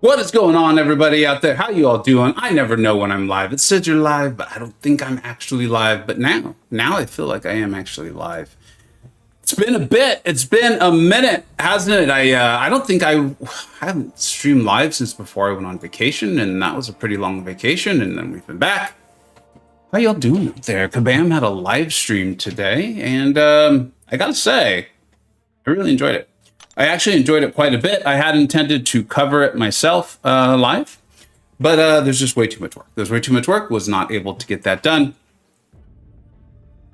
What is going on, everybody out there? How you all doing? I never know when I'm live. It says you're live, but I don't think I'm actually live. But now I feel like I am actually live. It's been a bit. It's been a minute, hasn't it? I don't think I haven't streamed live since before I went on vacation, and that was a pretty long vacation. And then we've been back. How y'all doing up there? Kabam had a live stream today, and I gotta say, I really enjoyed it. I actually enjoyed it quite a bit. I had intended to cover it myself live, but there's just way too much work. There's way too much work. Was not able to get that done.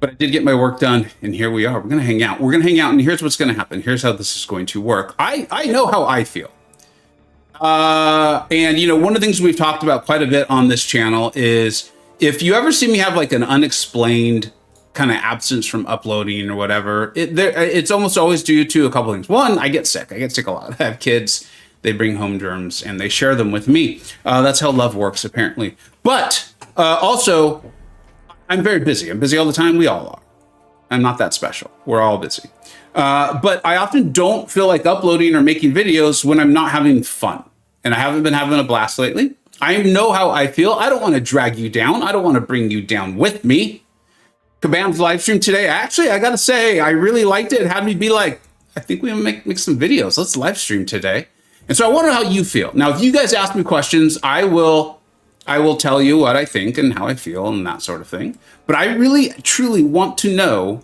But I did get my work done, and here we are. We're going to hang out. We're going to hang out, and here's what's going to happen. Here's how this is going to work. I know how I feel. And, you know, one of the things we've talked about quite a bit on this channel is if you ever see me have like an unexplained kind of absence from uploading or whatever, it's almost always due to a couple things. One, I get sick. I get sick a lot. I have kids. They bring home germs and they share them with me. That's how love works, apparently. But also, I'm very busy. I'm busy all the time. We all are. I'm not that special. We're all busy. But I often don't feel like uploading or making videos when I'm not having fun. And I haven't been having a blast lately. I know how I feel. I don't want to drag you down. I don't want to bring you down with me. Kabam's live stream today. Actually, I gotta say, I really liked it. It had me be like, I think we make some videos. Let's live stream today. And so I wonder how you feel. Now, if you guys ask me questions, I will tell you what I think and how I feel and that sort of thing. But I really, truly want to know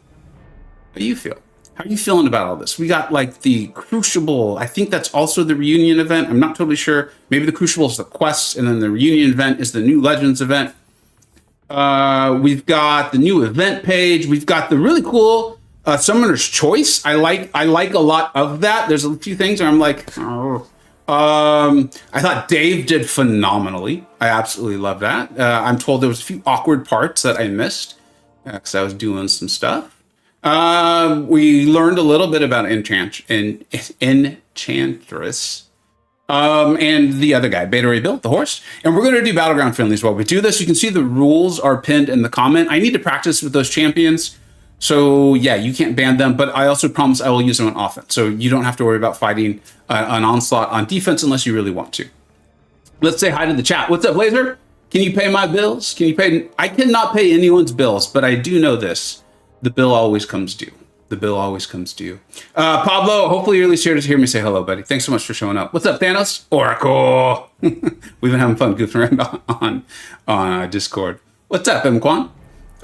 how you feel. How are you feeling about all this? We got like the Crucible. I think that's also the reunion event. I'm not totally sure. Maybe the Crucible is the quest, and then the reunion event is the new Legends event. We've got the new event page. We've got the really cool Summoner's Choice. I like a lot of that. There's a few things where I'm like, oh. I thought Dave did phenomenally. I absolutely love that. I'm told there was a few awkward parts that I missed because I was doing some stuff. We learned a little bit about Enchantress. And the other guy, Beta Ray Bill, the horse. And we're going to do Battleground friendlies while we do this. You can see the rules are pinned in the comment. I need to practice with those champions. So yeah, you can't ban them, but I also promise I will use them on offense. So you don't have to worry about fighting an onslaught on defense unless you really want to. Let's say hi to the chat. What's up, Laser? Can you pay my bills? Can you pay? I cannot pay anyone's bills, but I do know this. The bill always comes due. The bill always comes due. Pablo, hopefully you're at least here to hear me say hello, buddy. Thanks so much for showing up. What's up, Thanos? Oracle. We've been having fun goofing around on Discord. What's up, MCoC?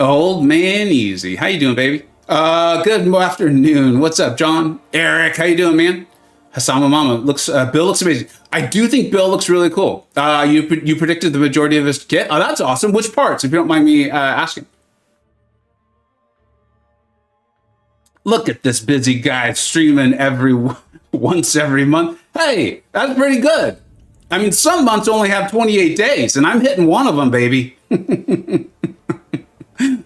Old man easy. How you doing, baby? Good afternoon. What's up, John? Eric, how you doing, man? Hasama Mama looks. Bill looks amazing. I do think Bill looks really cool. You predicted the majority of his kit. Oh, that's awesome. Which parts, if you don't mind me asking? Look at this busy guy streaming once every month. Hey, that's pretty good. I mean, some months only have 28 days, and I'm hitting one of them, baby.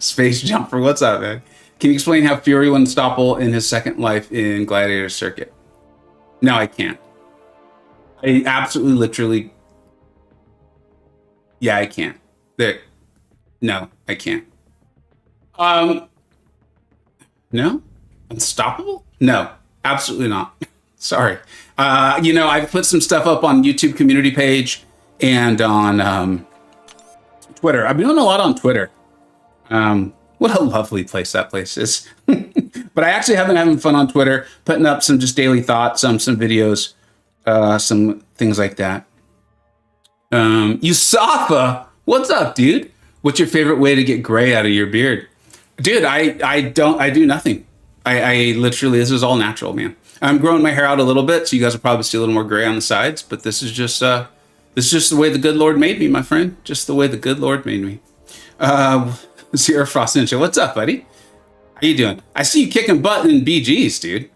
Space Jumper, what's up, man? Can you explain how Fury went unstoppable in his second life in Gladiator Circuit? No, I can't. I absolutely, literally. Yeah, I can't. No, I can't. No? Unstoppable? No, absolutely not. Sorry. You know, I've put some stuff up on YouTube community page and on Twitter. I've been doing a lot on Twitter. What a lovely place that place is. But I actually have been having fun on Twitter, putting up some just daily thoughts, some videos, some things like that. Yusafa, what's up, dude? What's your favorite way to get gray out of your beard? Dude, I do nothing. I literally, this is all natural, man. I'm growing my hair out a little bit, so you guys will probably see a little more gray on the sides, but this is just the way the good Lord made me, my friend. Just the way the good Lord made me. Sierra Frost Ninja, what's up, buddy? How you doing? I see you kicking butt in BGs, dude.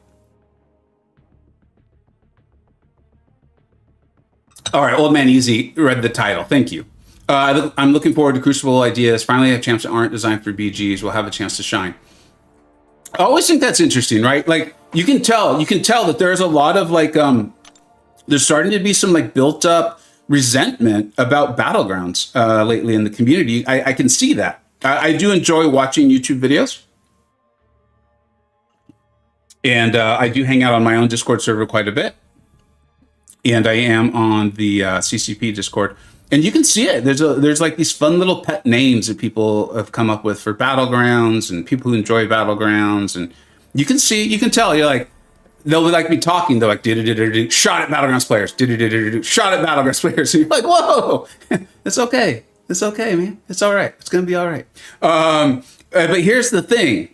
All right, Old Man Easy read the title. Thank you. I'm looking forward to Crucible ideas. Finally have champs that aren't designed for BGs. We'll have a chance to shine. I always think that's interesting, right? Like you can tell that there's a lot of like, there's starting to be some like built up resentment about Battlegrounds lately in the community. I can see that. I do enjoy watching YouTube videos. And I do hang out on my own Discord server quite a bit. And I am on the CCP Discord. And you can see it. There's like these fun little pet names that people have come up with for Battlegrounds and people who enjoy Battlegrounds. And you can tell, you're like, they'll like be talking. They're like, shot at Battlegrounds players, shot at Battlegrounds players. And you're like, whoa, it's okay. It's okay, man. It's all right. It's going to be all right. But here's the thing.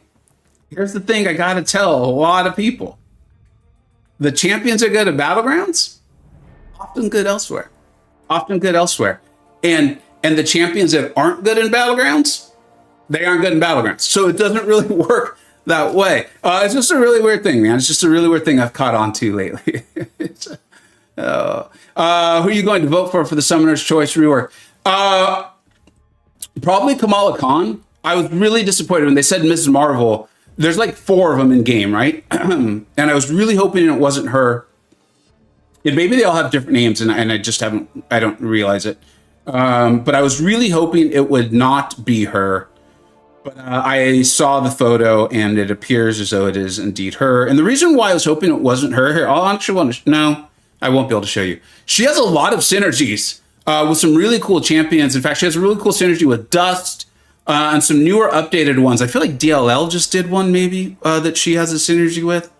I got to tell a lot of people. The champions are good at Battlegrounds, often good elsewhere. And the champions that aren't good in Battlegrounds, they aren't good in Battlegrounds. So it doesn't really work that way. It's just a really weird thing, man. It's just a really weird thing I've caught on to lately. Who are you going to vote for the Summoner's Choice rework? Probably Kamala Khan. I was really disappointed when they said Mrs. Marvel. There's like 4 of them in game, right? And I was really hoping it wasn't her. And maybe they all have different names, and I just I don't realize it. But I was really hoping it would not be her. But I saw the photo, and it appears as though it is indeed her. And the reason why I was hoping it wasn't her, here, I'll actually want to, no, I won't be able to show you. She has a lot of synergies with some really cool champions. In fact, she has a really cool synergy with Dust and some newer updated ones. I feel like DLL just did one maybe that she has a synergy with.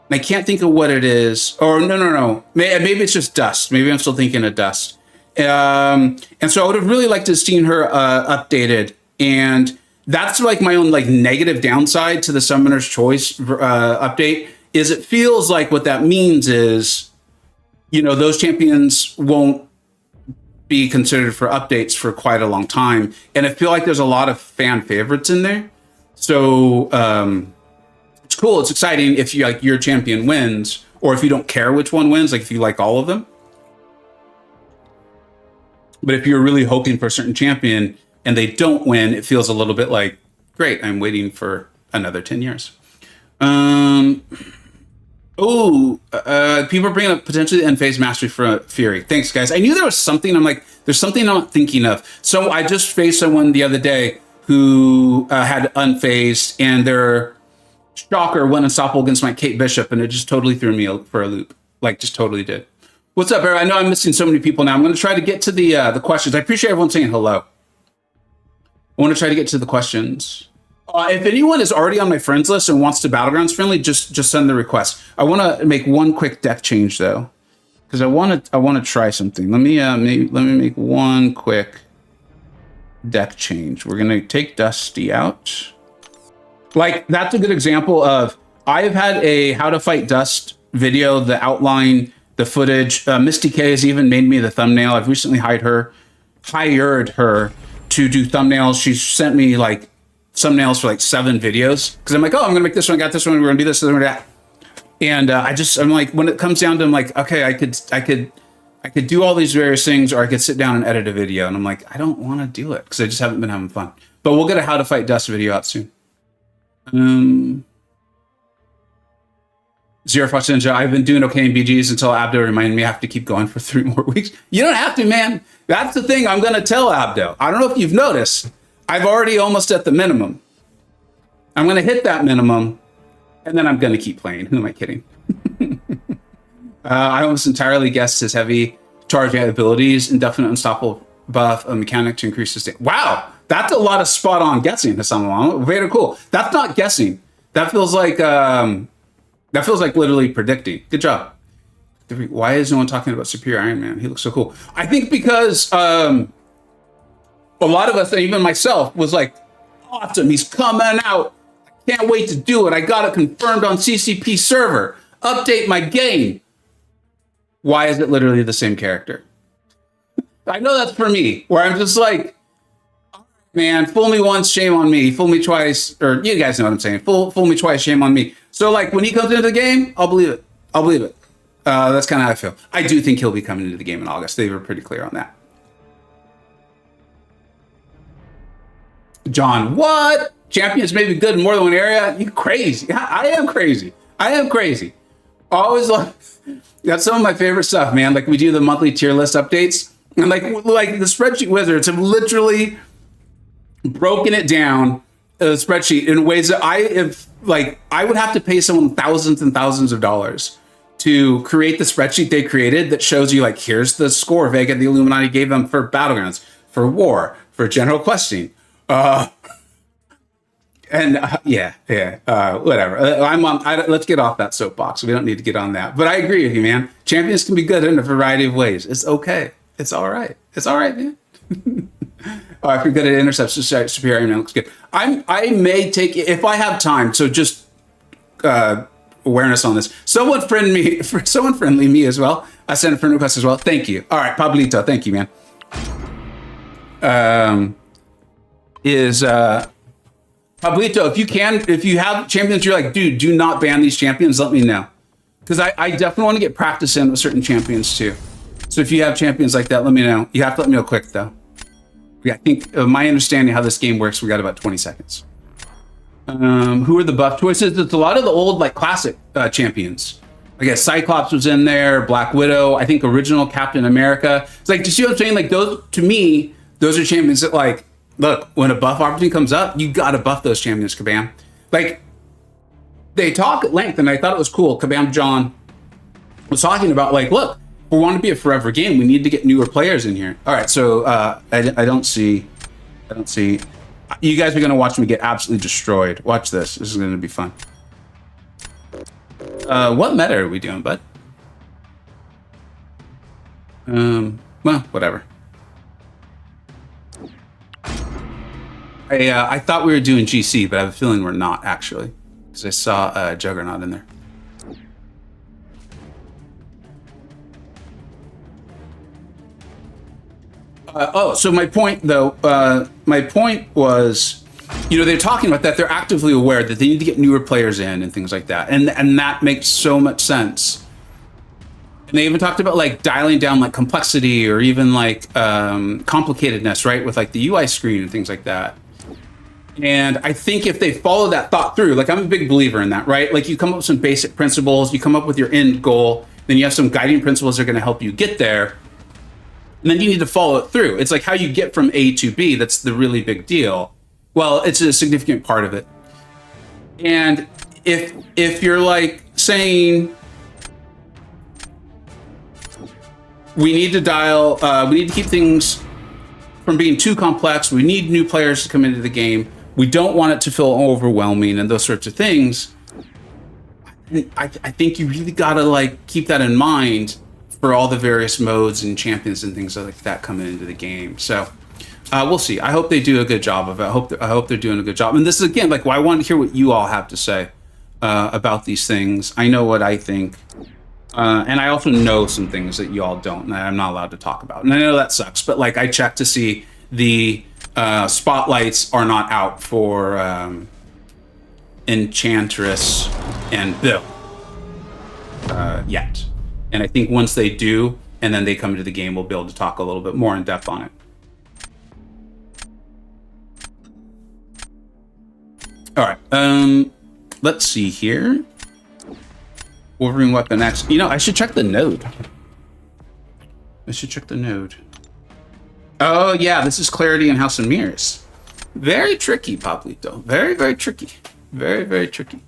And I can't think of what it is. Or no. Maybe it's just Dust. Maybe I'm still thinking of Dust. And so I would have really liked to have seen her updated. And that's like my own like negative downside to the Summoner's Choice update is it feels like what that means is, those champions won't be considered for updates for quite a long time. And I feel like there's a lot of fan favorites in there. So it's cool. It's exciting if your champion wins, or if you don't care which one wins, like if you like all of them. But if you're really hoping for a certain champion and they don't win, it feels a little bit like, great, I'm waiting for another 10 years. People are bringing up potentially the end phase mastery for Fury. Thanks, guys. I knew there was something. I'm like, there's something I'm not thinking of. So I just faced someone the other day who had unfazed, and their Shocker went unstoppable against my Kate Bishop, and it just totally threw me for a loop. Like, just totally did. What's up, Barry? I know I'm missing so many people now. I'm going to try to get to the questions. I appreciate everyone saying hello. I want to try to get to the questions. If anyone is already on my friends list and wants to Battlegrounds friendly, just send the request. I want to make one quick deck change though, because I want to try something. Let me make one quick deck change. We're gonna take Dusty out. Like, that's a good example of, I've had a how to fight Dust video, the outline, the footage. Misty K has even made me the thumbnail. I've recently hired her to do thumbnails. She's sent me like thumbnails for like 7 videos, because I'm like, oh, I'm gonna make this one, I got this one, we're gonna do this, and that. And I'm like, when it comes down to, I'm like, okay, I could do all these various things, or I could sit down and edit a video, and I'm like, I don't want to do it because I just haven't been having fun. But we'll get a how to fight Dust video out soon. Zero Fox Ninja, I've been doing okay in BGs until Abdo reminded me I have to keep going for 3 more weeks. You don't have to, man. That's the thing I'm gonna tell Abdo. I don't know if you've noticed, I've already almost at the minimum. I'm going to hit that minimum, and then I'm going to keep playing. Who am I kidding? I almost entirely guessed his heavy charging abilities, indefinite unstoppable buff, a mechanic to increase his... Wow! That's a lot of spot-on guessing to someone. Very cool. That's not guessing. That feels like literally predicting. Good job. Why is no one talking about Superior Iron Man? He looks so cool. I think because... a lot of us, even myself, was like, awesome, he's coming out. I can't wait to do it. I got it confirmed on CCP server. Update my game. Why is it literally the same character? I know that's for me, where I'm just like, man, fool me once, shame on me. Fool me twice, or you guys know what I'm saying. Fool me twice, shame on me. So like, when he comes into the game, I'll believe it. That's kind of how I feel. I do think he'll be coming into the game in August. They were pretty clear on that. John, what? Champions may be good in more than one area? You crazy. I am crazy. Always like, that's some of my favorite stuff, man. Like, we do the monthly tier list updates, and like the spreadsheet wizards have literally broken it down a spreadsheet in ways that I would have to pay someone thousands and thousands of dollars to create the spreadsheet they created that shows you like, here's the score Vega the Illuminati gave them for Battlegrounds, for War, for General Questing. Whatever. Let's get off that soapbox. We don't need to get on that. But I agree with you, man. Champions can be good in a variety of ways. It's okay. It's all right. It's all right, man. Oh, if you're good at intercepts, superior, man, looks good. I may take it if I have time. So just awareness on this. Someone friendly me as well. I sent a friend request as well. Thank you. All right, Pablito. Thank you, man. Pablito, if you have champions, you're like, dude, do not ban these champions. Let me know, because I definitely want to get practice in with certain champions too. So if you have champions like that, let me know. You have to let me know quick though. I think my understanding how this game works, we got about 20 seconds. Who are the buff choices? It's a lot of the old like classic champions. I guess Cyclops was in there, Black Widow, I think original Captain America. It's like, do you see what I'm saying? Like those, to me, those are champions that like, look, when a buff opportunity comes up, you gotta buff those champions, Kabam. Like, they talk at length, and I thought it was cool. Kabam John was talking about like, look, we want to be a forever game. We need to get newer players in here. All right, so I don't see. You guys are gonna watch me get absolutely destroyed. Watch this. This is gonna be fun. What meta are we doing, bud? Well, whatever. I thought we were doing GC, but I have a feeling we're not actually, because I saw Juggernaut in there. So my point, though, was, you know, they're talking about that. They're actively aware that they need to get newer players in and things like that. And that makes so much sense. And they even talked about like dialing down like complexity or even like complicatedness, right? With like the UI screen and things like that. And I think if they follow that thought through, like I'm a big believer in that, right? Like you come up with some basic principles, you come up with your end goal, then you have some guiding principles that are going to help you get there. And then you need to follow it through. It's like how you get from A to B. That's the really big deal. Well, it's a significant part of it. And if you're like saying, we need to keep things from being too complex. We need new players to come into the game. We don't want it to feel overwhelming and those sorts of things. I think you really gotta like keep that in mind for all the various modes and champions and things like that coming into the game. So we'll see. I hope they do a good job of it. I hope they're doing a good job. And this is again, like, I want to hear what you all have to say about these things. I know what I think. And I also know some things that you all don't, and I'm not allowed to talk about. And I know that sucks, but like I checked to see the spotlights are not out for Enchantress and Bill yet. And I think once they do, and then they come into the game, we'll be able to talk a little bit more in depth on it. All right, let's see here. Wolverine Weapon X. You know, I should check the node. Oh, yeah, this is Clarity in House of Mirrors. Very tricky, Pablito. Very, very tricky. Very, very tricky.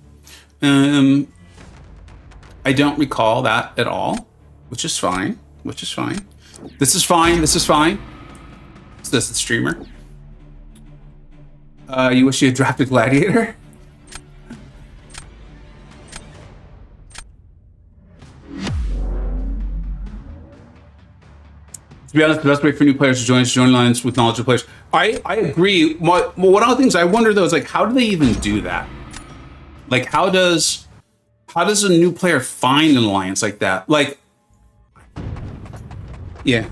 I don't recall that at all, which is fine. This is fine. Is this the streamer? You wish you had dropped a gladiator? To be honest, the best way for new players to join lines with knowledgeable players. I agree. One of the things I wonder though is like, how do they even do that? Like, how does a new player find an alliance like that? Like, yeah.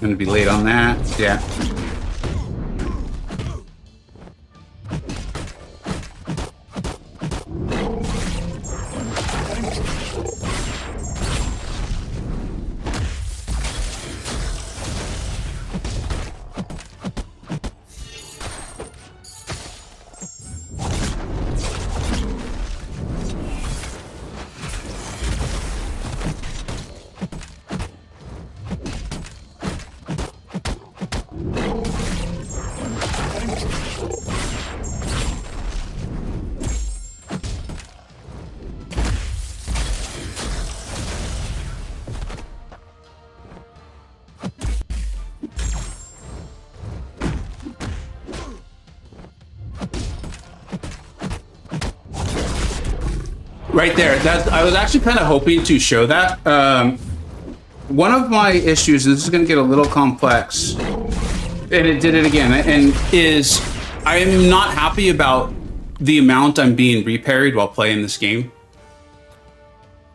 Gonna be late on that. Yeah. Right there. I was actually kind of hoping to show that. One of my issues, and this is going to get a little complex, and it did it again, and is I am not happy about the amount I'm being reparried while playing this game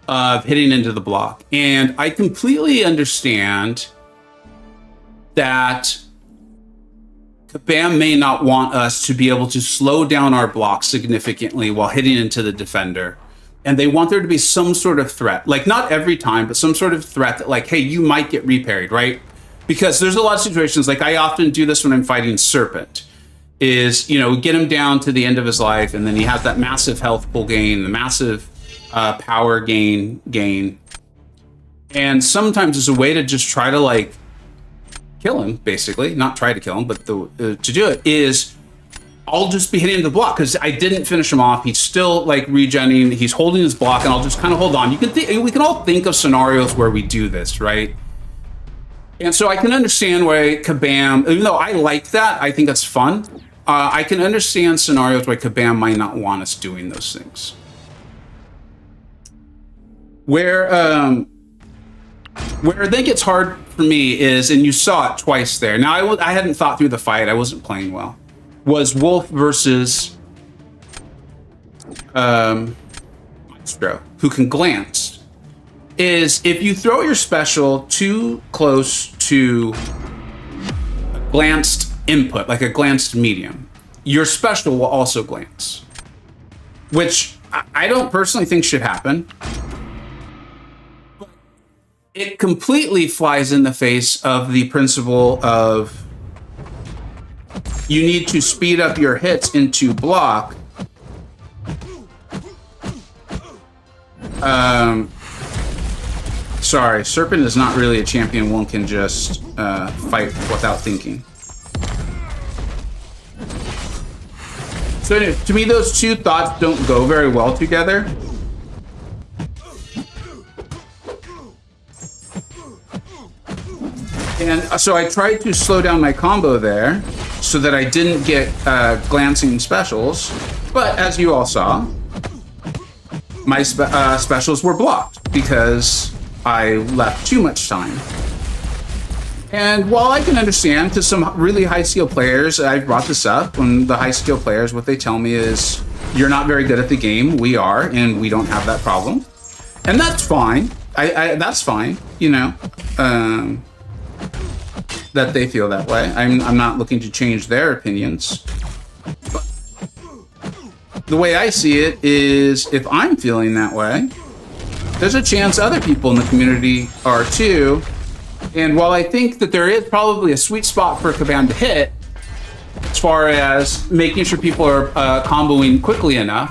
of hitting into the block. And I completely understand that Kabam may not want us to be able to slow down our block significantly while hitting into the defender. And they want there to be some sort of threat, like not every time, but some sort of threat that like, hey, you might get reparried, right? Because there's a lot of situations, like I often do this when I'm fighting Serpent, is, you know, get him down to the end of his life, and then he has that massive health pool gain, the massive power gain. And sometimes it's a way to just try to like kill him, basically. Not try to kill him, but to do it is I'll just be hitting the block because I didn't finish him off. He's still like regenning. He's holding his block, and I'll just kind of hold on. We can all think of scenarios where we do this, right? And so I can understand why Kabam, even though I like that, I think that's fun. I can understand scenarios where Kabam might not want us doing those things. Where I think it's hard for me is, and you saw it twice there. Now I hadn't thought through the fight. I wasn't playing well. Was Wolf versus Maestro, who can glance. Is if you throw your special too close to a glanced input, like a glanced medium, your special will also glance, which I don't personally think should happen. But it completely flies in the face of the principle of you need to speed up your hits into block. Sorry, Serpent is not really a champion one can just fight without thinking. So anyway, to me, those two thoughts don't go very well together. And so I tried to slow down my combo there so that I didn't get glancing specials. But as you all saw, my specials were blocked because I left too much time. And while I can understand, to some really high skill players, I've brought this up, when the high skill players, what they tell me is, you're not very good at the game, we are, and we don't have that problem. And that's fine. That's fine, you know, that they feel that way. I'm not looking to change their opinions. But the way I see it is, if I'm feeling that way, there's a chance other people in the community are too. And while I think that there is probably a sweet spot for Kabam to hit, as far as making sure people are comboing quickly enough,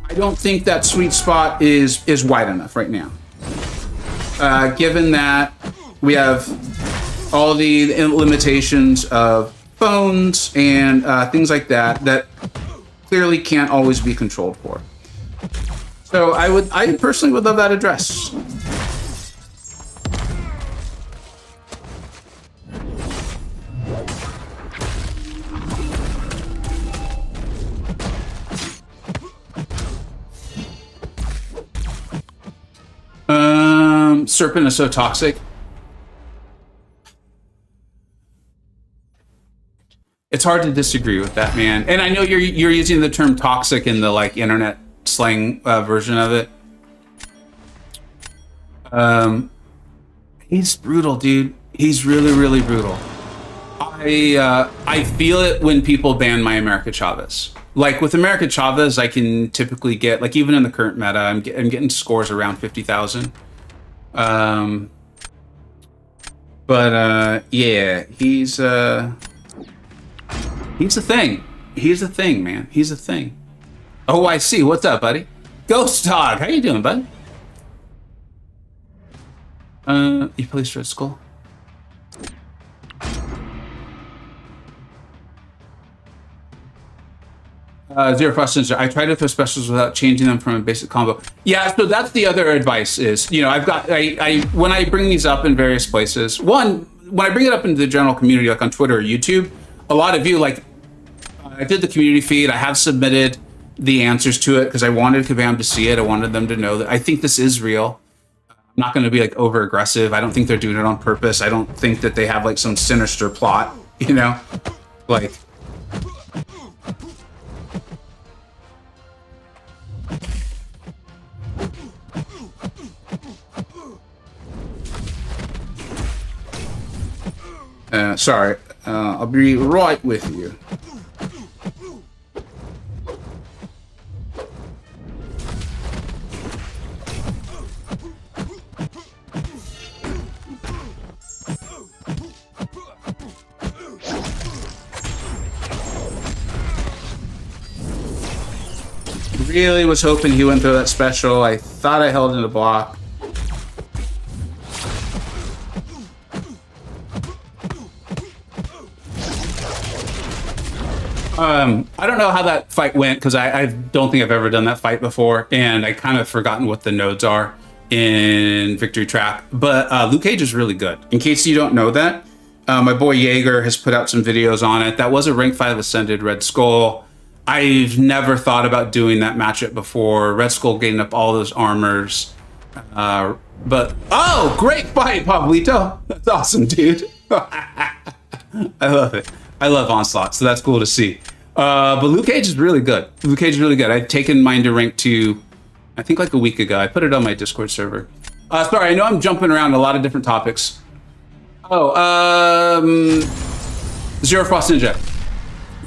I don't think that sweet spot is wide enough right now. Given that we have all the limitations of phones and things like that, that clearly can't always be controlled for. So I personally would love that address. Serpent is so toxic. It's hard to disagree with that, man. And I know you're using the term toxic in the like internet slang version of it. He's brutal, dude. He's really, really brutal. I feel it when people ban my America Chavez. Like with America Chavez, I can typically get, like even in the current meta, I'm getting scores around 50,000. Yeah, he's a thing. He's a thing, man. He's a thing. Oh, I see. What's up, buddy? Ghost Dog, how you doing, bud? You play Straight Skull? Zero Frost. I try to throw specials without changing them from a basic combo. Yeah, so that's the other advice is, you know, when I bring these up in various places, one, when I bring it up into the general community, like on Twitter or YouTube, a lot of you, like, I did the community feed, I have submitted, the answers to it because I wanted Kabam to see it. I wanted them to know that I think this is real. I'm not going to be like over aggressive. I don't think they're doing it on purpose. I don't think that they have like some sinister plot, you know, like. Sorry, I'll be right with you. Really was hoping he went through that special. I thought I held in a block. I don't know how that fight went because I don't think I've ever done that fight before, and I kind of forgotten what the nodes are in Victory Trap. But Luke Cage is really good. In case you don't know that, my boy Jaeger has put out some videos on it. That was a rank 5 Ascended Red Skull. I've never thought about doing that matchup before. Red Skull getting up all those armors. But, oh, great fight, Pablito. That's awesome, dude. I love it. I love Onslaught, so that's cool to see. But Luke Cage is really good. Luke Cage is really good. I've taken mine to rank 2, I think like a week ago. I put it on my Discord server. Sorry, I know I'm jumping around a lot of different topics. Oh, Zero Frost Ninja.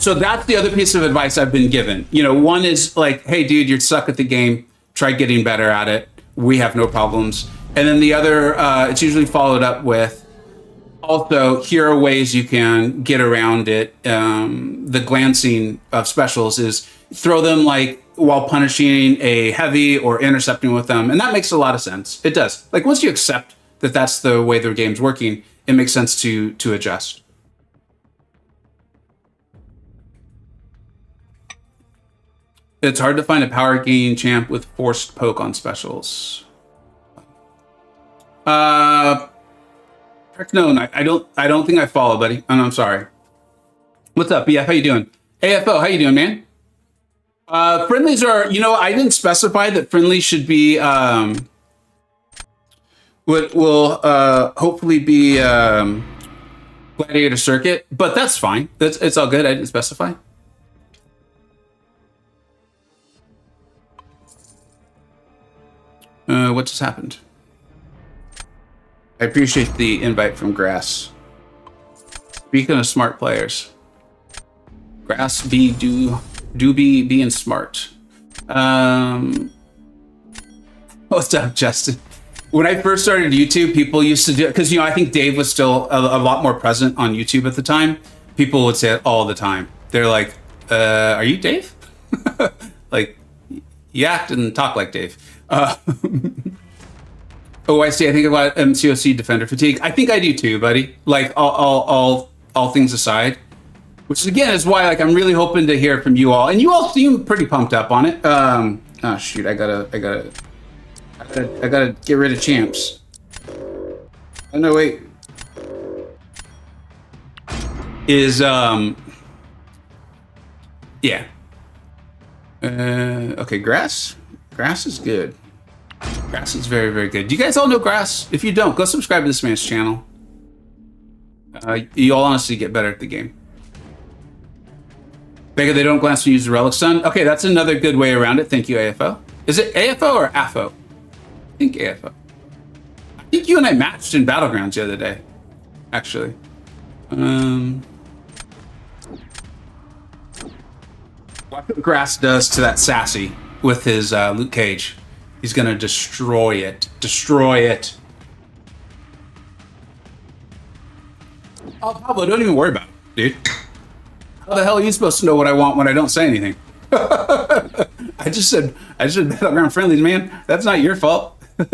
So that's the other piece of advice I've been given. You know, one is like, hey, dude, you're stuck at the game. Try getting better at it. We have no problems. And then the other, it's usually followed up with, also, here are ways you can get around it. The glancing of specials is throw them like while punishing a heavy or intercepting with them. And that makes a lot of sense. It does. Like once you accept that that's the way the game's working, it makes sense to adjust. It's hard to find a power gain champ with forced poke on specials. No, I don't think I follow, buddy. Oh, no, I'm sorry. What's up, BF? How you doing? AFO, how you doing, man? Friendlies are, you know, I didn't specify that friendlies should be, will hopefully be Gladiator Circuit, but that's fine. It's all good. I didn't specify. What just happened? I appreciate the invite from Grass. Speaking of smart players, Grass do be being smart. What's up, Justin? When I first started YouTube, people used to do it because, you know, I think Dave was still a lot more present on YouTube at the time. People would say it all the time. They're like, "Are you Dave?" Like, you act and talk like Dave. Oh, I see. I think about MCoC Defender Fatigue. I think I do too, buddy. Like all things aside, which again is why like I'm really hoping to hear from you all, and you all seem pretty pumped up on it. Oh shoot, I gotta get rid of champs. Oh no, wait. Yeah. Okay, Grass is good. Grass is very, very good. Do you guys all know Grass? If you don't, go subscribe to this man's channel. You'll honestly get better at the game. Vega, they don't glance to use the Relic Sun. Okay, that's another good way around it. Thank you, AFO. Is it AFO or AFO? I think AFO. I think you and I matched in Battlegrounds the other day, actually. What Grass does to that Sassy with his Luke Cage. He's gonna destroy it. Destroy it. Oh, Pablo, don't even worry about it, dude. How the hell are you supposed to know what I want when I don't say anything? I just said battleground friendlies, man. That's not your fault. I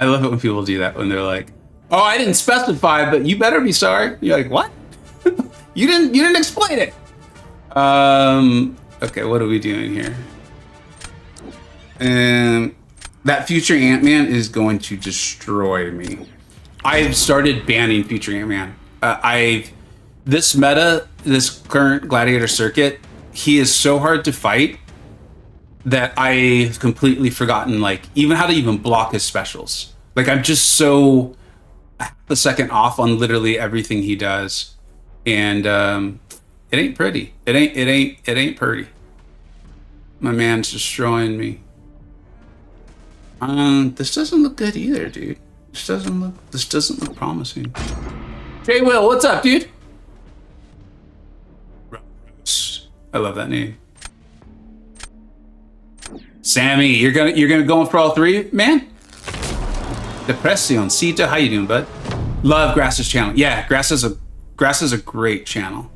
love it when people do that, when they're like, "Oh, I didn't specify, but you better be sorry." You're like, "What? You didn't explain it." Okay, what are we doing here? That future Ant-Man is going to destroy me. I've started banning future Ant-Man. this meta, this current gladiator circuit, he is so hard to fight that I've completely forgotten like even how to even block his specials. Like I'm just so a second off on literally everything he does, and it ain't pretty. It ain't pretty. My man's destroying me. This doesn't look good either, dude. This doesn't look promising. Jay Will, what's up, dude? I love that name. Sammy, you're gonna go in for all three, man? Depression, Sita, how you doing, bud? Love Grass's channel. Yeah, Grass is a great channel.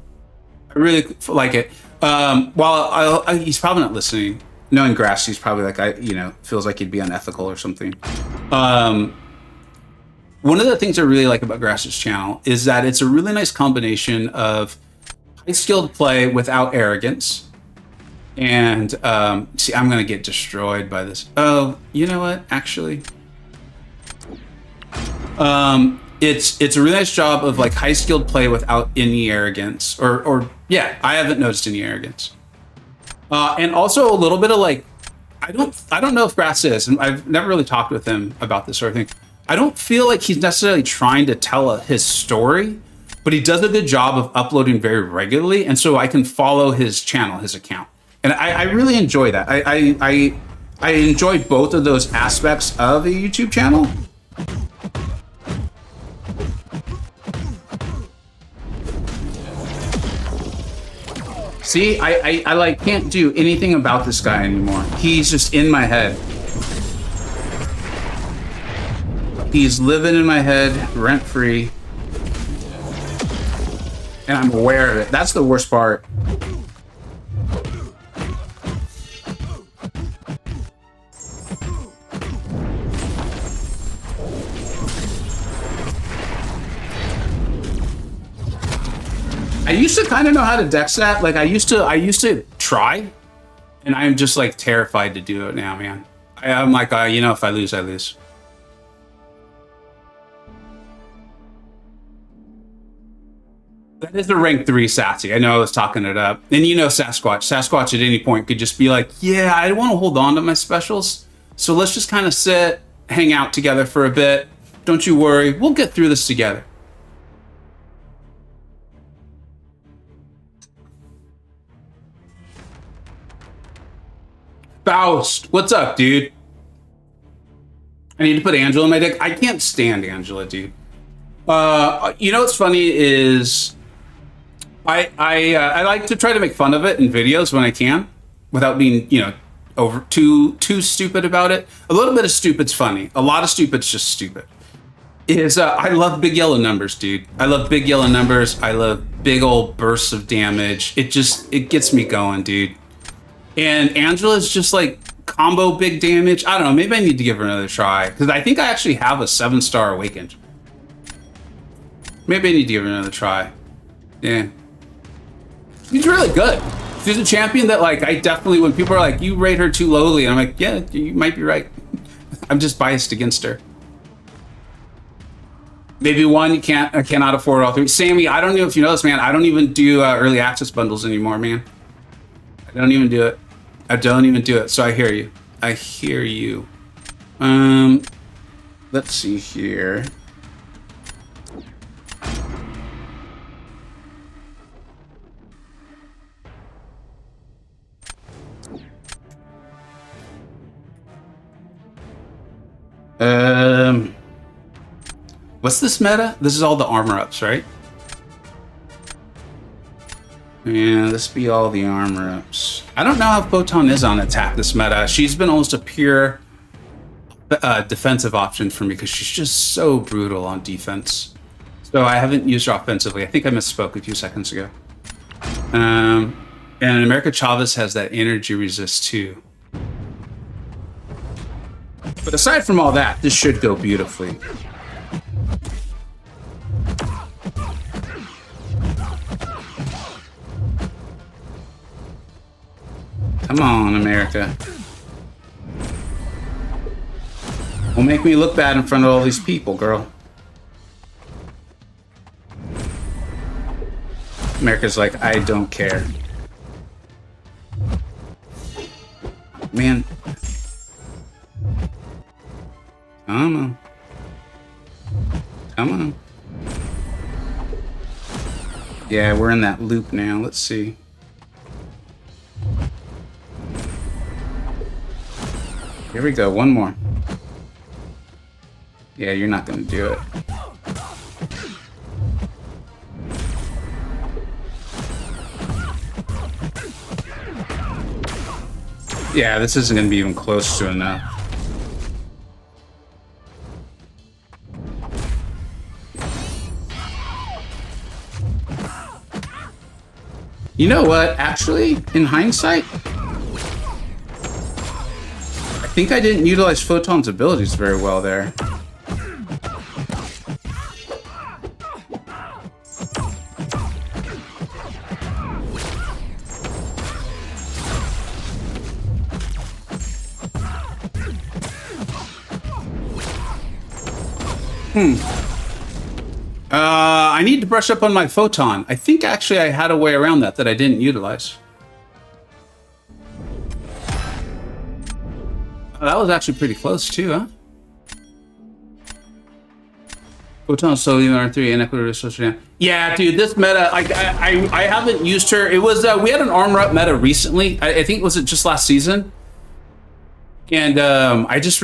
I really like it. While he's probably not listening. Knowing Grass, he's probably like feels like he'd be unethical or something. One of the things I really like about Grass's channel is that it's a really nice combination of high skilled play without arrogance. And see, I'm gonna get destroyed by this. Oh, you know what? Actually, it's a really nice job of like high skilled play without any arrogance, or yeah, I haven't noticed any arrogance. And also a little bit of like, I don't know if Grass is, and I've never really talked with him about this sort of thing. I don't feel like he's necessarily trying to tell his story, but he does a good job of uploading very regularly, and so I can follow his channel, his account. And I really enjoy that. I enjoy both of those aspects of a YouTube channel. See, I like can't do anything about this guy anymore. He's just in my head. He's living in my head, rent free. And I'm aware of it. That's the worst part. I used to kind of know how to dex that. Like I used to try, and I'm just like terrified to do it now, man. I'm like, if I lose, I lose. That is a rank 3 sassy. I know I was talking it up. And Sasquatch. Sasquatch at any point could just be like, yeah, I want to hold on to my specials. So let's just kind of sit, hang out together for a bit. Don't you worry. We'll get through this together. Faust, what's up, dude? I need to put Angela in my deck. I can't stand Angela, dude. What's funny is I like to try to make fun of it in videos when I can, without being over too stupid about it. A little bit of stupid's funny. A lot of stupid's just stupid. I love big yellow numbers, dude. I love big yellow numbers. I love big old bursts of damage. It gets me going, dude. And Angela's just like combo big damage. I don't know. Maybe I need to give her another try because I think I actually have a 7-star awakened. Maybe I need to give her another try. Yeah. She's really good. She's a champion that like I definitely, when people are like, you rate her too lowly, and I'm like, yeah, you might be right. I'm just biased against her. Maybe one, I cannot afford all three. Sammy, I don't know if you know this, man. I don't even do early access bundles anymore, man. I don't even do it. I don't even do it. So I hear you. I hear you. Let's see here. What's this meta? This is all the armor ups, right? Yeah, this be all the armor ups. I don't know how Photon is on attack this meta. She's been almost a pure defensive option for me because she's just so brutal on defense. So I haven't used her offensively. I think I misspoke a few seconds ago. And America Chavez has that energy resist too. But aside from all that, this should go beautifully. Come on, America. Don't make me look bad in front of all these people, girl. America's like, I don't care. Man. Come on. Come on. Yeah, we're in that loop now. Let's see. Here we go. One more. Yeah, you're not going to do it. Yeah, this isn't going to be even close to enough. You know what? Actually, in hindsight, I think I didn't utilize Photon's abilities very well there. I need to brush up on my Photon. I think actually I had a way around that I didn't utilize. That was actually pretty close too, huh? Photon slowly R3 inequitable social. Yeah, dude, this meta, I haven't used her. It was we had an armor up meta recently. I think was it just last season. And I just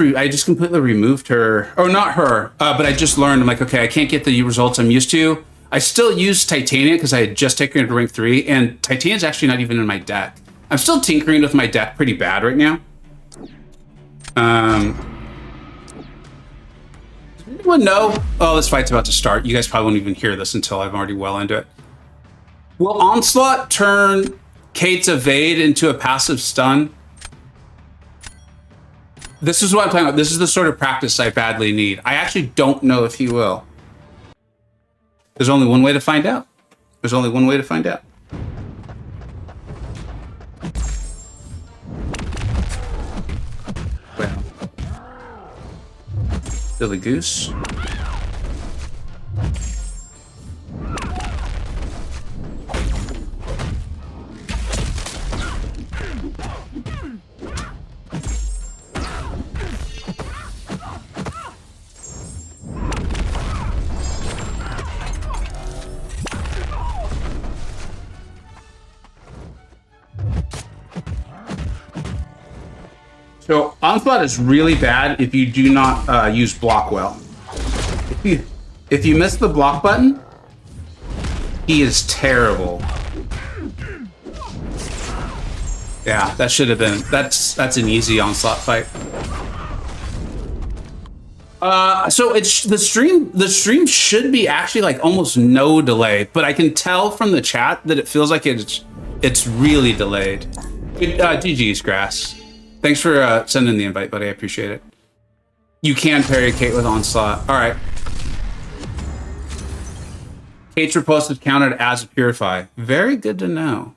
completely removed her, or not her, but I just learned, I'm like, okay, I can't get the results I'm used to. I still use Titania because I had just taken her to rank 3, and Titania's actually not even in my deck. I'm still tinkering with my deck pretty bad right now. Anyone know? Oh, this fight's about to start. You guys probably won't even hear this until I'm already well into it. Will Onslaught turn Kate's Evade into a passive stun? This is what I'm talking about. This is the sort of practice I badly need. I actually don't know if he will. There's only one way to find out. There's only one way to find out. Well. Billy Goose. So Onslaught is really bad if you do not use block well. If you miss the block button, he is terrible. Yeah, that should have been that's an easy Onslaught fight. So it's the stream should be actually like almost no delay, but I can tell from the chat that it feels like it's really delayed. GG's Grass. Thanks for sending the invite, buddy. I appreciate it. You can parry Kate with Onslaught. All right. Kate's riposte is counted as a Purify. Very good to know.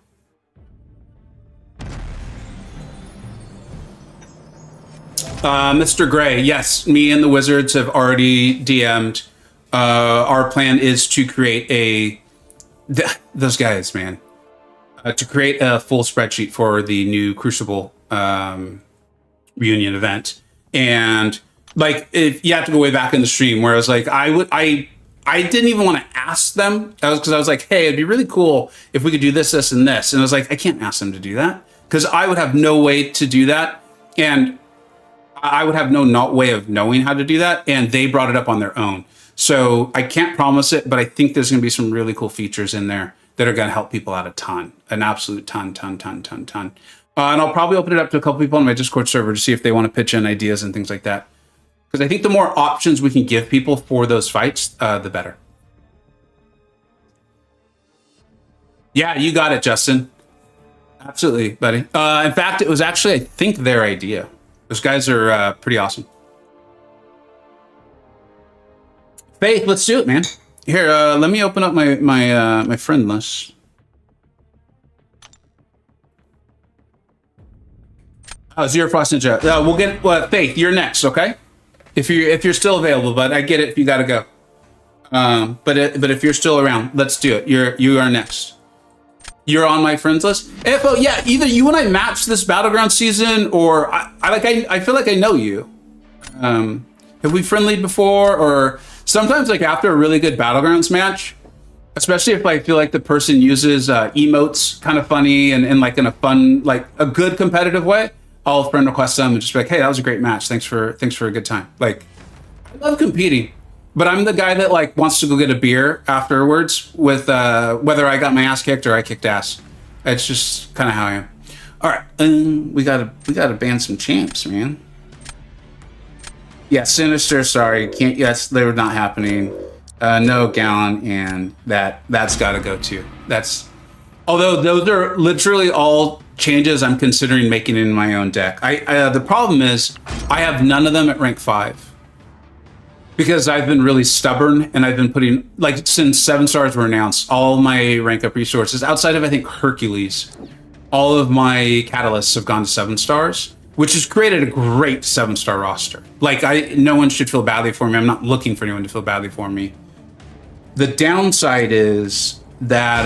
Mr. Gray, yes, me and the Wizards have already DM'd. Our plan is to create those guys, man. To create a full spreadsheet for the new Crucible reunion event. And like, if you have to go way back in the stream where I was like, I didn't even want to ask them. Because I was like, hey, it'd be really cool if we could do this, this, and this. And I was like, I can't ask them to do that because I would have no way to do that. And I would have no way of knowing how to do that. And they brought it up on their own. So I can't promise it, but I think there's going to be some really cool features in there that are going to help people out a ton, an absolute ton. And I'll probably open it up to a couple people on my Discord server to see if they want to pitch in ideas and things like that. Because I think the more options we can give people for those fights, the better. Yeah, you got it, Justin. Absolutely, buddy. In fact, it was actually, I think, their idea. Those guys are pretty awesome. Faith, let's do it, man. Here, let me open up my friend list. Zero Frost Ninja. We'll get Faith. You're next, okay? If you're still available, but I get it if you gotta go. But if you're still around, let's do it. You are next. You're on my friends list. AFO, yeah, either you and I matched this Battleground season, or I feel like I know you. Have we friendlied before? Or sometimes, like, after a really good Battlegrounds match, especially if I feel like the person uses emotes kind of funny and like in a fun, like a good competitive way, I'll friend request them and just be like, hey, that was a great match. Thanks for a good time. Like, I love competing. But I'm the guy that like wants to go get a beer afterwards with whether I got my ass kicked or I kicked ass. It's just kind of how I am. All right, we gotta ban some champs, man. Yeah, Sinister. Sorry, can't. Yes, they were not happening. No Gallon, and that's got to go too. That's although those are literally all changes I'm considering making in my own deck. The problem is I have none of them at rank 5. Because I've been really stubborn and I've been putting, like, since 7 stars were announced, all my rank up resources, outside of, I think, Hercules, all of my catalysts have gone to 7 stars, which has created a great 7-star roster. Like, no one should feel badly for me. I'm not looking for anyone to feel badly for me. The downside is that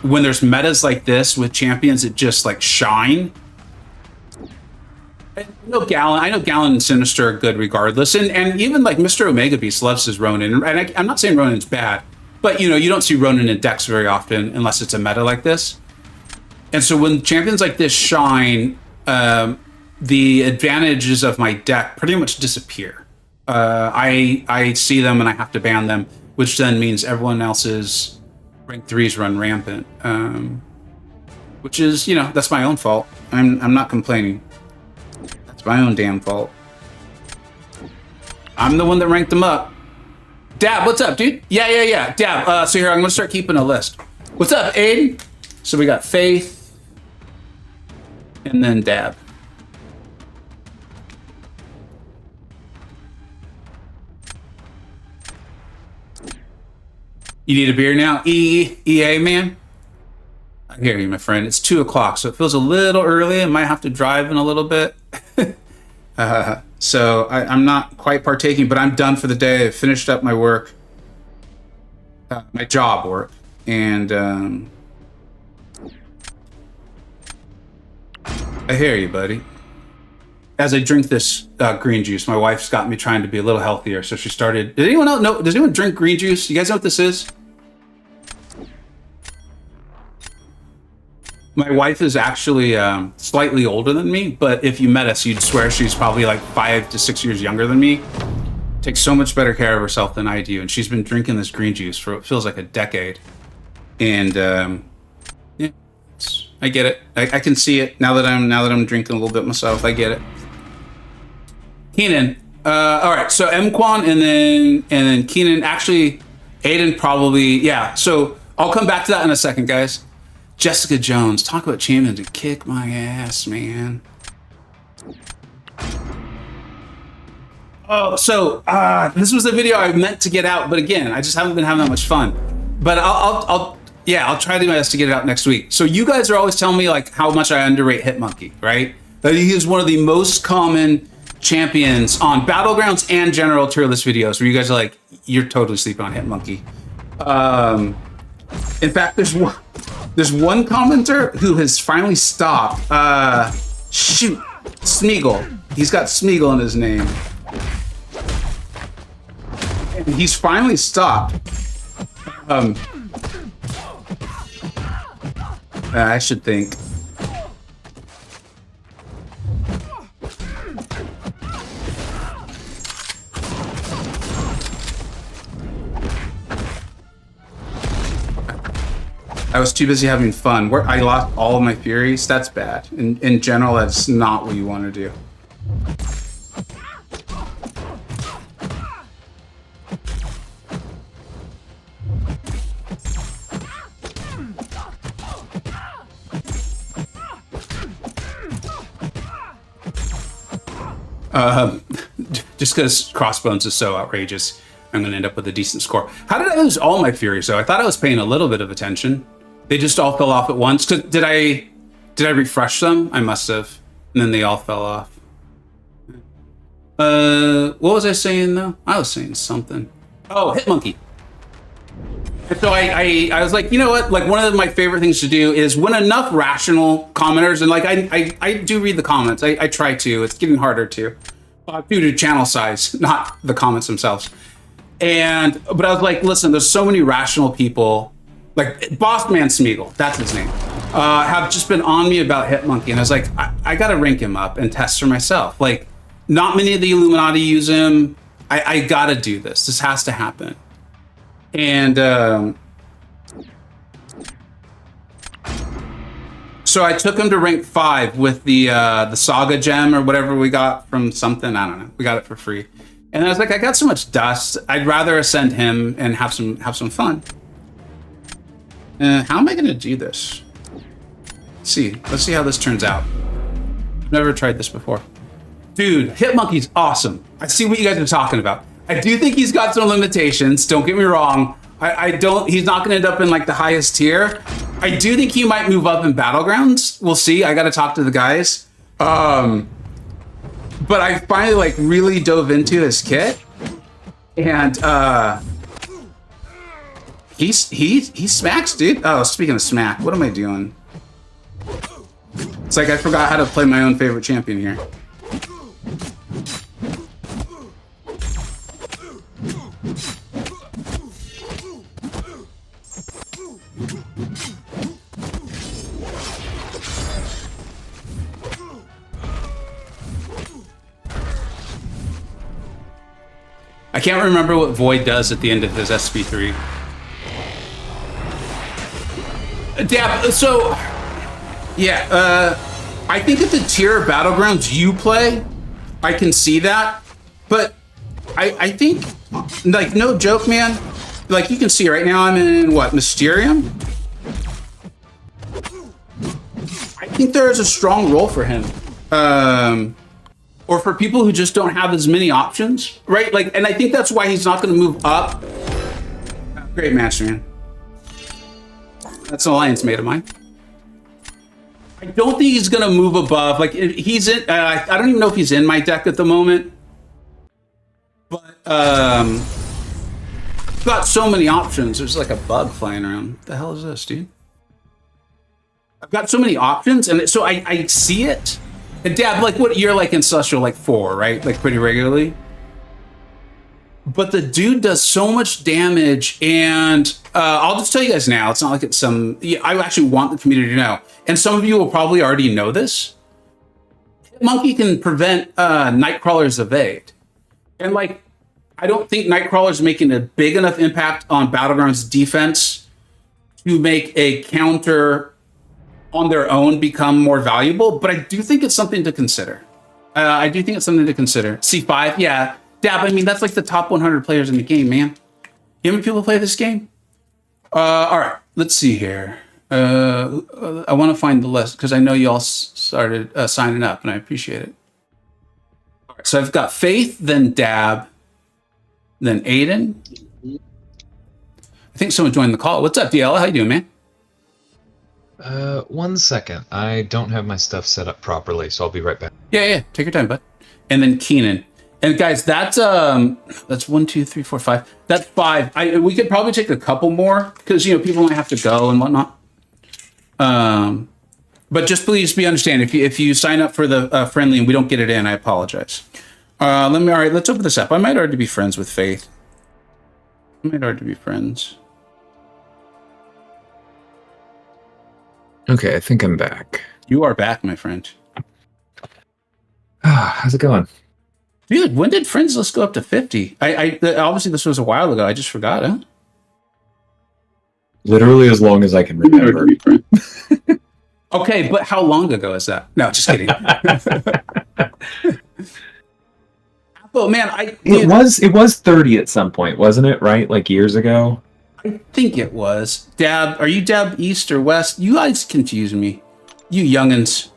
when there's metas like this with champions that just, like, shine, I know Gallon and Sinister are good regardless, and even like Mr. Omega Beast loves his Ronin, and I'm not saying Ronin's bad, but you don't see Ronin in decks very often unless it's a meta like this. And so when champions like this shine, the advantages of my deck pretty much disappear. I see them and I have to ban them, which then means everyone else's rank 3s run rampant, which is that's my own fault. I'm not complaining. It's my own damn fault. I'm the one that ranked them up. Dab, what's up, dude? Yeah. Dab, so here, I'm gonna start keeping a list. What's up, Aiden? So we got Faith, and then Dab. You need a beer now? EA, man? I hear you, my friend. It's 2 o'clock, so it feels a little early. I might have to drive in a little bit. So I'm not quite partaking, but I'm done for the day. I finished up my work, my job work, and I hear you, buddy. As I drink this green juice, my wife's got me trying to be a little healthier, so she started. Does anyone else know? Does anyone drink green juice? You guys know what this is? My wife is actually slightly older than me, but if you met us, you'd swear she's probably like 5 to 6 years younger than me. Takes so much better care of herself than I do, and she's been drinking this green juice for what feels like a decade. And yeah, I get it. I can see it now that I'm drinking a little bit myself. I get it. Keenan, all right. So MCoC and then Keenan. Actually, Aiden probably So I'll come back to that in a second, guys. Jessica Jones, talk about champions to kick my ass, man. Oh, so this was a video I meant to get out, but again, I just haven't been having that much fun. But I'll try to do my best to get it out next week. So you guys are always telling me like how much I underrate Hitmonkey, right? That he is one of the most common champions on Battlegrounds and general tier list videos where you guys are like, you're totally sleeping on Hitmonkey. In fact, there's one commenter who has finally stopped. Shoot, Smeagol. He's got Smeagol in his name. And he's finally stopped. I should think. I was too busy having fun. I lost all of my Furies. That's bad. In general, that's not what you want to do. Just because Crossbones is so outrageous, I'm going to end up with a decent score. How did I lose all my Furies, though? I thought I was paying a little bit of attention. They just all fell off at once. Did I refresh them? I must have. And then they all fell off. What was I saying, though? I was saying something. Oh, Hitmonkey. So I was like, you know what? Like one of my favorite things to do is when enough rational commenters, and like I do read the comments. I try to. It's getting harder to, due to channel size, not the comments themselves. But I was like, listen, there's so many rational people, like Bossman Smeagol, that's his name, have just been on me about Hitmonkey, and I was like, I gotta rank him up and test for myself. Like, not many of the Illuminati use him. I gotta do this. This has to happen. And so I took him to rank 5 with the Saga gem or whatever we got from something. I don't know. We got it for free. And I was like, I got so much dust. I'd rather ascend him and have some fun. How am I gonna do this? Let's see how this turns out. Never tried this before. Dude, Hitmonkey's awesome. I see what you guys are talking about. I do think he's got some limitations. Don't get me wrong. He's not going to end up in like the highest tier. I do think he might move up in Battlegrounds. We'll see. I got to talk to the guys. But I finally like really dove into his kit, and he smacks, dude. Oh, speaking of smack, what am I doing? It's like I forgot how to play my own favorite champion here. I can't remember what Void does at the end of his SP3. So, yeah, I think at the tier of Battlegrounds you play, I can see that. But I think, like, no joke, man. Like, you can see right now I'm in, what, Mysterium? I think there is a strong role for him. Or for people who just don't have as many options, right? Like, and I think that's why he's not going to move up. Great match, man. That's an alliance mate of mine. I don't think he's going to move above. Like, he's in. I don't even know if he's in my deck at the moment. But got so many options. There's like a bug flying around. What the hell is this, dude? I've got so many options, and so I see it. And Dab, like, what you're like in Celestial, like 4, right? Like pretty regularly. But the dude does so much damage, and I'll just tell you guys now. It's not like it's some. I actually want the community to know, and some of you will probably already know this. Monkey can prevent Nightcrawler's evade, and like, I don't think Nightcrawler's making a big enough impact on Battlegrounds defense to make a counter on their own become more valuable, but I do think it's something to consider. C5, yeah. Dab, I mean, that's like the top 100 players in the game, man. You know how many people play this game? All right, let's see here. I want to find the list because I know you all started signing up, and I appreciate it. All right, so I've got Faith, then Dab, then Aiden. I think someone joined the call. What's up, DL? How you doing, man? 1 second. I don't have my stuff set up properly, so I'll be right back. Yeah. Take your time, bud. And then Keenan. And guys, that's 1, 2, 3, 4, 5. That's 5. We could probably take a couple more because people might have to go and whatnot. But just please be understand if you sign up for the friendly and we don't get it in, I apologize. All right, let's open this up. I might already be friends with Faith. Okay, I think I'm back. You are back, my friend. How's it going? Dude, when did friends list go up to 50? Obviously this was a while ago. I just forgot, huh? Literally as long as I can remember. Okay, but how long ago is that? No, just kidding. Oh man, it was 30 at some point, wasn't it? Right, like years ago. I think it was. Dab, are you Dab East or West? You guys confuse me. You youngins.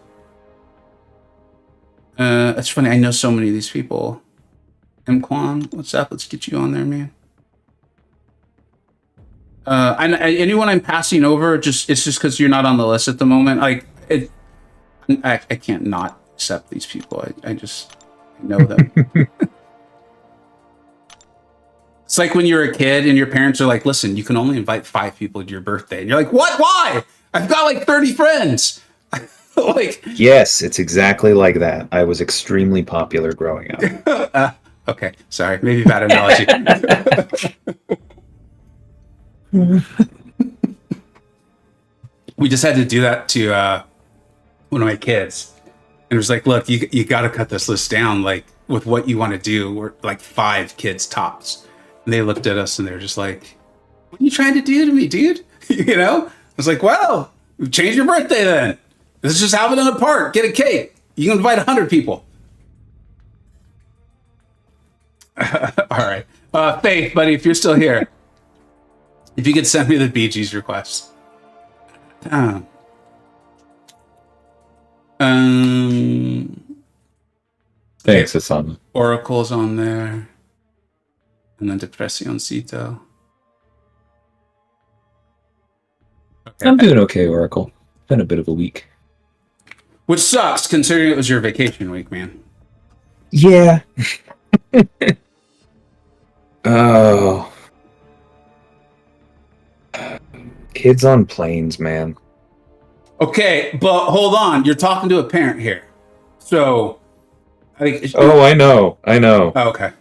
It's funny, I know so many of these people. MCoC, what's up? Let's get you on there, man. Anyone I'm passing over, it's just because you're not on the list at the moment. I can't not accept these people. I just know them. It's like when you're a kid and your parents are like, listen, you can only invite 5 people to your birthday. And you're like, what? Why? I've got like 30 friends. Like, Yes, it's exactly like that. I was extremely popular growing up. okay, sorry, maybe bad analogy. We just had to do that to one of my kids, and it was like, look, you got to cut this list down, like with what you want to do. We're like 5 kids tops, and they looked at us and they're just like, what are you trying to do to me, dude? You know, I was like, well, change your birthday then. Let's just have it in a park. Get a cake. You can invite 100 people. All right. Faith, buddy, if you're still here, if you could send me the Bee Gees request. Thanks, Hassan. Oracle's on there. And then Depresioncito. Okay. I'm doing okay, Oracle. Been a bit of a week. Which sucks, considering it was your vacation week, man. Yeah. Oh. Kids on planes, man. Okay, but hold on. You're talking to a parent here. So, I think... Oh, I know. Oh, okay.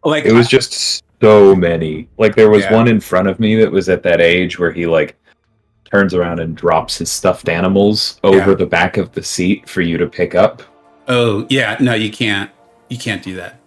Like, It was just so many. Like, there was one in front of me that was at that age where he, like, turns around and drops his stuffed animals over the back of the seat for you to pick up. Oh, yeah. No, you can't. You can't do that.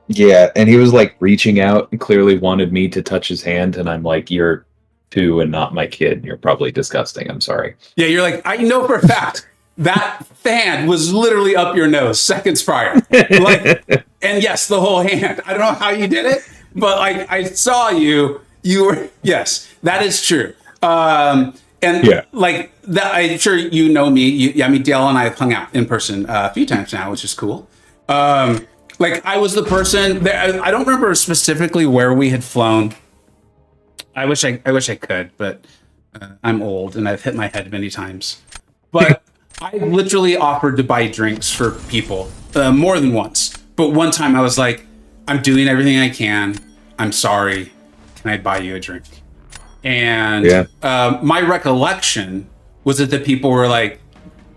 Yeah, and he was, like, reaching out and clearly wanted me to touch his hand, and I'm like, you're 2 and not my kid. You're probably disgusting. I'm sorry. Yeah, you're like, I know for a fact that fan was literally up your nose seconds prior. Like, and yes, the whole hand. I don't know how you did it, but like I saw you. You were, yes, that is true. And like that, I'm sure you know me. I mean, Dale and I have hung out in person a few times now, which is cool. Like I was the person that I don't remember specifically where we had flown. I wish I could, but I'm old and I've hit my head many times. But I literally offered to buy drinks for people more than once. But one time I was like, I'm doing everything I can. I'm sorry. Can I buy you a drink? And my recollection was that the people were like,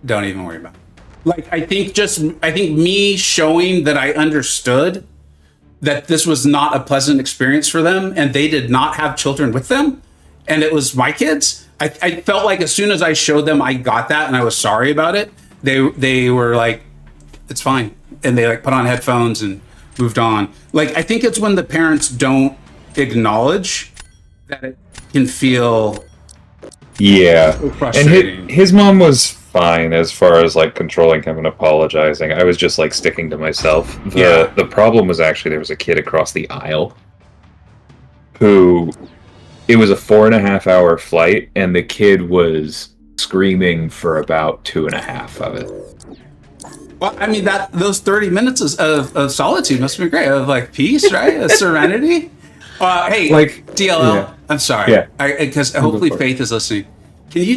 don't even worry about it. Like, I think me showing that I understood that this was not a pleasant experience for them and they did not have children with them and it was my kids. I felt like as soon as I showed them I got that and I was sorry about it, they were like, it's fine. And they like put on headphones and moved on. Like, I think it's when the parents don't acknowledge that it can feel frustrating. And his mom was fine as far as like controlling him and apologizing. I was just like sticking to myself. The problem was actually there was a kid across the aisle who it was a 4.5 hour flight and the kid was screaming for about 2.5 of it. Well, I mean those 30 minutes of solitude must have been great, of like peace, right? A serenity. Hey, like DLL. I'm sorry. Yeah. Because hopefully Faith is listening. Can you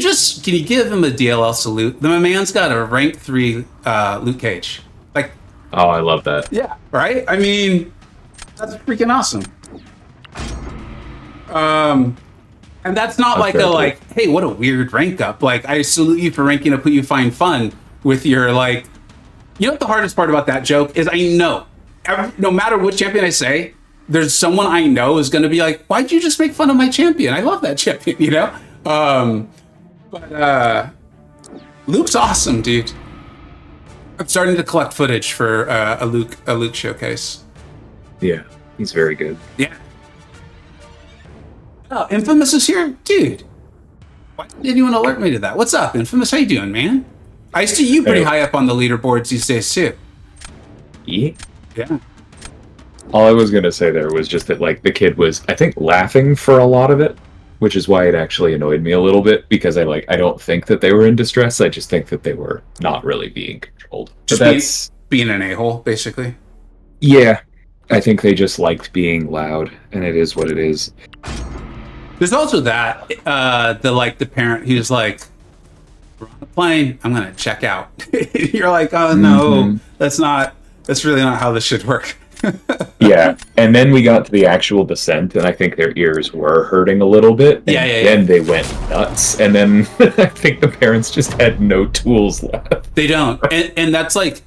give him a DLL salute? The man's got a rank 3 Luke Cage. Like, oh, I love that. Yeah, right? I mean, that's freaking awesome. And that's not like hey, what a weird rank up. Like, I salute you for ranking up who you find fun with your, like, you know what the hardest part about that joke is? I know, no matter what champion I say, there's someone I know is going to be like, why'd you just make fun of my champion? I love that champion, you know? But Luke's awesome, dude. I'm starting to collect footage for a Luke showcase. Yeah, he's very good. Yeah. Oh, Infamous is here? Dude. Why didn't anyone alert me to that? What's up, Infamous? How you doing, man? I see you pretty high up on the leaderboards these days, too. Yeah? Yeah. All I was going to say there was just that, like, the kid was, I think, laughing for a lot of it, which is why it actually annoyed me a little bit, because I don't think that they were in distress. I just think that they were not really being controlled. Just that's being an a-hole, basically. Yeah. I think they just liked being loud, and it is what it is. There's also that, the parent who's like, we're on the plane, I'm going to check out. You're like, oh, no, that's really not how this should work. Yeah, and then we got to the actual descent, and I think their ears were hurting a little bit. And then they went nuts, and then I think the parents just had no tools left. They don't, and that's like,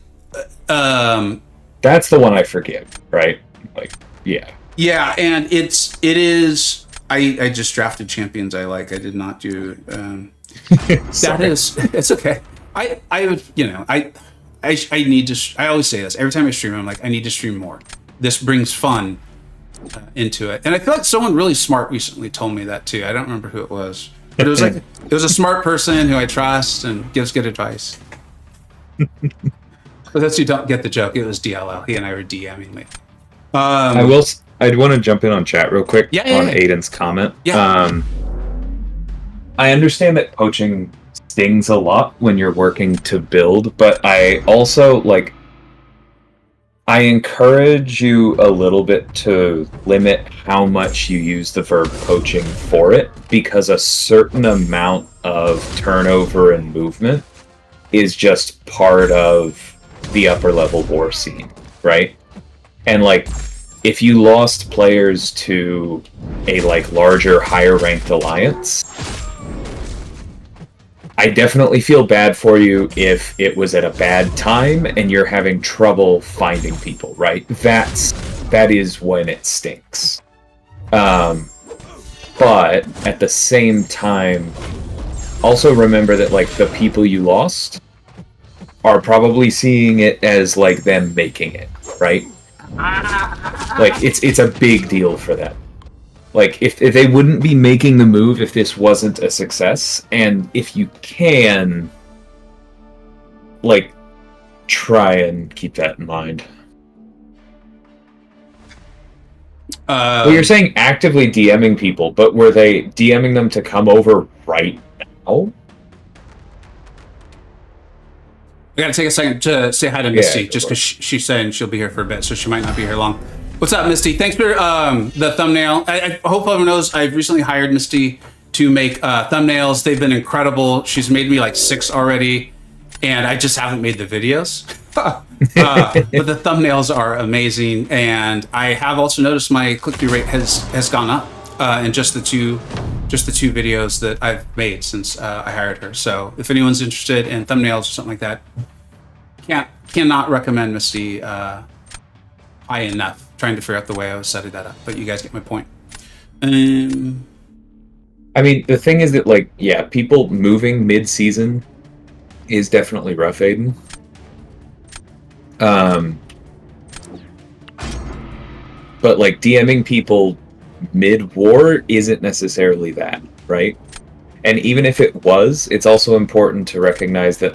that's the one I forgive, right? Like, yeah, and it is. I just drafted champions I like. I did not do. That is, it's okay. I would, I need to. I always say this every time I stream. I'm like, I need to stream more. This brings fun into it, and I feel like someone really smart recently told me that too. I don't remember who it was, but it was a smart person who I trust and gives good advice. But that's you don't get the joke. It was DLL. He and I were DMing me. I'd want to jump in on chat real quick on Aiden's comment. Yeah. I understand that poaching stings a lot when you're working to build, but I also I encourage you a little bit to limit how much you use the verb poaching for it, because a certain amount of turnover and movement is just part of the upper level war scene, right? And if you lost players to a larger, higher ranked alliance, I definitely feel bad for you if it was at a bad time and you're having trouble finding people, right? That is when it stinks. But at the same time, also remember that the people you lost are probably seeing it as them making it, right? It's a big deal for them. If they wouldn't be making the move if this wasn't a success, and if you can, try and keep that in mind. Well, you're saying actively DMing people, but were they DMing them to come over right now? I gotta take a second to say hi to Misty, just because she's saying she'll be here for a bit, so she might not be here long. What's up, Misty? Thanks for the thumbnail. I hope everyone knows I've recently hired Misty to make thumbnails. They've been incredible. She's made me 6 already, and I just haven't made the videos. But the thumbnails are amazing, and I have also noticed my click-through rate has gone up in just the two videos that I've made since I hired her. So if anyone's interested in thumbnails or something like that, cannot recommend Misty high enough. Trying to figure out the way I was setting that up, but you guys get my point. I mean, the thing is that people moving mid-season is definitely rough, Aiden. But DMing people mid-war isn't necessarily that, right? And even if it was, it's also important to recognize that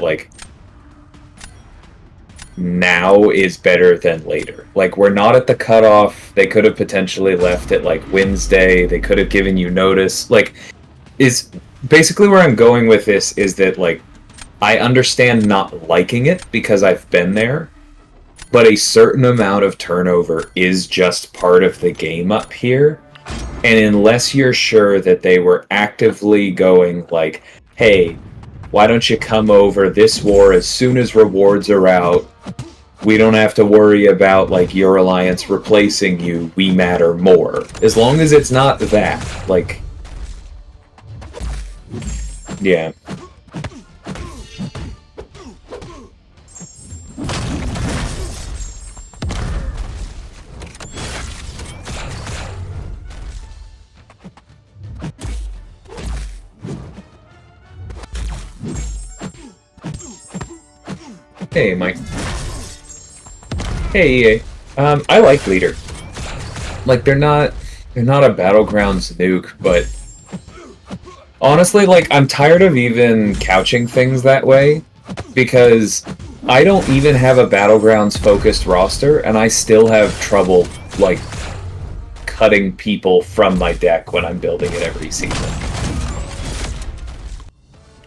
now is better than later. We're not at the cutoff. They could have potentially left at Wednesday. They could have given you notice. Is basically where I'm going with this is that I understand not liking it because I've been there, but a certain amount of turnover is just part of the game up here. And unless you're sure that they were actively going hey, why don't you come over this war as soon as rewards are out? We don't have to worry about your alliance replacing you. We matter more. As long as it's not that, yeah. Hey, Mike. Hey, EA. I like Leader. They're not a Battlegrounds nuke, but honestly, I'm tired of even couching things that way, because I don't even have a Battlegrounds focused roster, and I still have trouble, cutting people from my deck when I'm building it every season.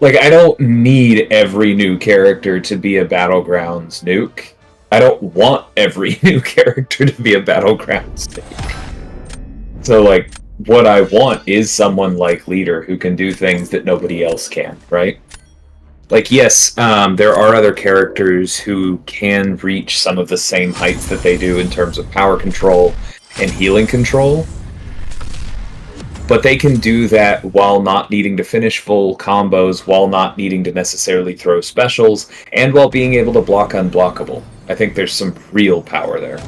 I don't need every new character to be a Battlegrounds nuke. I don't want every new character to be a Battlegrounds nuke. So, what I want is someone like Leader who can do things that nobody else can, right? Like, yes, there are other characters who can reach some of the same heights that they do in terms of power control and healing control, but they can do that while not needing to finish full combos, while not needing to necessarily throw specials, and while being able to block unblockable. I think there's some real power there.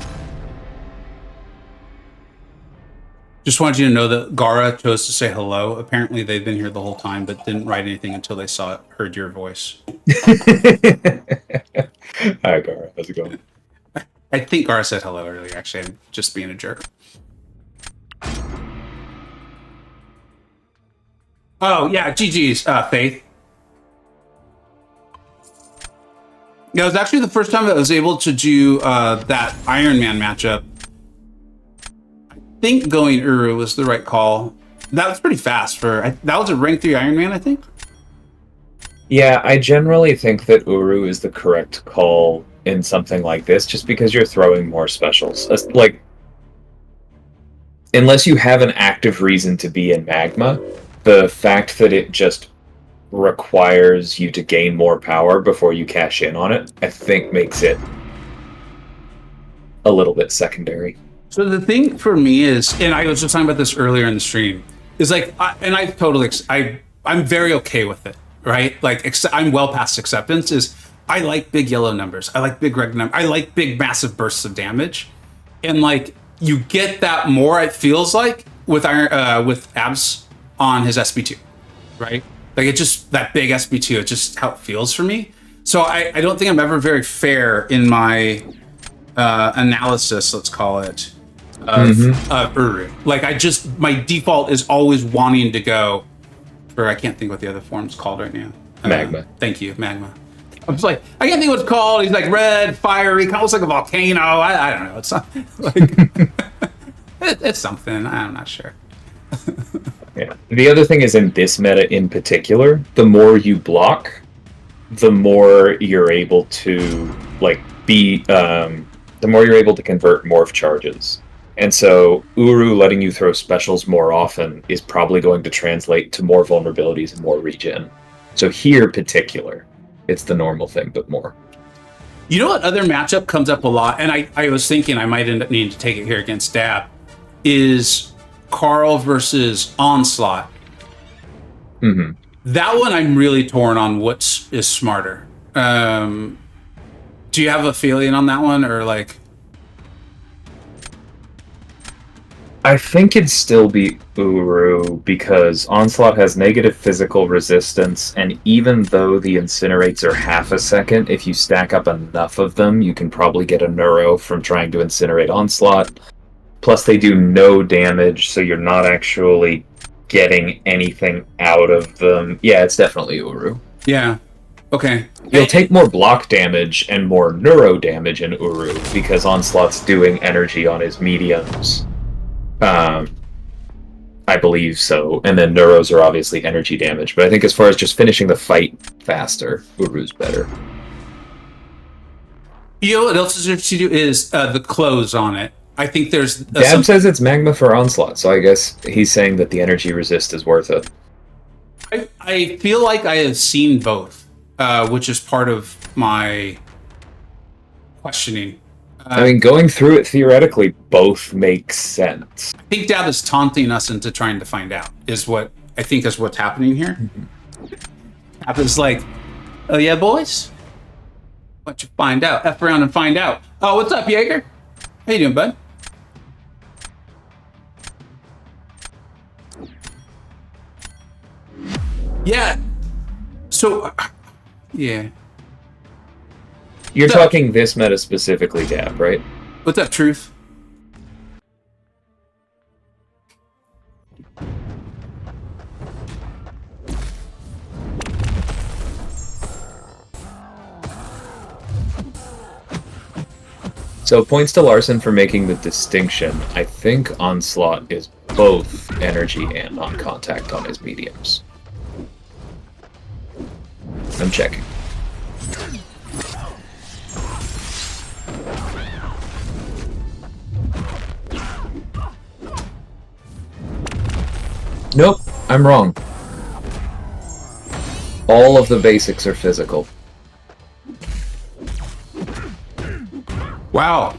Just wanted you to know that Gara chose to say hello. Apparently, they've been here the whole time, but didn't write anything until they heard your voice. Hi, Gara. How's it going? I think Gara said hello earlier. Actually, I'm just being a jerk. Oh yeah, GG's, Faith. Yeah, it was actually the first time that I was able to do that Iron Man matchup. I think going Uru was the right call. That was pretty fast that was a rank 3 Iron Man, I think. Yeah, I generally think that Uru is the correct call in something like this, just because you're throwing more specials. Like, unless you have an active reason to be in Magma, the fact that it just requires you to gain more power before you cash in on it, I think makes it a little bit secondary. So the thing for me is, and I was just talking about this earlier in the stream, is like, I'm very okay with it, right? Like, I'm well past acceptance. Is I like big yellow numbers. I like big red numbers. I like big massive bursts of damage, and like you get that more. It feels like with Abs on his SB2, right? Like it just that big SB2. It's just how it feels for me. So I don't think I'm ever very fair in my analysis. Let's call it. Of Uru. Like my default is always wanting to go for, I can't think what the other form's called right now. Magma. Thank you, Magma. I'm just like, I can't think what it's called. He's like red, fiery, kind of looks like a volcano. I don't know. It's not like it's something. I'm not sure. Yeah. The other thing is in this meta in particular, the more you block, the more you're able to the more you're able to convert morph charges. And so Uru letting you throw specials more often is probably going to translate to more vulnerabilities and more regen. So here particular, it's the normal thing, but more. You know what other matchup comes up a lot, and I was thinking I might end up needing to take it here against Dab, is Carl versus Onslaught. Mm-hmm. That one I'm really torn on what is smarter. Do you have a feeling on that one, or like... I think it'd still be Uru, because Onslaught has negative physical resistance, and even though the Incinerates are half a second, if you stack up enough of them, you can probably get a Neuro from trying to Incinerate Onslaught. Plus they do no damage, so you're not actually getting anything out of them. Yeah, it's definitely Uru. Yeah. Okay. You'll take more block damage and more Neuro damage in Uru, because Onslaught's doing energy on his mediums. I believe so. And then Neuros are obviously energy damage. But I think as far as just finishing the fight faster, Uru's better. You know what else is interesting to do is the close on it. I think there's... Dab says it's Magma for Onslaught, so I guess he's saying that the energy resist is worth it. I feel like I have seen both, which is part of my questioning. I mean, going through it, theoretically, both make sense. I think Dab is taunting us into trying to find out, is what I think is what's happening here. Dab is like, oh yeah, boys? Why don't you find out? F around and find out. Oh, what's up, Jaeger? How you doing, bud? Yeah. So, yeah. You're talking this meta specifically, Dab, right? What's up, Truth? So points to Larson for making the distinction. I think Onslaught is both energy and non-contact on his mediums. I'm checking. Nope, I'm wrong. All of the basics are physical. Wow.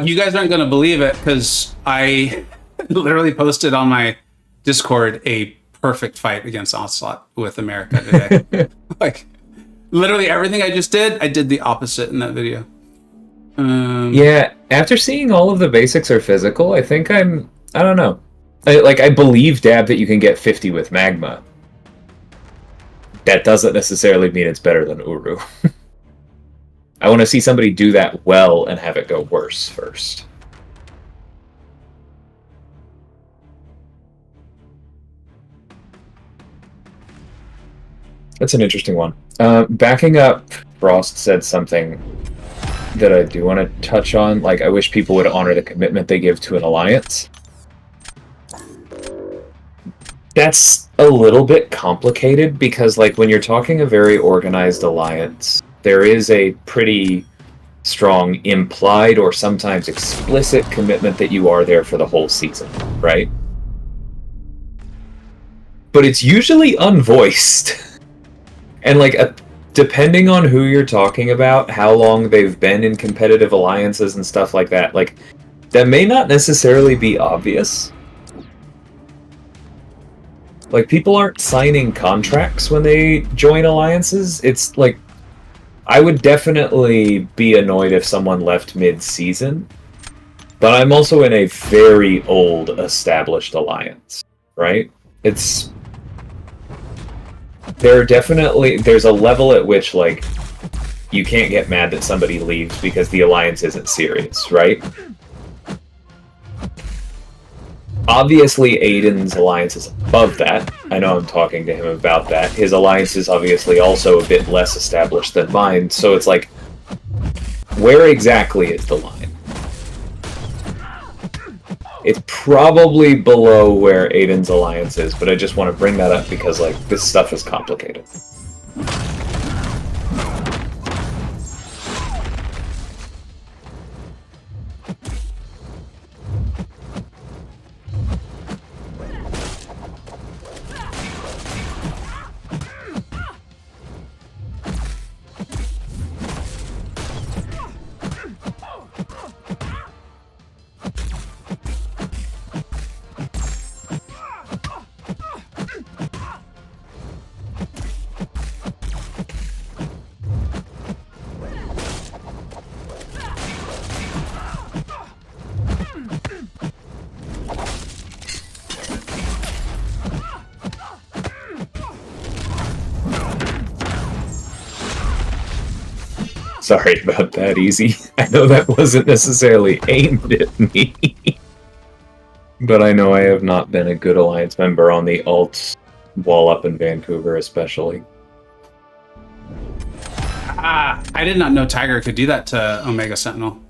You guys aren't going to believe it because I literally posted on my Discord a perfect fight against Onslaught with America today. Like, literally everything I just did, I did the opposite in that video. Yeah, after seeing all of the basics are physical, I think I don't know. I believe, Dab, that you can get 50 with Magma. That doesn't necessarily mean it's better than Uru. I want to see somebody do that well and have it go worse first. That's an interesting one. Backing up, Frost said something that I do want to touch on. Like, I wish people would honor the commitment they give to an alliance. That's a little bit complicated because, like, when you're talking a very organized alliance, there is a pretty strong implied or sometimes explicit commitment that you are there for the whole season, right? But it's usually unvoiced. And, like, depending on who you're talking about, how long they've been in competitive alliances and stuff like that, like, that may not necessarily be obvious. Like, people aren't signing contracts when they join alliances. It's, like, I would definitely be annoyed if someone left mid-season, but I'm also in a very old, established alliance, right? There's a level at which, like, you can't get mad that somebody leaves because the alliance isn't serious, right? Obviously, Aiden's alliance is above that. I know I'm talking to him about that. His alliance is obviously also a bit less established than mine, so it's like, where exactly is the line? It's probably below where Aiden's alliance is, but I just want to bring that up because, like, this stuff is complicated. Sorry about that, Easy. I know that wasn't necessarily aimed at me. But I know I have not been a good Alliance member on the alt wall up in Vancouver, especially. I did not know Tiger could do that to Omega Sentinel.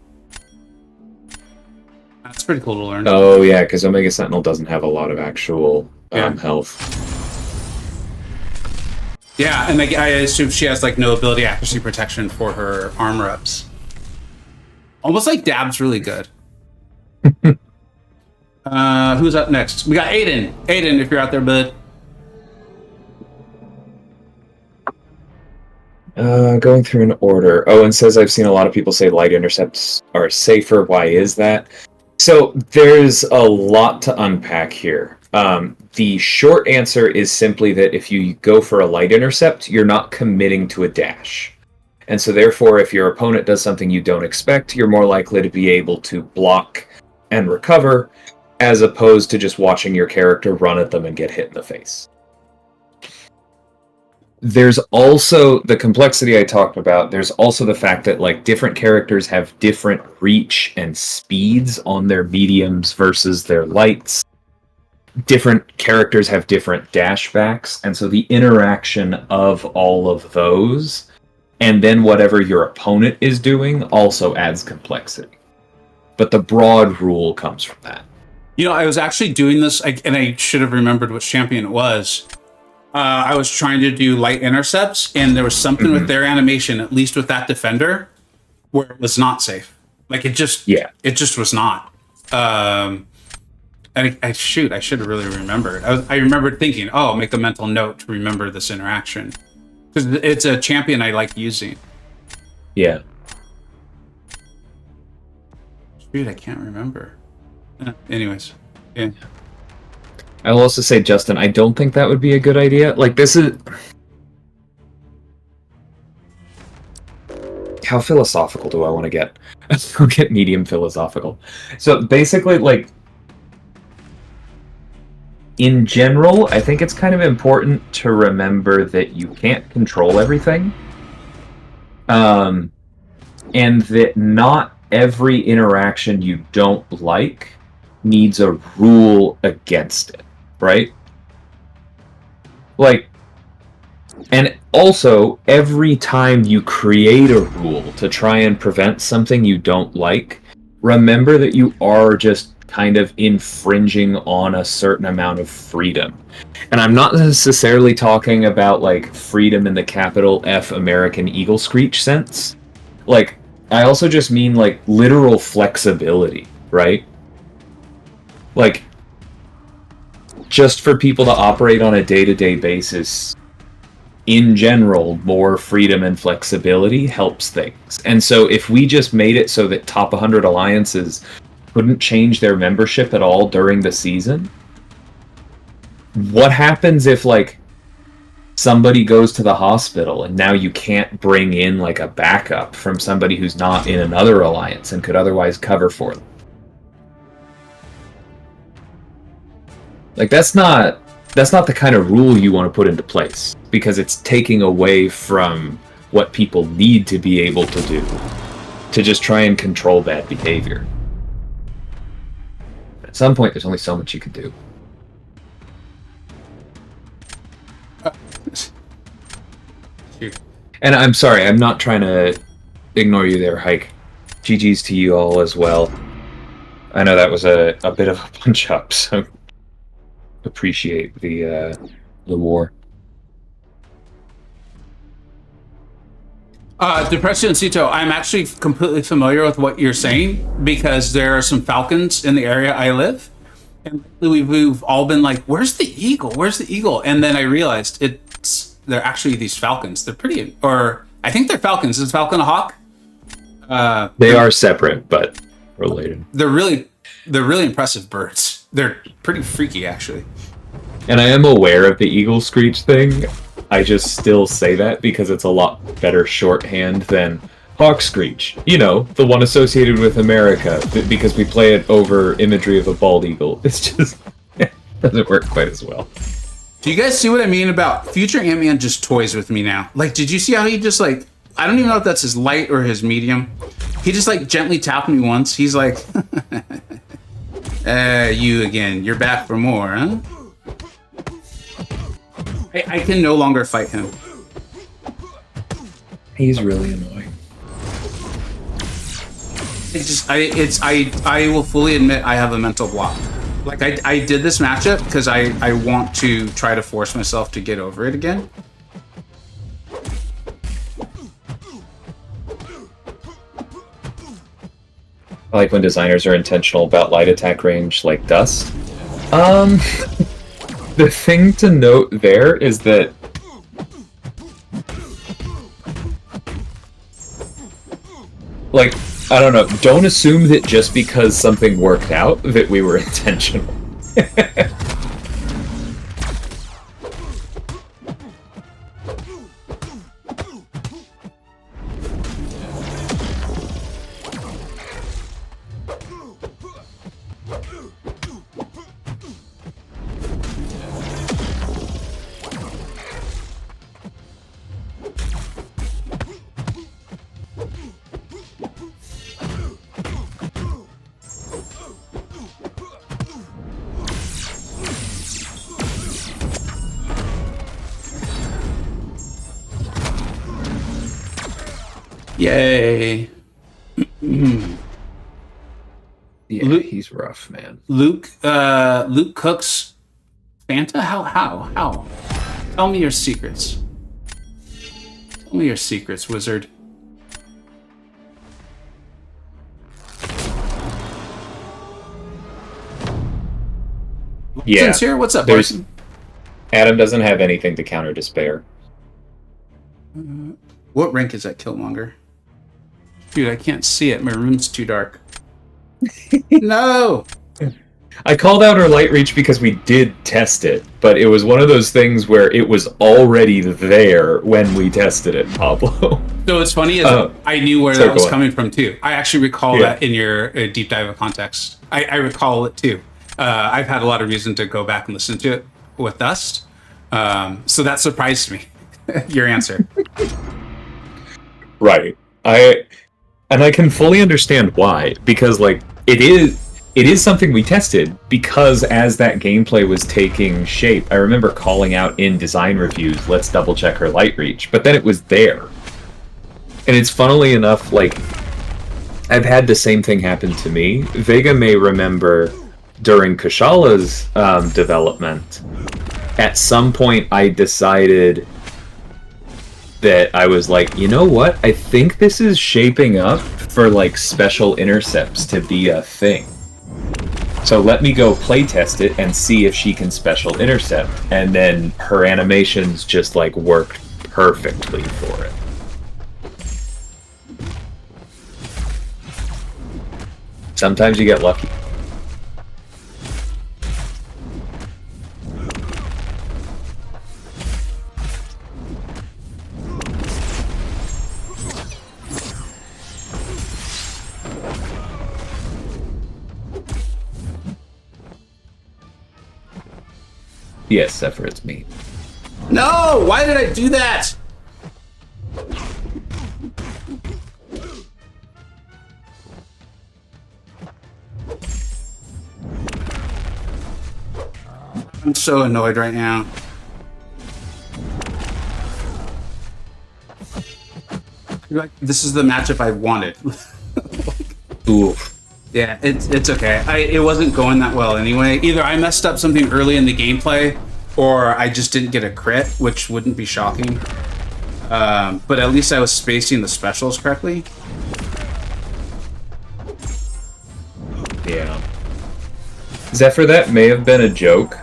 That's pretty cool to learn. Oh, yeah, because Omega Sentinel doesn't have a lot of actual health. Yeah, and I assume she has, like, no ability accuracy protection for her armor ups. Almost like Dab's really good. Who's up next? We got Aiden. Aiden, if you're out there, bud. Going through an order. Owen says, I've seen a lot of people say light intercepts are safer. Why is that? So there's a lot to unpack here. The short answer is simply that if you go for a light intercept, you're not committing to a dash. And so therefore, if your opponent does something you don't expect, you're more likely to be able to block and recover, as opposed to just watching your character run at them and get hit in the face. There's also the complexity I talked about. There's also the fact that, like, different characters have different reach and speeds on their mediums versus their lights. Different characters have different dashbacks, and so the interaction of all of those, and then whatever your opponent is doing, also adds complexity. But the broad rule comes from that. You know, I was actually doing this, and I should have remembered which champion it was. I was trying to do light intercepts, and there was something with their animation, at least with that defender, where it was not safe. Like, it just was not. I should have really remembered. I remembered thinking, oh, make a mental note to remember this interaction. because it's a champion I like using. Yeah. Dude, I can't remember. Anyways, yeah. I'll also say, Justin, I don't think that would be a good idea. Like, this is... How philosophical do I want to get? I'll get medium philosophical. So, basically, like... In general, I think it's kind of important to remember that you can't control everything. And that not every interaction you don't like needs a rule against it, right? Like, and also, every time you create a rule to try and prevent something you don't like, remember that you are just kind of infringing on a certain amount of freedom. And I'm not necessarily talking about, like, freedom in the capital F American Eagle Screech sense. Like, I also just mean, like, literal flexibility, right? Like, just for people to operate on a day-to-day basis, in general, more freedom and flexibility helps things. And so if we just made it so that top 100 alliances couldn't change their membership at all during the season, what happens if, like, somebody goes to the hospital and now you can't bring in, like, a backup from somebody who's not in another alliance and could otherwise cover for them? Like, that's not the kind of rule you want to put into place, because it's taking away from what people need to be able to do to just try and control bad behavior. At some point, there's only so much you can do. And I'm sorry, I'm not trying to ignore you there, Hike. GG's to you all as well. I know that was a bit of a punch-up, so appreciate the war. Depression Cito, I'm actually completely familiar with what you're saying, because there are some falcons in the area I live, and we've all been like, "Where's the eagle? Where's the eagle?" And then I realized they're actually these falcons. They're pretty, or I think they're falcons. Is falcon a hawk? They are separate but related. They're really impressive birds. They're pretty freaky, actually. And I am aware of the eagle screech thing. I just still say that because it's a lot better shorthand than hawk screech. You know, the one associated with America, because we play it over imagery of a bald eagle. It's just it doesn't work quite as well. Do you guys see what I mean about future Ant-Man just toys with me now? Like, did you see how he just, like, I don't even know if that's his light or his medium. He just, like, gently tapped me once. He's like, you again. You're back for more, huh? I can no longer fight him. He's really annoying. I will fully admit I have a mental block. Like, I did this matchup because I want to try to force myself to get over it again. I like when designers are intentional about light attack range, like dust. The thing to note there is that like, I don't know, don't assume that just because something worked out that we were intentional. Yay. Yeah, Luke, he's rough, man. Luke cooks Fanta? How? Tell me your secrets. Tell me your secrets, wizard. Yeah. Sincere? What's up, There's Barton? Adam doesn't have anything to counter despair. What rank is that Killmonger? Dude, I can't see it. My room's too dark. No! I called out our light reach because we did test it, but it was one of those things where it was already there when we tested it, Pablo. So what's funny is I knew where that was coming from too. I actually recall that in your deep dive of context. I recall it too. I've had a lot of reason to go back and listen to it with Dust. So that surprised me, your answer. Right. I can fully understand why, because like it is something we tested, because as that gameplay was taking shape, I remember calling out in design reviews, let's double check her light reach, but then it was there. And it's funnily enough, like, I've had the same thing happen to me. Vega may remember during Kashala's development, at some point I decided that I was like, you know what? I think this is shaping up for like special intercepts to be a thing. So let me go playtest it and see if she can special intercept. And then her animations just like worked perfectly for it. Sometimes you get lucky. Yes, Zephyr, it's me. No! Why did I do that? I'm so annoyed right now. Like, this is the matchup I wanted. Oof. Yeah, it's okay. It wasn't going that well anyway. Either I messed up something early in the gameplay, or I just didn't get a crit, which wouldn't be shocking. But at least I was spacing the specials correctly. Yeah. Zephyr, that may have been a joke,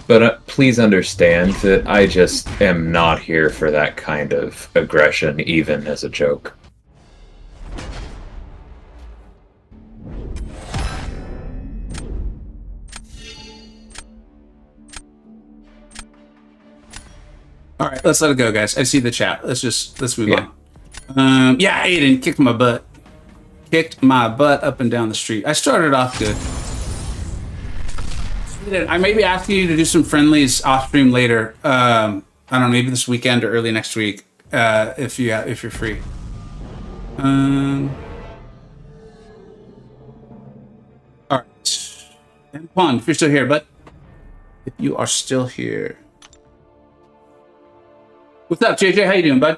but please understand that I just am not here for that kind of aggression, even as a joke. All right, let's let it go, guys. I see the chat. Let's move on. Yeah, Aiden kicked my butt. Kicked my butt up and down the street. I started off good. I may be asking you to do some friendlies off stream later. I don't know, maybe this weekend or early next week, if you're free. All right, and Pond, if you're still here, but if you are still here. What's up, JJ? How you doing, bud?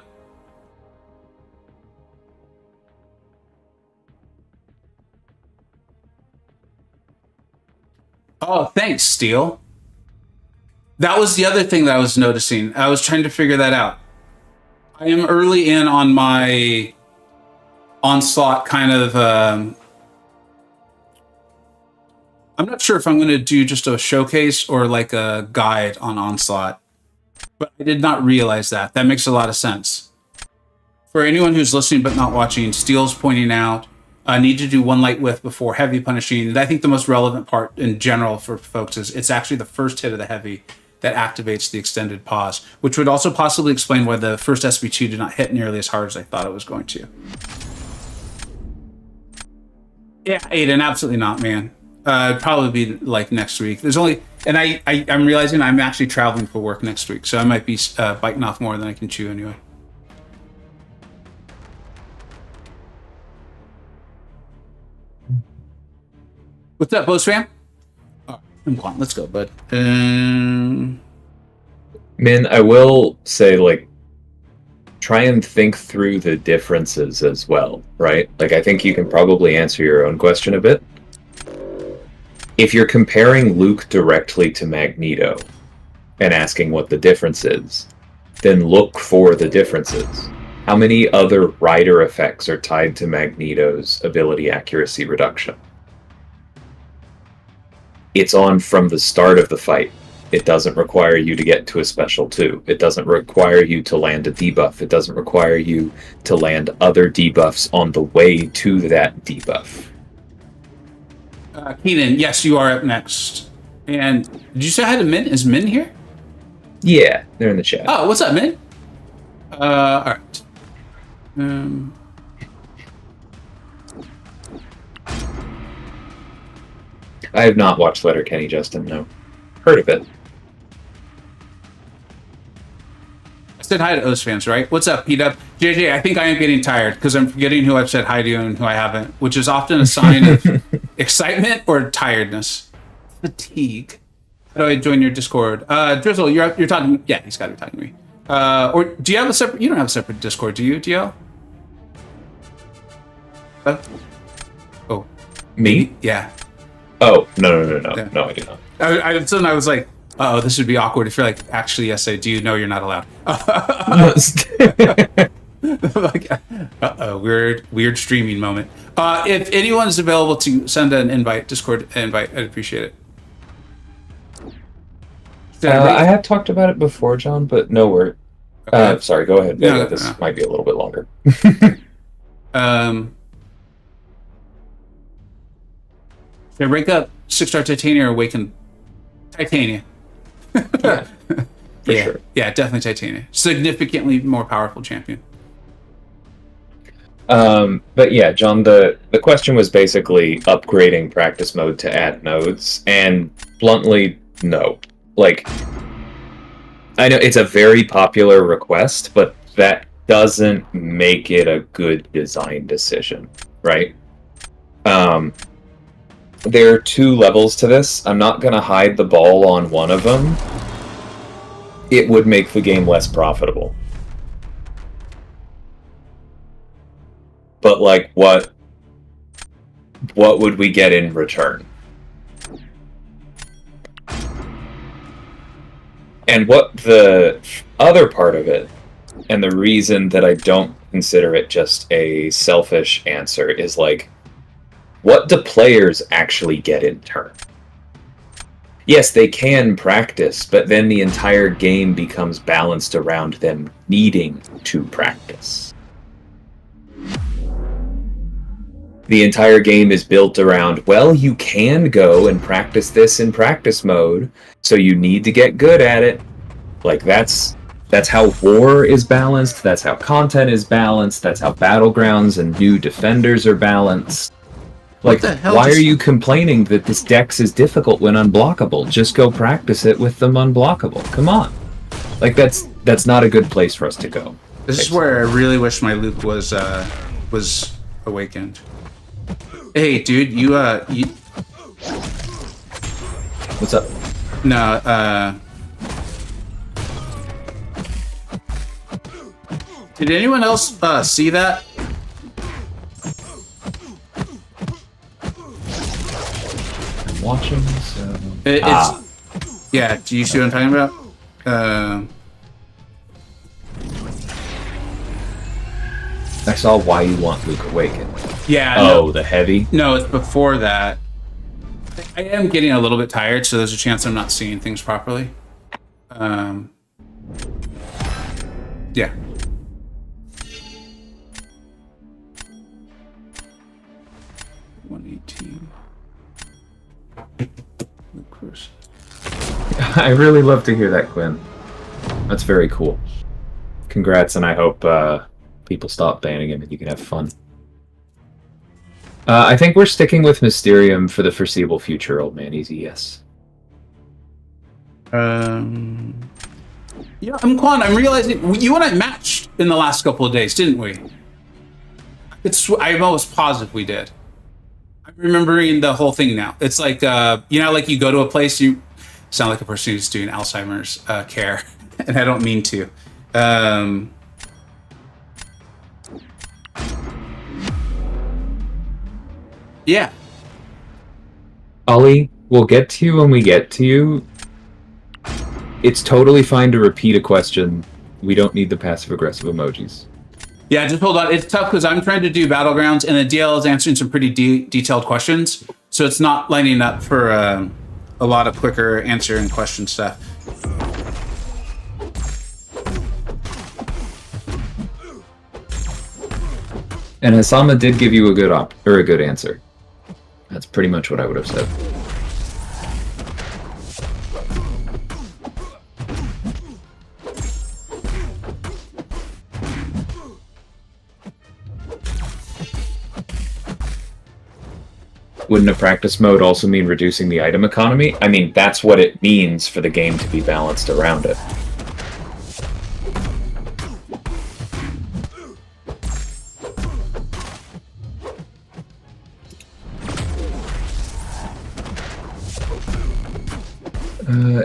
Oh, thanks, Steel. That was the other thing that I was noticing. I was trying to figure that out. I am early in on my Onslaught kind of... I'm not sure if I'm going to do just a showcase or like a guide on Onslaught. But I did not realize that. That makes a lot of sense. For anyone who's listening but not watching, Steele's pointing out, need to do one light whiff before heavy punishing. And I think the most relevant part in general for folks is it's actually the first hit of the heavy that activates the extended pause, which would also possibly explain why the first SB2 did not hit nearly as hard as I thought it was going to. Yeah, Aiden, absolutely not, man. It'd probably be like next week. There's only, and I'm realizing I'm actually traveling for work next week, so I might be biting off more than I can chew anyway. What's up, Bose fam? Oh, come on, let's go, bud. Man, I will say, like, try and think through the differences as well, right? Like, I think you can probably answer your own question a bit. If you're comparing Luke directly to Magneto and asking what the difference is, then look for the differences. How many other rider effects are tied to Magneto's ability accuracy reduction? It's on from the start of the fight. It doesn't require you to get to a special 2. It doesn't require you to land a debuff. It doesn't require you to land other debuffs on the way to that debuff. Keenan, yes, you are up next. And did you say hi to Min? Is Min here? Yeah, they're in the chat. Oh, what's up, Min? All right. I have not watched Letterkenny, Justin, no. Heard of it. I said hi to O's fans, right? What's up, P-Dub? JJ, I think I am getting tired because I'm forgetting who I've said hi to and who I haven't, which is often a sign of excitement or tiredness. Fatigue. How do I join your Discord? Drizzle, you're talking. Yeah, he's got to be talking to me. Or do you have a separate? You don't have a separate Discord, do you, DL? Oh, Me? yeah. Oh, no, Yeah. no, I do not. Suddenly I was like, oh, this would be awkward if you're like, actually, yes, I do. No, you're not allowed. Like, weird streaming moment. If anyone's available to send an invite, Discord invite, I'd appreciate it. I have talked about it before, John, but no word. Okay. Sorry, go ahead. No, This no. might be a little bit longer. Should I break up 6-star Titania or Awaken Titania? Yeah, for sure. Yeah, definitely Titania. Significantly more powerful champion. But yeah, John, the question was basically upgrading practice mode to add nodes, and bluntly, no. Like, I know it's a very popular request, but that doesn't make it a good design decision, right? There are 2 levels to this. I'm not gonna hide the ball on one of them. It would make the game less profitable. But like, what would we get in return? And what the other part of it, and the reason that I don't consider it just a selfish answer, is like, what do players actually get in turn? Yes, they can practice, but then the entire game becomes balanced around them needing to practice. The entire game is built around, well, you can go and practice this in practice mode, so you need to get good at it. Like, that's how war is balanced, that's how content is balanced, that's how battlegrounds and new defenders are balanced. Like, why are you complaining that this dex is difficult when unblockable? Just go practice it with them unblockable. Come on. Like, that's not a good place for us to go. This is where I really wish my Luke was awakened. Hey, dude, you What's up? No, did anyone else see that? I'm watching, so... Yeah, do you see what I'm talking about? I saw why you want Luke awakened. Yeah. Oh, the heavy? No, it's before that. I am getting a little bit tired, so there's a chance I'm not seeing things properly. Yeah. I really love to hear that, Quinn. That's very cool. Congrats, and I hope people stop banning him and you can have fun. I think we're sticking with Mysterium for the foreseeable future, old man. Easy, yes. Yeah, Quan, I'm realizing you and I matched in the last couple of days, didn't we? I'm almost positive we did. I'm remembering the whole thing now. It's like, like you go to a place, you sound like a person who's doing Alzheimer's care, and I don't mean to. Yeah. Ollie, we'll get to you when we get to you. It's totally fine to repeat a question. We don't need the passive-aggressive emojis. Yeah, just hold on. It's tough because I'm trying to do Battlegrounds, and the DL is answering some pretty detailed questions, so it's not lining up for a a lot of quicker answering question stuff. And Hasama did give you a good answer. That's pretty much what I would have said. Wouldn't a practice mode also mean reducing the item economy? I mean, that's what it means for the game to be balanced around it.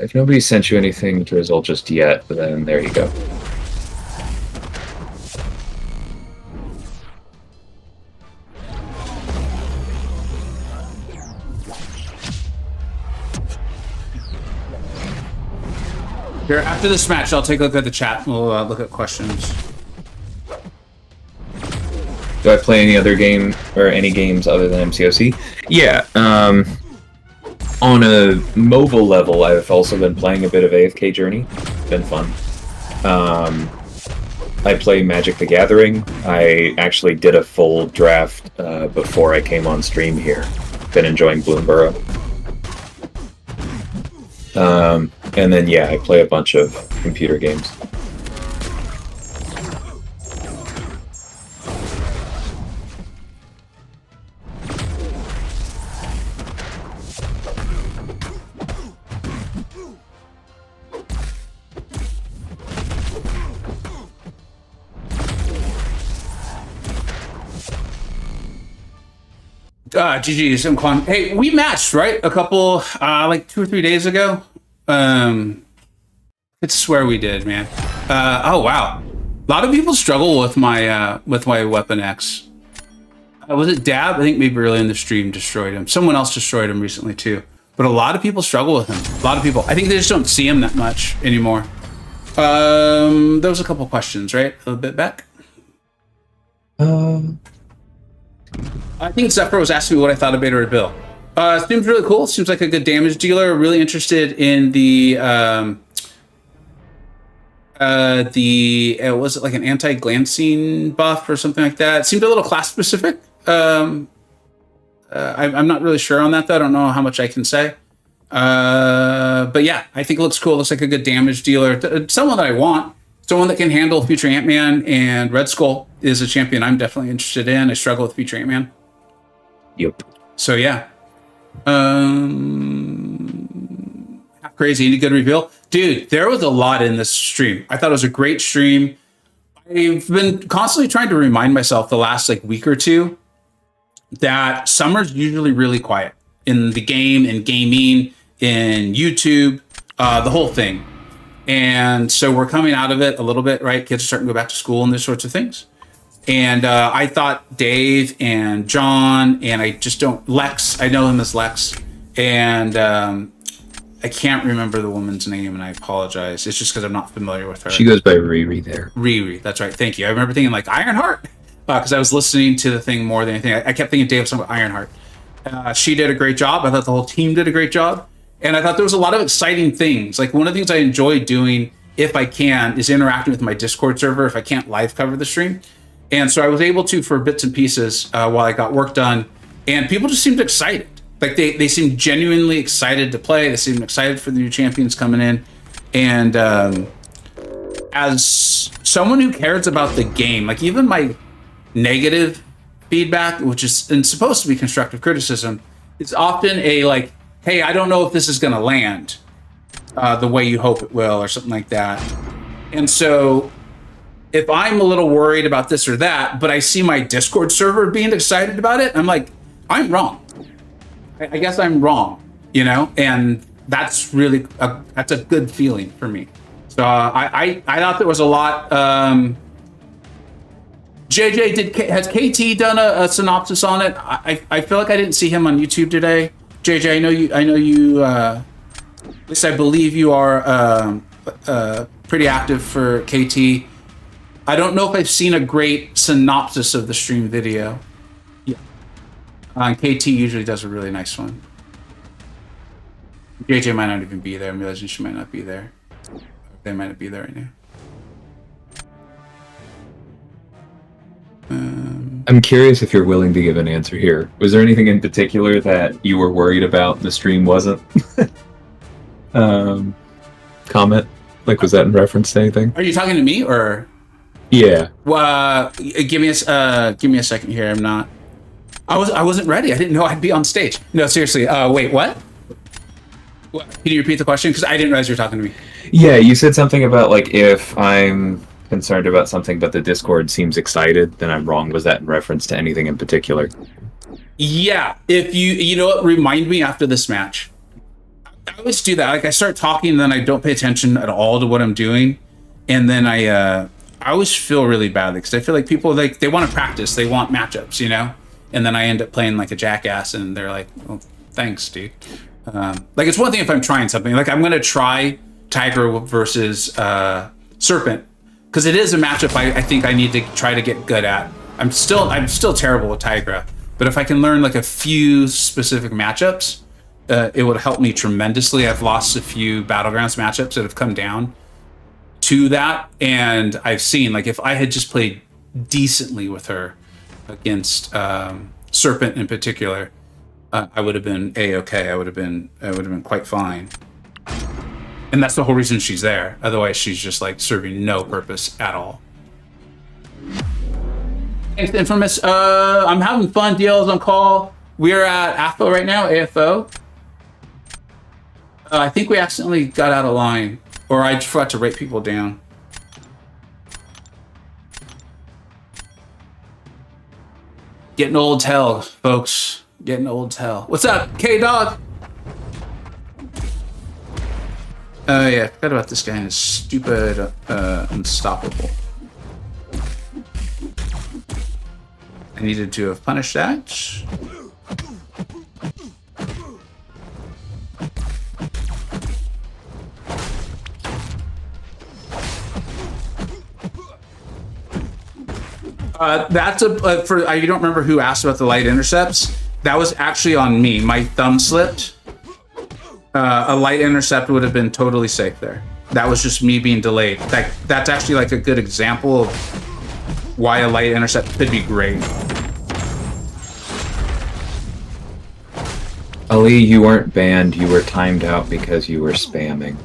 If nobody sent you anything to result just yet, then there you go. Here, after this match, I'll take a look at the chat. We'll look at questions. Do I play any other game or any games other than MCoC? Yeah. On a mobile level, I've also been playing a bit of AFK Journey. Been fun. I play Magic the Gathering. I actually did a full draft before I came on stream here. Been enjoying Bloomburrow. And then, yeah, I play a bunch of computer games. GG's, I'm Quan. Hey, we matched, right? A couple, like 2 or 3 days ago. I swear we did, man. Oh wow, a lot of people struggle with my Weapon X. Was it Dab? I think maybe early in the stream destroyed him. Someone else destroyed him recently too. But a lot of people struggle with him. A lot of people. I think they just don't see him that much anymore. There was a couple questions, right? A little bit back. I think Zephyr was asking me what I thought of Beta Red Bill. Seems really cool. Seems like a good damage dealer. Really interested in the was it like an anti-glancing buff or something like that? It seemed a little class specific. I'm not really sure on that though. I don't know how much I can say. But yeah, I think it looks cool. It looks like a good damage dealer. Someone that I want. Someone that can handle Future Ant-Man, and Red Skull is a champion I'm definitely interested in. I struggle with Future Ant-Man. Yep. So yeah. Crazy. Any good reveal? Dude, there was a lot in this stream. I thought it was a great stream. I've been constantly trying to remind myself the last like week or two that summer's usually really quiet in the game, in gaming, in YouTube, the whole thing. And so we're coming out of it a little bit, right? Kids are starting to go back to school and these sorts of things. And I thought Dave and John, and Lex, I know him as Lex, and I can't remember the woman's name, and I apologize. It's just because I'm not familiar with her. She goes by Riri there. Riri, that's right. Thank you. I remember thinking like Ironheart, because I was listening to the thing more than anything. I kept thinking Dave was talking about Ironheart. She did a great job. I thought the whole team did a great job. And I thought there was a lot of exciting things. Like one of the things I enjoy doing, if I can, is interacting with my Discord server if I can't live cover the stream. And so I was able to, for bits and pieces, while I got work done. And people just seemed excited. Like they seemed genuinely excited to play. They seemed excited for the new champions coming in. And as someone who cares about the game, like even my negative feedback, which is supposed to be constructive criticism, is often a like, hey, I don't know if this is going to land the way you hope it will, or something like that. And so if I'm a little worried about this or that, but I see my Discord server being excited about it, I'm like, I'm wrong. I guess I'm wrong, you know? And that's really, that's a good feeling for me. So I thought there was a lot. JJ, has KT done a synopsis on it? I feel like I didn't see him on YouTube today. JJ, I know you. At least I believe you are pretty active for KT. I don't know if I've seen a great synopsis of the stream video. Yeah. KT usually does a really nice one. JJ might not even be there. I'm realizing she might not be there. They might not be there right now. I'm curious if you're willing to give an answer here. Was there anything in particular that you were worried about the stream wasn't? Comment? Like, was that in reference to anything? Are you talking to me or? Yeah. Give me a second here. I'm not. I wasn't ready. I didn't know I'd be on stage. No, seriously. Wait, what? Can you repeat the question? Because I didn't realize you were talking to me. Yeah, you said something about like if I'm concerned about something but the Discord seems excited, then I'm wrong. Was that in reference to anything in particular? Yeah. If you know what, remind me after this match. I always do that. Like I start talking and then I don't pay attention at all to what I'm doing. And then I always feel really badly because I feel like people they want to practice. They want matchups, you know? And then I end up playing like a jackass and they're like, well, thanks, dude. Like it's one thing if I'm trying something. Like I'm going to try Tiger versus Serpent because it is a matchup I think I need to try to get good at. I'm still terrible with Tigra, but if I can learn like a few specific matchups, it would help me tremendously. I've lost a few Battlegrounds matchups that have come down to that, and I've seen like if I had just played decently with her against Serpent in particular, I would have been a-okay. I would have been quite fine. And that's the whole reason she's there. Otherwise, she's just like serving no purpose at all. Thanks, Infamous. I'm having fun. DL's on call. We're at AFO right now, AFO. I think we accidentally got out of line, or I forgot to rate people down. Getting old as hell, folks. Getting old as hell. What's up, K-Dog? Oh yeah, I forgot about this guy and his stupid Unstoppable. I needed to have punished that. That's for you don't remember who asked about the light intercepts? That was actually on me. My thumb slipped. A light intercept would have been totally safe there. That was just me being delayed. That's actually like a good example of why a light intercept could be great. Ali, you weren't banned. You were timed out because you were spamming.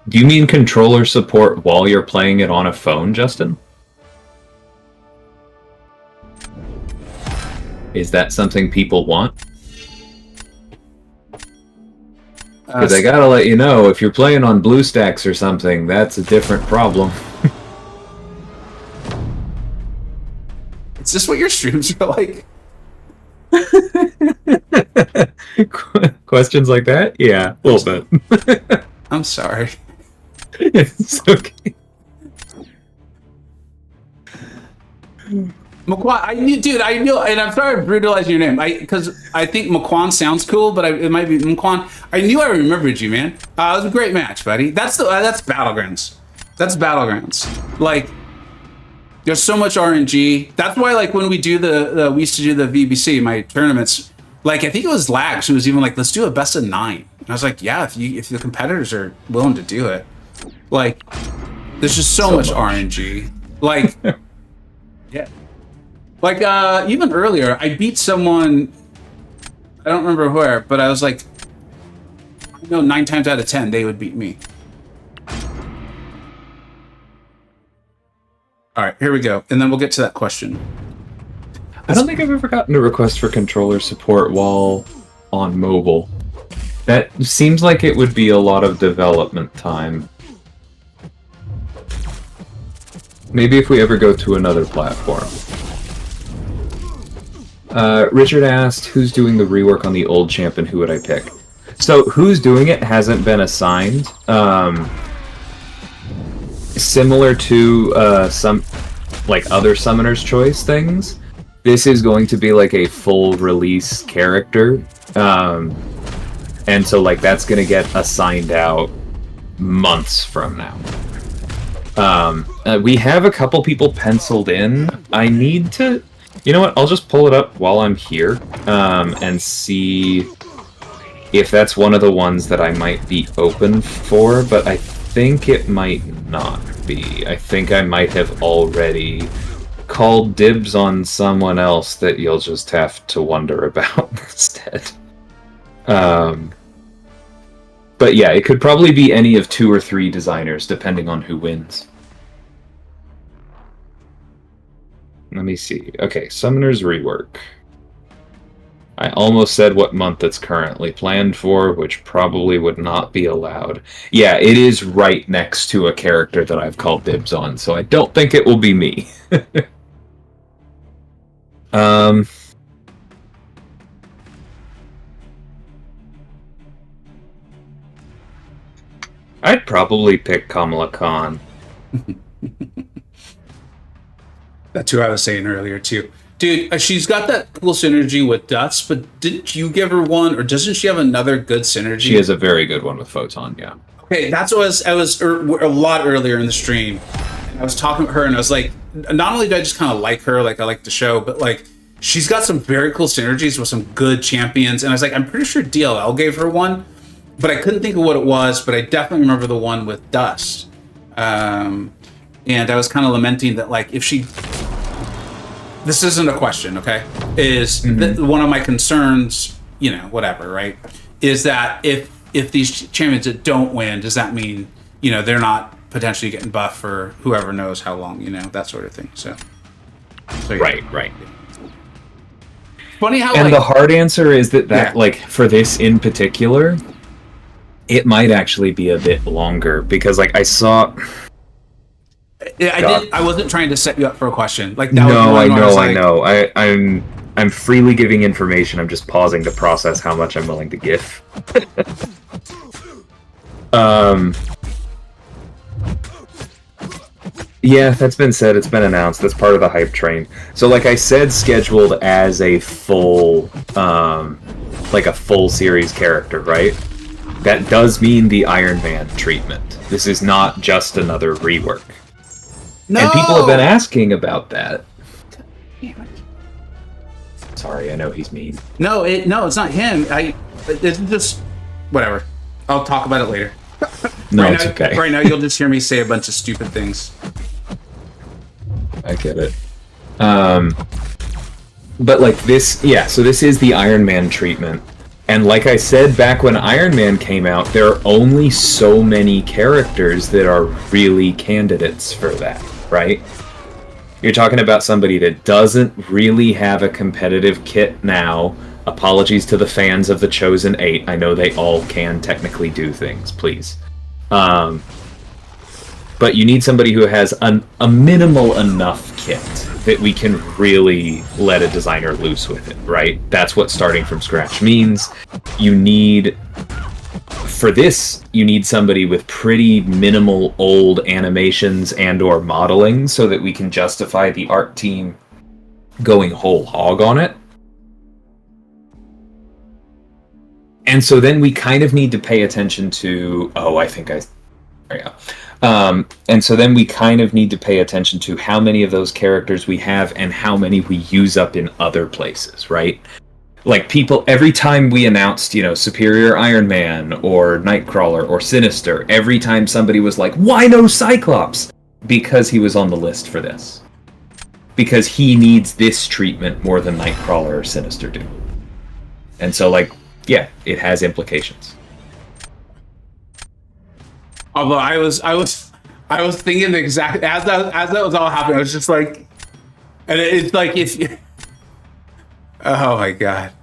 Do you mean controller support while you're playing it on a phone, Justin? Is that something people want? Because I gotta let you know, if you're playing on BlueStacks or something, that's a different problem. Is this what your streams are like? Questions like that? Yeah, a little bit. I'm sorry. It's okay. McQuan, I knew, and I'm sorry to brutalize your name, because I think McQuan sounds cool, but it might be McQuan. I knew I remembered you, man. It was a great match, buddy. That's Battlegrounds. That's Battlegrounds. Like, there's so much RNG. That's why, like, when we do we used to do the VBC, my tournaments. Like, I think it was Lags who was even like, let's do a best of 9. And I was like, yeah, if the competitors are willing to do it. Like, there's just so much RNG. Like, yeah. Like, even earlier, I beat someone, I don't remember where, but I was like, I know 9 times out of 10, they would beat me. All right, here we go. And then we'll get to that question. I don't think I've ever gotten a request for controller support while on mobile. That seems like it would be a lot of development time. Maybe if we ever go to another platform. Richard asked, who's doing the rework on the old champ and who would I pick? So, who's doing it hasn't been assigned. Similar to some, like, other Summoner's Choice things. this is going to be like a full release character. And so like that's going to get assigned out months from now. We have a couple people penciled in. I need to, you know what? I'll just pull it up while I'm here, and see if that's one of the ones that I might be open for, but I think it might not be. I think I might have already called dibs on someone else that you'll just have to wonder about instead. But yeah, it could probably be any of 2 or 3 designers, depending on who wins. Let me see. Okay, Summoner's Rework. I almost said what month it's currently planned for, which probably would not be allowed. Yeah, it is right next to a character that I've called dibs on, so I don't think it will be me. I'd probably pick Kamala Khan. That's who I was saying earlier, too. Dude, she's got that cool synergy with Dust, but didn't you give her one, or doesn't she have another good synergy? She has a very good one with Photon, yeah. Okay, that's what I was a lot earlier in the stream. I was talking to her, and I was like, not only do I just kind of like her, like I like the show, but like she's got some very cool synergies with some good champions. And I was like, I'm pretty sure DLL gave her one, but I couldn't think of what it was. But I definitely remember the one with Dust. And I was kind of lamenting that, like, if she. This isn't a question, okay? Is one of my concerns, you know, whatever, right? Is that if these champions that don't win, does that mean, you know, they're not potentially getting buffed for whoever knows how long, you know, that sort of thing. So yeah. Right. Funny how, and like, the hard answer is that like for this in particular, it might actually be a bit longer because like I saw. I wasn't trying to set you up for a question. Like that. No, I know. I'm freely giving information. I'm just pausing to process how much I'm willing to give. Yeah, that's been said. It's been announced. That's part of the hype train. So, like I said, scheduled as a full, like a full series character, right? That does mean the Iron Man treatment. This is not just another rework. No! And people have been asking about that. Sorry, I know he's mean. No, it's not him. It's just whatever. I'll talk about it later. No, it's okay. Right now, you'll just hear me say a bunch of stupid things. I get it. But like this, yeah. So this is the Iron Man treatment, and like I said back when Iron Man came out, there are only so many characters that are really candidates for that. Right? You're talking about somebody that doesn't really have a competitive kit now. Apologies to the fans of the Chosen 8. I know they all can technically do things, please. But you need somebody who has a minimal enough kit that we can really let a designer loose with it, right? That's what starting from scratch means. For this, you need somebody with pretty minimal old animations and or modeling so that we can justify the art team going whole hog on it. And so then we kind of need to pay attention to... and so then we kind of need to pay attention to how many of those characters we have and how many we use up in other places, right? Like people, every time we announced, you know, Superior Iron Man or Nightcrawler or Sinister, every time somebody was like, why no Cyclops? Because he was on the list for this. Because he needs this treatment more than Nightcrawler or Sinister do. And so, like, yeah, it has implications. Although I was thinking the exact as that was all happening, I was just like, and it's like if you, oh my god,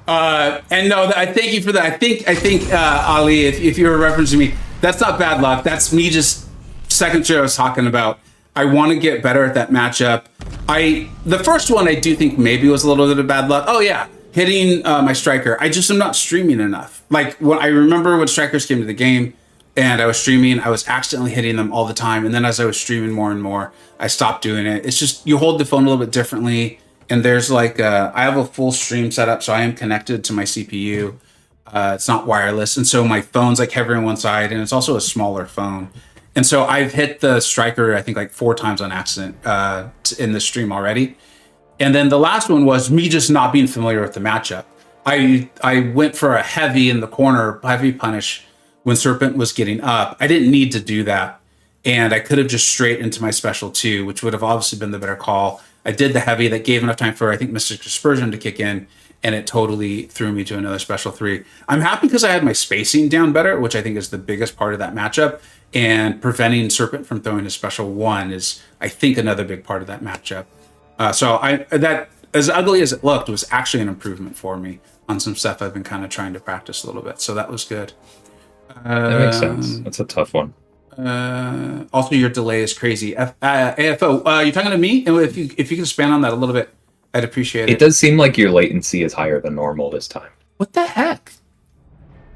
and no, I thank you for that. I think Ali, if you were referencing me, that's not bad luck. That's me just second show I was talking about. I want to get better at that matchup. The first one I do think maybe was a little bit of bad luck. Oh yeah, hitting my striker. I just am not streaming enough. Like when I remember when strikers came to the game. And I was streaming, I was accidentally hitting them all the time. And then as I was streaming more and more, I stopped doing it. It's just, you hold the phone a little bit differently. and there's like I have a full stream setup, so I am connected to my CPU. It's not wireless, and so my phone's like heavier on one side, and it's also a smaller phone. And so I've hit the striker, I think, like 4 times on accident in the stream already. And then the last one was me just not being familiar with the matchup. I went for a heavy in the corner, heavy punish when Serpent was getting up. I didn't need to do that. And I could have just straight into my special 2, which would have obviously been the better call. I did the heavy that gave enough time for, I think, Mystic Dispersion to kick in, and it totally threw me to another special 3. I'm happy because I had my spacing down better, which I think is the biggest part of that matchup. And preventing Serpent from throwing a special 1 is, I think, another big part of that matchup. So that, as ugly as it looked, was actually an improvement for me on some stuff I've been kind of trying to practice a little bit. So that was good. That makes sense. That's a tough one. Also, your delay is crazy. AFO, you're talking to me? And if you can expand on that a little bit, I'd appreciate it. It does seem like your latency is higher than normal this time. What the heck?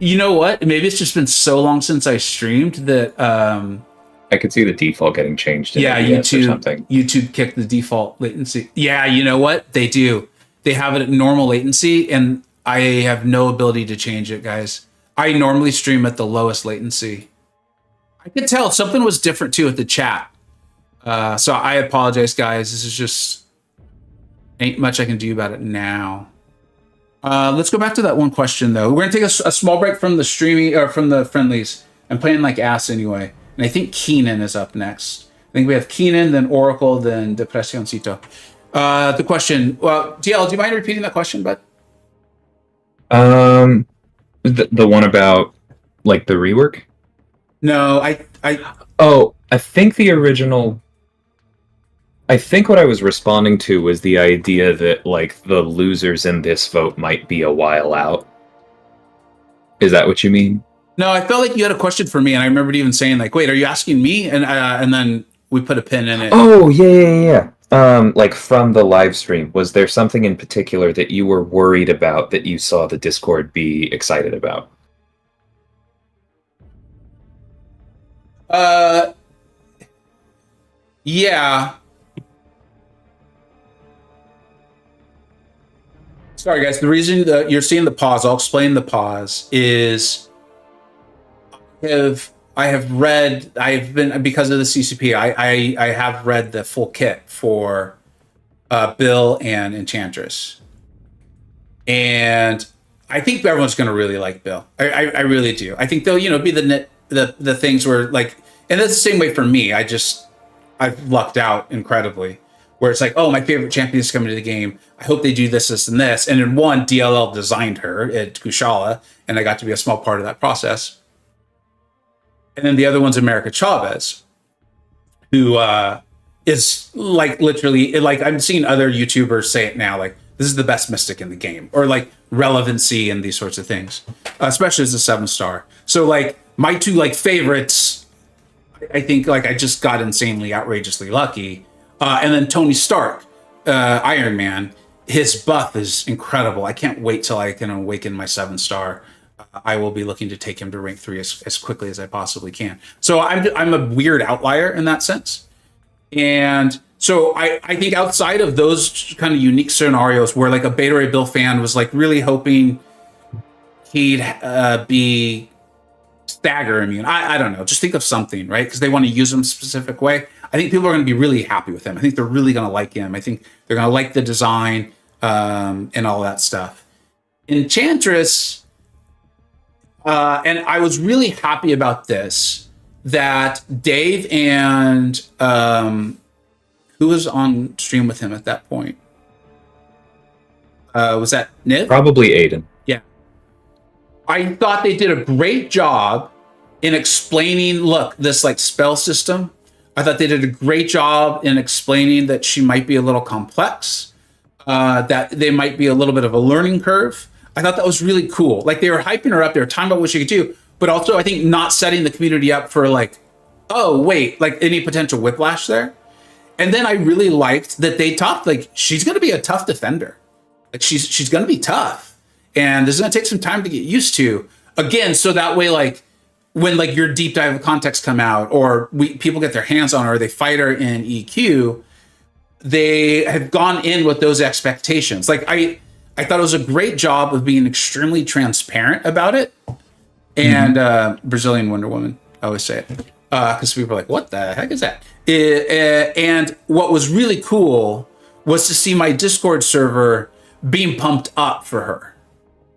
You know what? Maybe it's just been so long since I streamed that. I could see the default getting changed. In ABS or something. YouTube kicked the default latency. Yeah, you know what? They do. They have it at normal latency, and I have no ability to change it, guys. I normally stream at the lowest latency. I could tell something was different too with the chat. So I apologize, guys. This is just ain't much I can do about it now. Let's go back to that one question though. We're gonna take a small break from the streaming or from the friendlies. I'm playing like ass anyway, and I think Keenan is up next. I think we have Keenan, then Oracle, then Depresioncito. The question. Well, DL, do you mind repeating that question, bud? The one about like the rework. No, I think the original. I think what I was responding to was the idea that like the losers in this vote might be a while out. Is that what you mean? No, I felt like you had a question for me, and I remembered even saying like, "Wait, are you asking me?" And then we put a pin in it. Oh yeah. Like from the live stream, was there something in particular that you were worried about that you saw the Discord be excited about? Yeah. Sorry, guys. The reason that you're seeing the pause, I'll explain the pause, is I have read, I've been, because of the CCP, I have read the full kit for Bill and Enchantress. And I think everyone's going to really like Bill. I really do. I think they'll, be the things where like, and that's the same way for me. I've lucked out incredibly, where it's like, oh, my favorite champion is coming to the game. I hope they do this, this, and this. And in one, DLL designed her at Kushala, and I got to be a small part of that process. And then the other one's America Chavez, who is like literally, like I'm seeing other YouTubers say it now, like this is the best Mystic in the game, or like relevancy and these sorts of things, especially as a 7-star. So like my two like favorites, I think like I just got insanely outrageously lucky. And then Tony Stark, Iron Man, his buff is incredible. I can't wait till I can awaken my 7-star. I will be looking to take him to rank 3 as quickly as I possibly can. So I'm a weird outlier in that sense. And so I think outside of those kind of unique scenarios where like a Beta Ray Bill fan was like really hoping he'd be stagger immune. I don't know. Just think of something, right? Because they want to use him a specific way. I think people are going to be really happy with him. I think they're really going to like him. I think they're going to like the design and all that stuff. Enchantress, and I was really happy about this, that Dave and who was on stream with him at that point? Was that Niv? Probably Aiden. Yeah. I thought they did a great job in explaining, look, this like spell system. I thought they did a great job in explaining that she might be a little complex, that they might be a little bit of a learning curve. I thought that was really cool. Like they were hyping her up, they were talking about what she could do, but also I think not setting the community up for like, oh wait, like any potential whiplash there. And then I really liked that they talked like she's going to be a tough defender. Like she's going to be tough, and this is going to take some time to get used to. Again, so that way, like when like your deep dive of context come out, or people get their hands on her, or they fight her in EQ, they have gone in with those expectations. Like I thought it was a great job of being extremely transparent about it. And Brazilian Wonder Woman, I always say it, because people are like, "What the heck is that?" And what was really cool was to see my Discord server being pumped up for her.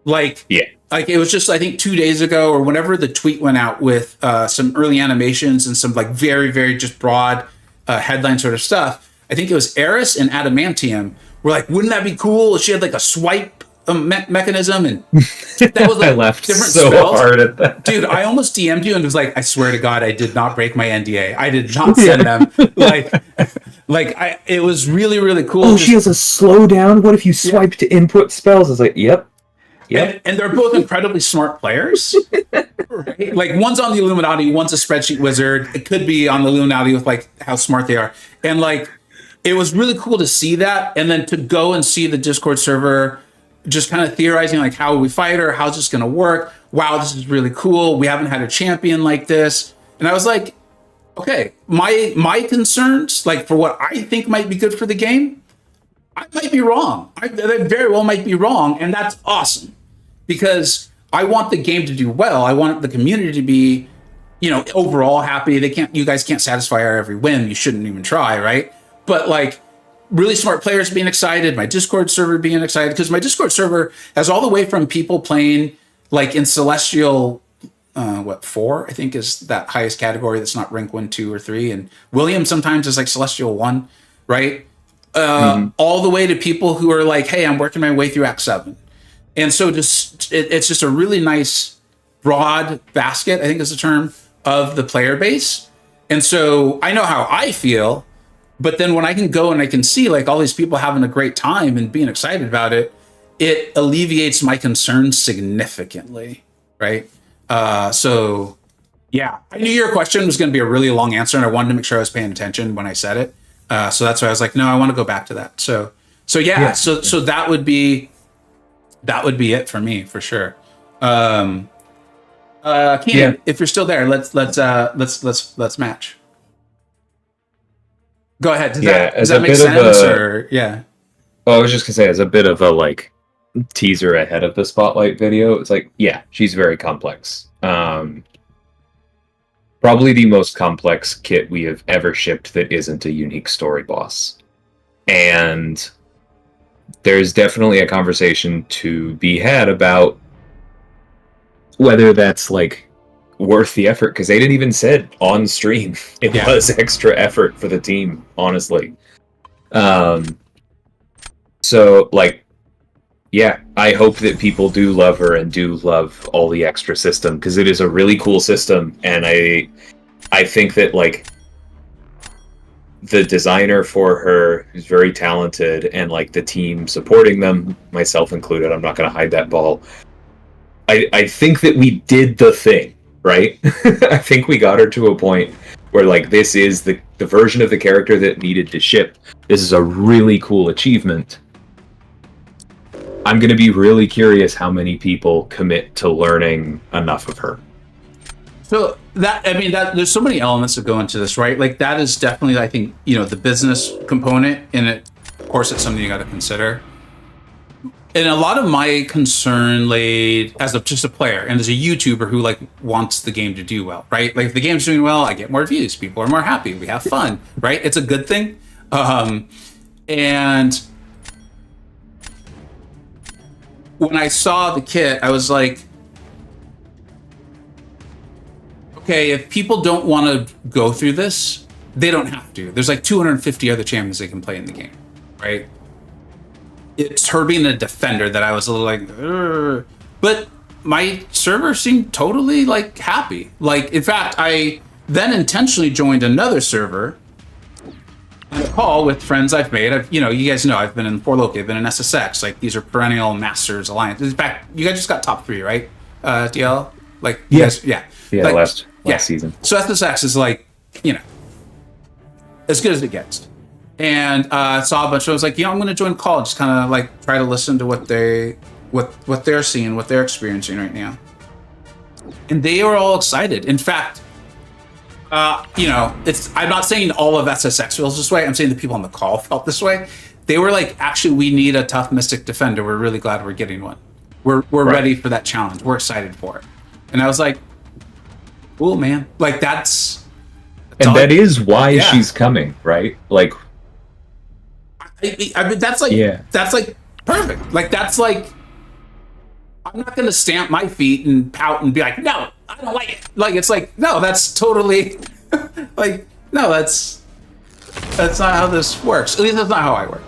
Like it was just, I think 2 days ago or whenever the tweet went out with some early animations and some like very, very just broad headline sort of stuff. I think it was Eris and Adamantium were like, wouldn't that be cool? She had like a swipe mechanism, and that was like I laughed different so spells. hard at that. Dude, I almost DM'd you and was like, I swear to God, I did not break my NDA. I did not send them. It was really, really cool. Oh, she has a slowdown. What if you swipe to input spells? I was like, yep. And they're both incredibly smart players. Right? Like one's on the Illuminati, one's a spreadsheet wizard. It could be on the Illuminati with like how smart they are. And like, it was really cool to see that. And then to go and see the Discord server just kind of theorizing like, how we fight her? How's this going to work? Wow, this is really cool. We haven't had a champion like this. And I was like, okay, my concerns, like for what I think might be good for the game, I might be wrong. I very well might be wrong. And that's awesome because I want the game to do well. I want the community to be, overall happy. You guys can't satisfy our every whim. You shouldn't even try, right? But like, really smart players being excited, my Discord server being excited, because my Discord server has all the way from people playing like in Celestial, 4, I think is that highest category that's not rank 1, 2, or 3. And William sometimes is like Celestial 1, right? All the way to people who are like, hey, I'm working my way through Act 7. And so it's just a really nice broad basket, I think is the term, of the player base. And so I know how I feel. But then when I can go and I can see like all these people having a great time and being excited about it, it alleviates my concerns significantly, right? So yeah, I knew your question was going to be a really long answer, and I wanted to make sure I was paying attention when I said it. So that's why I was like, no, I want to go back to that. So that would be it for me for sure. Keenan, if you're still there, let's match. Go ahead. Does that make sense? Oh, I was just gonna say, as a bit of a like teaser ahead of the spotlight video, it's like, yeah, she's very complex. Probably the most complex kit we have ever shipped that isn't a unique story boss. And there's definitely a conversation to be had about whether that's like worth the effort, because they didn't even said on stream it was extra effort for the team, honestly. So like, yeah, I hope that people do love her and do love all the extra system, because it is a really cool system. And I think that like the designer for her is very talented, and like the team supporting them, myself included, I'm not going to hide that ball. I think that we did the thing. Right? I think we got her to a point where like this is the version of the character that needed to ship. This is a really cool achievement. I'm going to be really curious how many people commit to learning enough of her. So that there's so many elements that go into this, right? Like that is definitely, I think, the business component in it. Of course, it's something you got to consider. And a lot of my concern laid as just a player and as a YouTuber who like wants the game to do well, right? Like if the game's doing well, I get more views, people are more happy, we have fun, right? It's a good thing. And when I saw the kit, I was like, okay, if people don't want to go through this, they don't have to. There's like 250 other champions they can play in the game, right? It's her being a defender that I was a little like, ugh. But my server seemed totally like happy. Like, in fact, I then intentionally joined another server on a call with friends I've made. You guys know I've been in 4Loki, I've been in SSX. Like, these are perennial Masters Alliance. In fact, you guys just got top 3, right? DL? Like, yes. Yeah. Like, last season. So SSX is like, as good as it gets. And saw a bunch of, I was like, I'm going to join call, just kind of like try to listen to what they're seeing, what they're experiencing right now. And they were all excited. In fact, You know, I'm not saying all of SSX feels this way. I'm saying the people on the call felt this way. They were like, actually, we need a tough Mystic Defender. We're really glad we're getting one. We're Right. ready for that challenge. We're excited for it. And I was like, cool, man. Like that's And that all- is why Yeah. she's coming, right? Like, I mean, that's like, Yeah. that's like perfect. Like that's like, I'm not going to stamp my feet and pout and be like, no, I don't like it. Like, it's like, no, that's totally like, no, that's not how this works. At least that's not how I work.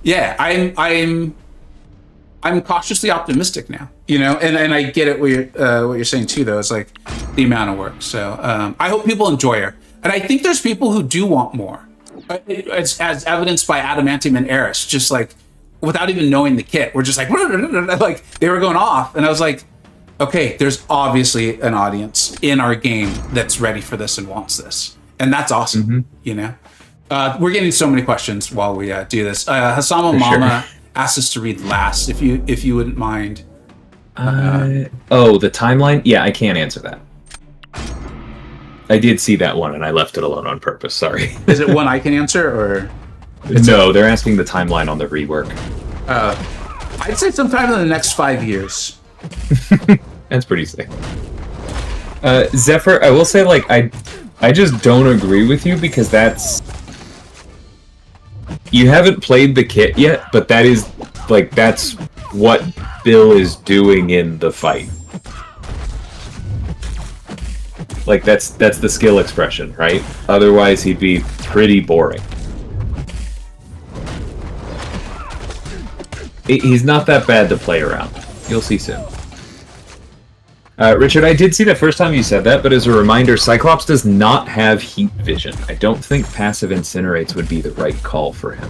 Yeah, I'm cautiously optimistic now, you know, and I get it what you're saying too, though. It's like the amount of work. So I hope people enjoy her, and I think there's people who do want more, as evidenced by Adamantium and Eris, just like without even knowing the kit, we're just like like they were going off, and I was like, okay, there's obviously an audience in our game that's ready for this and wants this, and that's awesome, you know. We're getting so many questions while we do this. Hasama Mama asked us to read last, if you wouldn't mind. the timeline? Yeah, I can't answer that. I did see that one, and I left it alone on purpose. Sorry. Is it one I can answer, or? No, they're asking the timeline on the rework. I'd say sometime in the next 5 years. That's pretty sick. Zephyr, I will say, like, I just don't agree with you because you haven't played the kit yet, but that's what Bill is doing in the fight. Like, that's the skill expression, right? Otherwise, he'd be pretty boring. He's not that bad to play around. You'll see soon. Richard, I did see that first time you said that, but as a reminder, Cyclops does not have heat vision. I don't think passive incinerates would be the right call for him.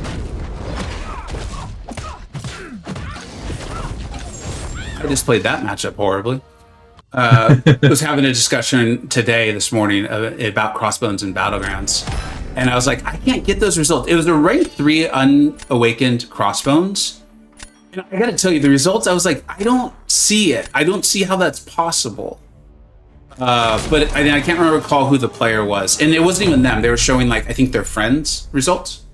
I just played that matchup horribly. Was having a discussion this morning about Crossbones and Battlegrounds, and I was like, I can't get those results. It was a rank 3 unawakened Crossbones. And I gotta tell you, the results, I was like, I don't see it. I don't see how that's possible. But I can't recall who the player was. And it wasn't even them. They were showing, like, I think their friends' results.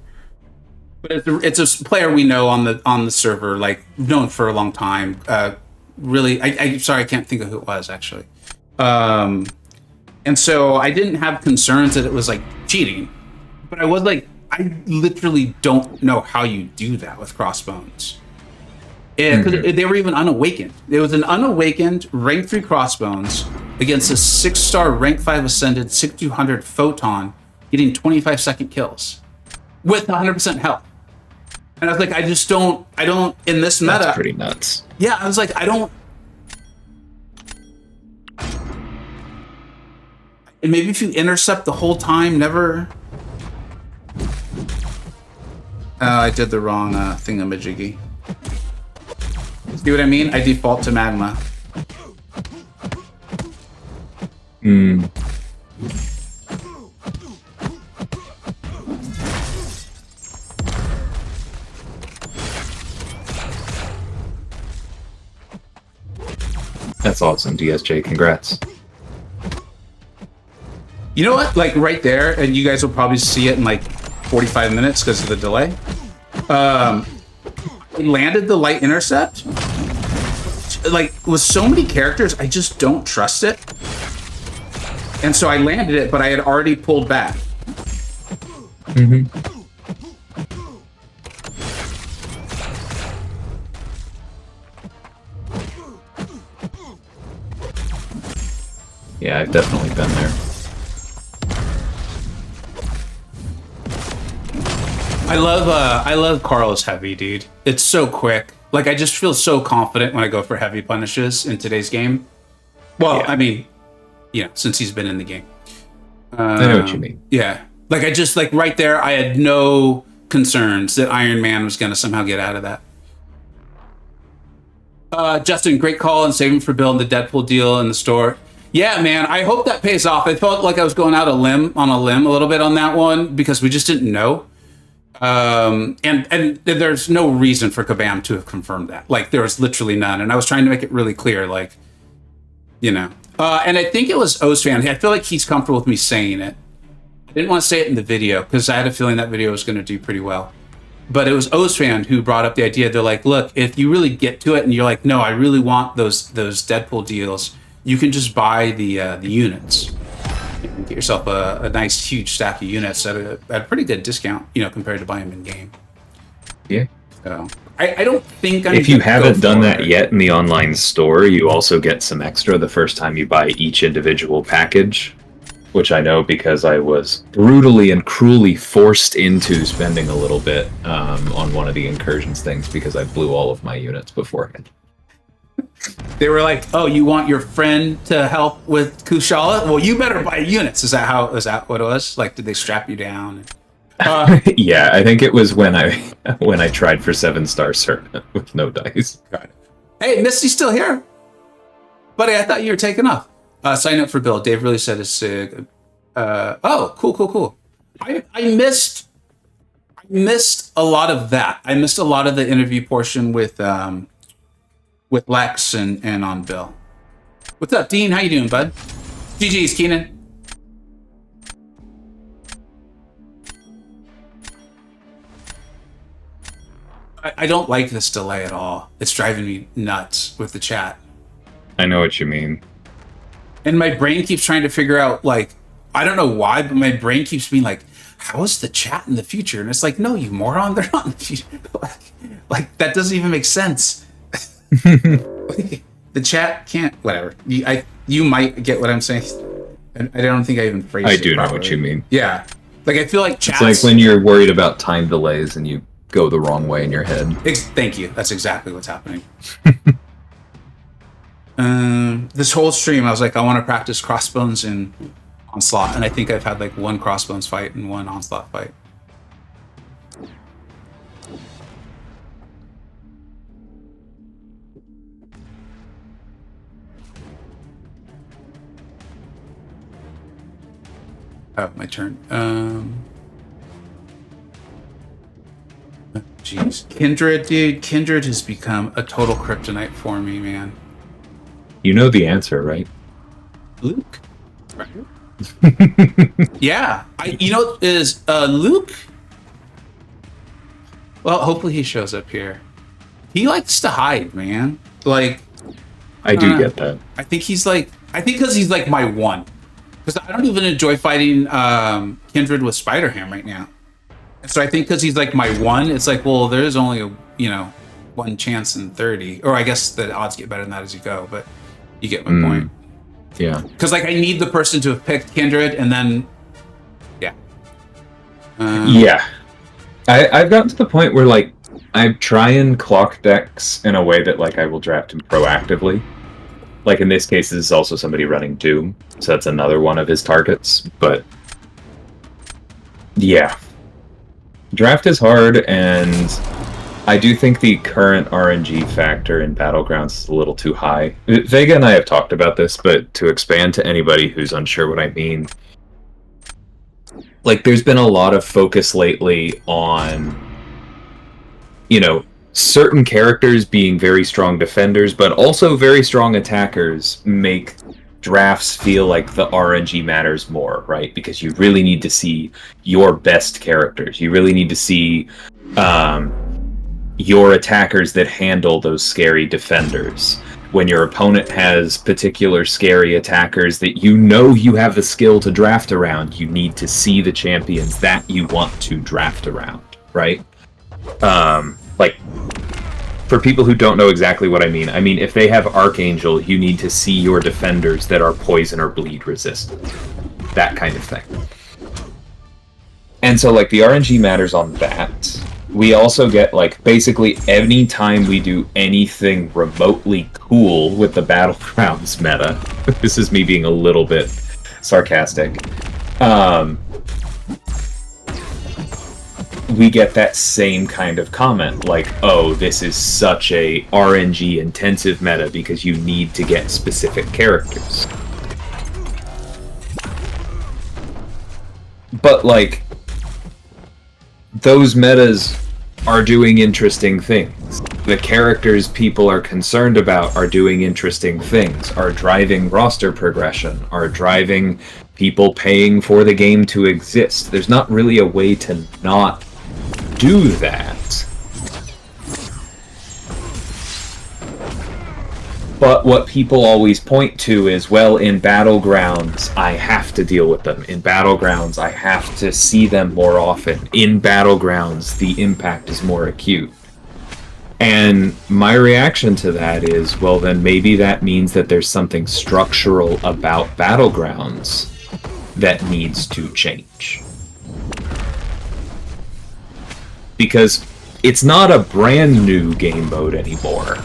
But it's a player we know on the server, like, known for a long time. Really, I'm sorry, I can't think of who it was, actually. And so I didn't have concerns that it was, like, cheating. But I was like, I literally don't know how you do that with Crossbones. Yeah, because they were even unawakened. It was an unawakened rank 3 Crossbones against a 6-star rank 5 ascended 6200 Photon, getting 25-second kills with 100% health. And I was like, I don't in this meta. That's pretty nuts. Yeah, I was like, I don't. And maybe if you intercept the whole time, never. I did the wrong thingamajiggy. See what I mean? I default to magma. That's awesome, DSJ. Congrats. You know what? Like right there, and you guys will probably see it in like 45 minutes because of the delay. I landed the light intercept. Like with so many characters, I just don't trust it. And so I landed it, but I had already pulled back. Yeah, I've definitely been there. I love Carl's heavy, dude. It's so quick. Like I just feel so confident when I go for heavy punishes in today's game. Well, Yeah. I mean, since he's been in the game. I know what you mean. Yeah. Like I just like right there, I had no concerns that Iron Man was gonna somehow get out of that. Justin, great call and saving for Bill and the Deadpool deal in the store. Yeah, man, I hope that pays off. I felt like I was going out on a limb a little bit on that one because we just didn't know. And there's no reason for Kabam to have confirmed that. Like there was literally none. And I was trying to make it really clear, like, And I think it was Ozfan. I feel like he's comfortable with me saying it. I didn't want to say it in the video because I had a feeling that video was going to do pretty well. But it was Ozfan who brought up the idea. They're like, look, if you really get to it and you're like, no, I really want those Deadpool deals, you can just buy the units. You can get yourself a nice, huge stack of units at a pretty good discount, compared to buying them in game. Yeah. So I don't think if you haven't done that yet in the online store, you also get some extra the first time you buy each individual package, which I know because I was brutally and cruelly forced into spending a little bit on one of the incursions things because I blew all of my units beforehand. They were like, "Oh, you want your friend to help with Kushala? Well, you better buy units." Is that what it was? Like, did they strap you down? Yeah, I think it was when I tried for 7-star Serpent with no dice. Got it. Hey, Misty's still here, buddy. I thought you were taking off. Sign up for Bill. Dave really said it's sick. Oh, cool. I missed a lot of that. I missed a lot of the interview portion with Lex and on Bill. What's up, Dean? How you doing, bud? GG's, Keenan. I don't like this delay at all. It's driving me nuts with the chat. I know what you mean. And my brain keeps trying to figure out, like, I don't know why, but my brain keeps being like, how is the chat in the future? And it's like, no, you moron, they're not in the future. Like that doesn't even make sense. The chat can't, whatever. You might get what I'm saying. I don't think I even phrased it I do know properly. what you mean. Yeah. Like, I feel like chat's... It's like when you're worried about time delays and you go the wrong way in your head. Thank you. That's exactly what's happening. This whole stream, I was like, I want to practice crossbones and onslaught, and I think I've had like one crossbones fight and one onslaught fight. Oh, my turn. Jeez. Kindred, dude. Kindred has become a total kryptonite for me, man. You know the answer, right? Luke? Right. Yeah. Is Luke... Well, hopefully he shows up here. He likes to hide, man. Like... I do get that. I think because he's like my one. Because I don't even enjoy fighting Kindred with Spider-Ham right now. And so I think because he's like my one, it's like, well, there's only one chance in 30. Or I guess the odds get better than that as you go, but you get my point. Yeah. Because like I need the person to have picked Kindred and then yeah. Yeah. I've gotten to the point where like I try and clock decks in a way that like I will draft him proactively. Like in this case, this is also somebody running Doom, so that's another one of his targets. But yeah, draft is hard, and I do think the current RNG factor in Battlegrounds is a little too high. Vega and I have talked about this, but to expand to anybody who's unsure what I mean, like there's been a lot of focus lately on, certain characters being very strong defenders, but also very strong attackers make drafts feel like the RNG matters more, right? Because you really need to see your best characters. You really need to see your attackers that handle those scary defenders. When your opponent has particular scary attackers that you have the skill to draft around, you need to see the champions that you want to draft around, right? Like, for people who don't know exactly what I mean if they have Archangel, you need to see your defenders that are poison or bleed resistant. That kind of thing. And so, like, the RNG matters on that. We also get, like, basically any time we do anything remotely cool with the Battlegrounds meta, this is me being a little bit sarcastic, we get that same kind of comment, like, oh, this is such a RNG intensive meta because you need to get specific characters. But, like, those metas are doing interesting things. the characters people are concerned about are doing interesting things, are driving roster progression, are driving people paying for the game to exist. There's not really a way to not do that. But what people always point to is, well, in Battlegrounds, I have to deal with them. In Battlegrounds, I have to see them more often. In Battlegrounds, the impact is more acute. And my reaction to that is, well, then maybe that means that there's something structural about Battlegrounds that needs to change. Because it's not a brand new game mode anymore,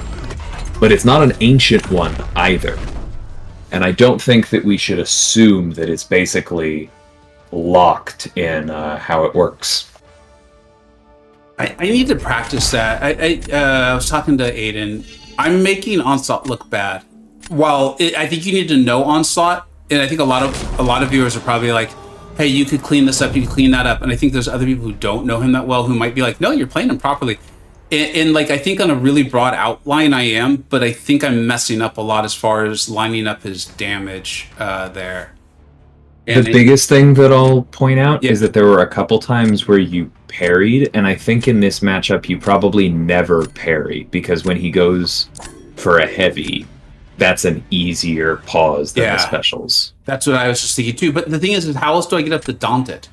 but it's not an ancient one either. And I don't think that we should assume that it's basically locked in how it works. I need to practice that. I was talking to Aiden. I'm making Onslaught look bad. I think you need to know Onslaught, and I think a lot of viewers are probably like, "Hey, you could clean this up, you could clean that up." And I think there's other people who don't know him that well who might be like, "No, you're playing him properly." And like, I think on a really broad outline I am, but I think I'm messing up a lot as far as lining up his damage there. And the biggest thing that I'll point out is that there were a couple times where you parried, and I think in this matchup you probably never parry, because when he goes for a heavy, that's an easier pause than the specials. That's what I was just thinking too. But the thing is how else do I get up to Daunted?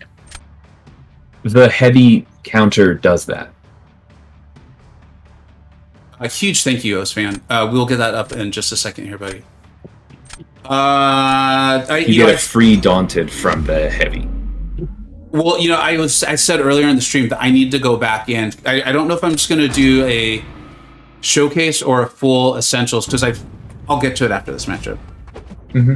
The heavy counter does that. A huge thank you, Osfan. We'll get that up in just a second here, buddy. You get a free Daunted from the heavy. Well, I said earlier in the stream that I need to go back in. I don't know if I'm just going to do a showcase or a full essentials, because I'll get to it after this matchup. Mm-hmm.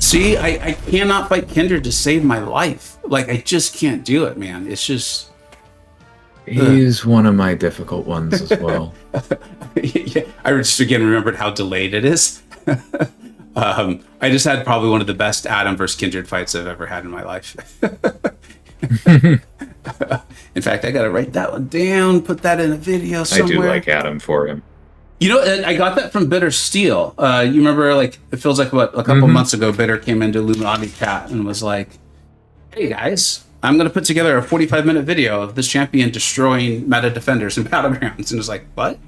See, I cannot fight Kindred to save my life. Like, I just can't do it, man. It's just... He's one of my difficult ones as well. Yeah, I just again remembered how delayed it is. I just had probably one of the best Adam versus Kindred fights I've ever had in my life. In fact, I gotta write that one down, put that in a video somewhere. I do like Adam for him. I got that from Bitter Steel. You remember, like, it feels like a couple months ago, Bitter came into Illuminati Chat and was like, "Hey guys, I'm going to put together a 45-minute video of this champion destroying meta defenders in Battlegrounds." And it was like, what?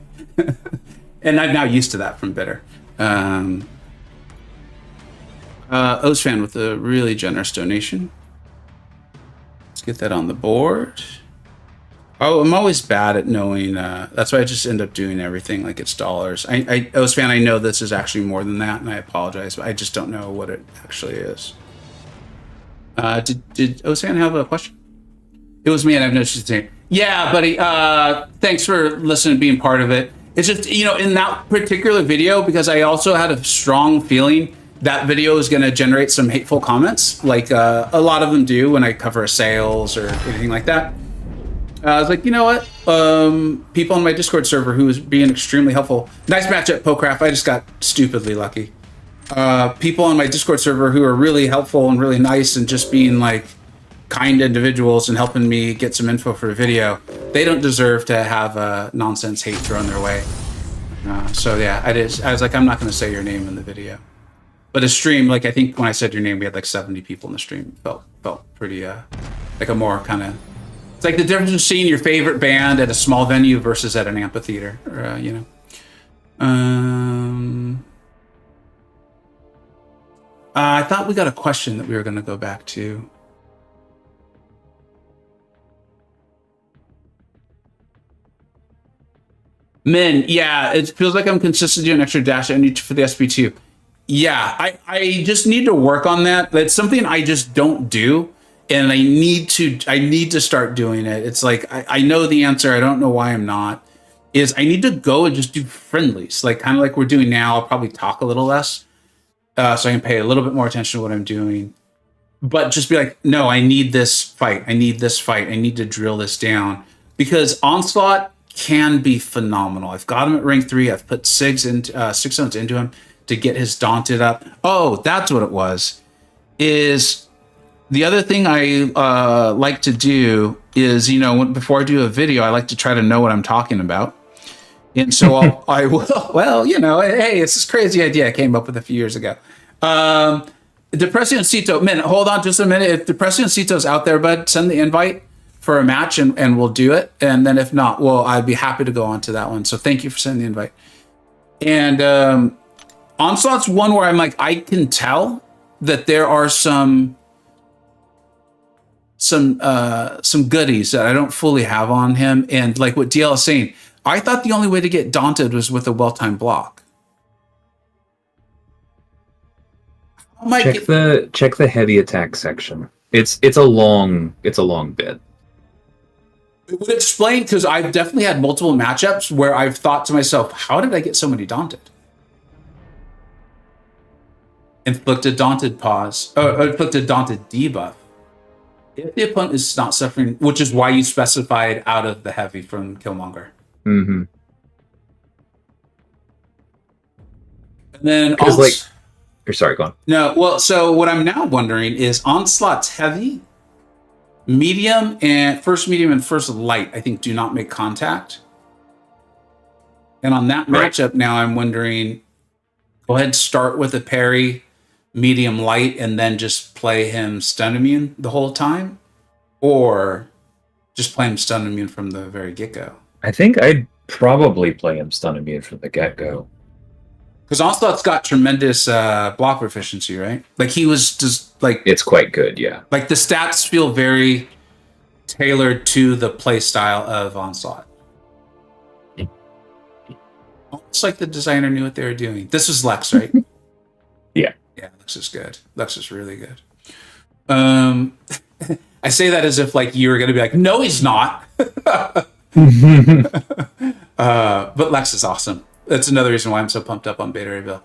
And I'm now used to that from Bitter. Ozfan with a really generous donation. Let's get that on the board. Oh, I'm always bad at knowing. That's why I just end up doing everything like it's dollars. Ozfan, I know this is actually more than that, and I apologize, but I just don't know what it actually is. Did Ozfan have a question? It was me, and I've noticed saying, "Yeah, buddy. Thanks for listening and being part of it." It's just, in that particular video, because I also had a strong feeling that video is going to generate some hateful comments, like a lot of them do when I cover sales or anything like that. I was like, you know what? People on my Discord server who was being extremely helpful. Nice matchup, Pocraft. I just got stupidly lucky. People on my Discord server who are really helpful and really nice and just being like kind individuals and helping me get some info for a video. They don't deserve to have nonsense hate thrown their way. So yeah, I was like, I'm not going to say your name in the video. But a stream, like I think when I said your name, we had like 70 people in the stream. Felt pretty like a more kind of. It's like the difference between seeing your favorite band at a small venue versus at an amphitheater, or, I thought we got a question that we were going to go back to. Men, yeah, it feels like I'm consistently doing an extra dash I need for the SP2. Yeah, I just need to work on that. That's something I just don't do. and I need to start doing it. It's like I know the answer. I don't know why I'm not. Is I need to go and just do friendlies, like kind of like we're doing now. I'll probably talk a little less, so I can pay a little bit more attention to what I'm doing. But just be like, no, I need this fight. I need this fight. I need to drill this down because Onslaught can be phenomenal. I've got him at rank 3. I've put 6 zones into him to get his Daunted up. Oh, that's what it was. Is the other thing I like to do is, before I do a video, I like to try to know what I'm talking about. And so I will, well, hey, it's this crazy idea I came up with a few years ago. Depressioncito, hold on just a minute. If Depressioncito's out there, bud, send the invite for a match and we'll do it. And then if not, well, I'd be happy to go on to that one. So thank you for sending the invite. And Onslaught's one where I'm like, I can tell that there are some goodies that I don't fully have on him. And like what DL is saying, I thought the only way to get Daunted was with a well-timed block. Check the heavy attack section. It's a long bit. It would explain, because I've definitely had multiple matchups where I've thought to myself, how did I get so many Daunted? Inflicted Daunted pause. Inflicted Daunted debuff. If the opponent is not suffering, which is why you specified out of the heavy from Killmonger. Mm-hmm. And then sorry, go on. No, well, so what I'm now wondering is Onslaught's heavy, medium, and first light, I think, do not make contact. And on that matchup now, I'm wondering, go ahead, start with a parry, medium light, and then just play him stun immune the whole time, or just play him stun immune from the very get-go. I think I'd probably play him stun immune from the get-go. Because Onslaught's got tremendous block proficiency, right? Like he was just like... It's quite good, yeah. Like the stats feel very tailored to the play style of Onslaught. Almost like the designer knew what they were doing. This was Lex, right? Yeah. Yeah, Lex is good. Lex is really good. I say that as if like you were going to be like, no, he's not. But Lex is awesome. That's another reason why I'm so pumped up on Beta Ray Bill.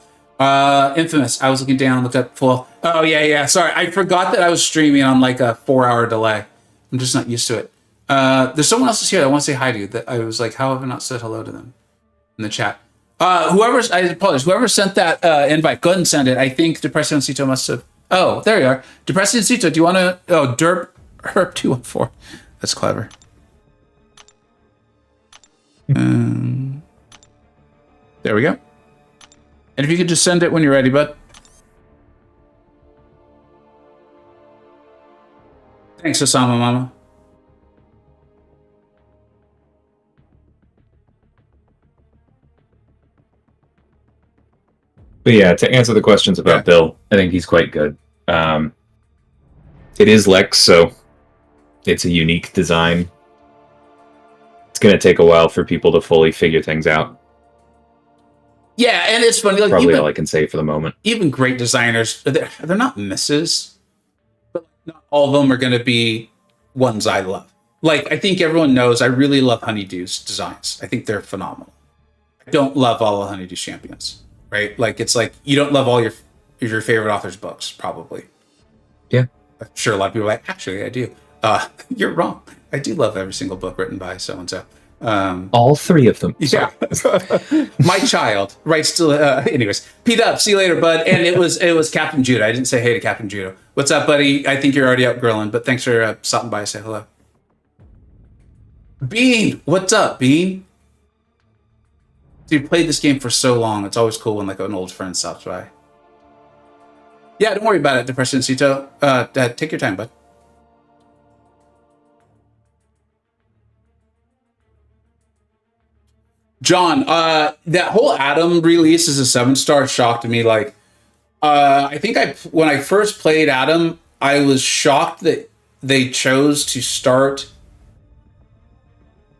Infamous. I was looking down and looked up full. Oh, yeah. Sorry. I forgot that I was streaming on like a 4-hour delay. I'm just not used to it. There's someone else here I want to say hi to that I was like, how have I not said hello to them in the chat? I apologize. Whoever sent that invite, go ahead and send it. I think Depressioncito must have. Oh, there you are. Depressioncito, do you want to? Oh, Derp Herp 214. That's clever. There we go. And if you could just send it when you're ready, bud. Thanks, Osama Mama. But yeah, to answer the questions about Bill, I think he's quite good. It is Lex, so it's a unique design. It's going to take a while for people to fully figure things out. Yeah, and it's funny. Like, probably all I can say for the moment. Even great designers, they're not misses, but not all of them are going to be ones I love. Like, I think everyone knows I really love Honeydew's designs. I think they're phenomenal. I don't love all of Honeydew's champions, right? Like, it's like you don't love all your favorite author's books, probably. Yeah. I'm sure a lot of people are like, actually, I do. You're wrong. I do love every single book written by so-and-so. All 3 of them. Yeah. My child writes to anyways. Pete up, see you later, bud. And it was Captain Judo. I didn't say hey to Captain Judo. What's up, buddy? I think you're already out grilling, but thanks for stopping by. Say hello. Bean, what's up, Bean? Dude, played this game for so long. It's always cool when like an old friend stops by. Yeah, don't worry about it, Depressioncito. Take your time, bud. John, that whole Adam release as a 7-star shocked me. Like, I think when I first played Adam, I was shocked that they chose to start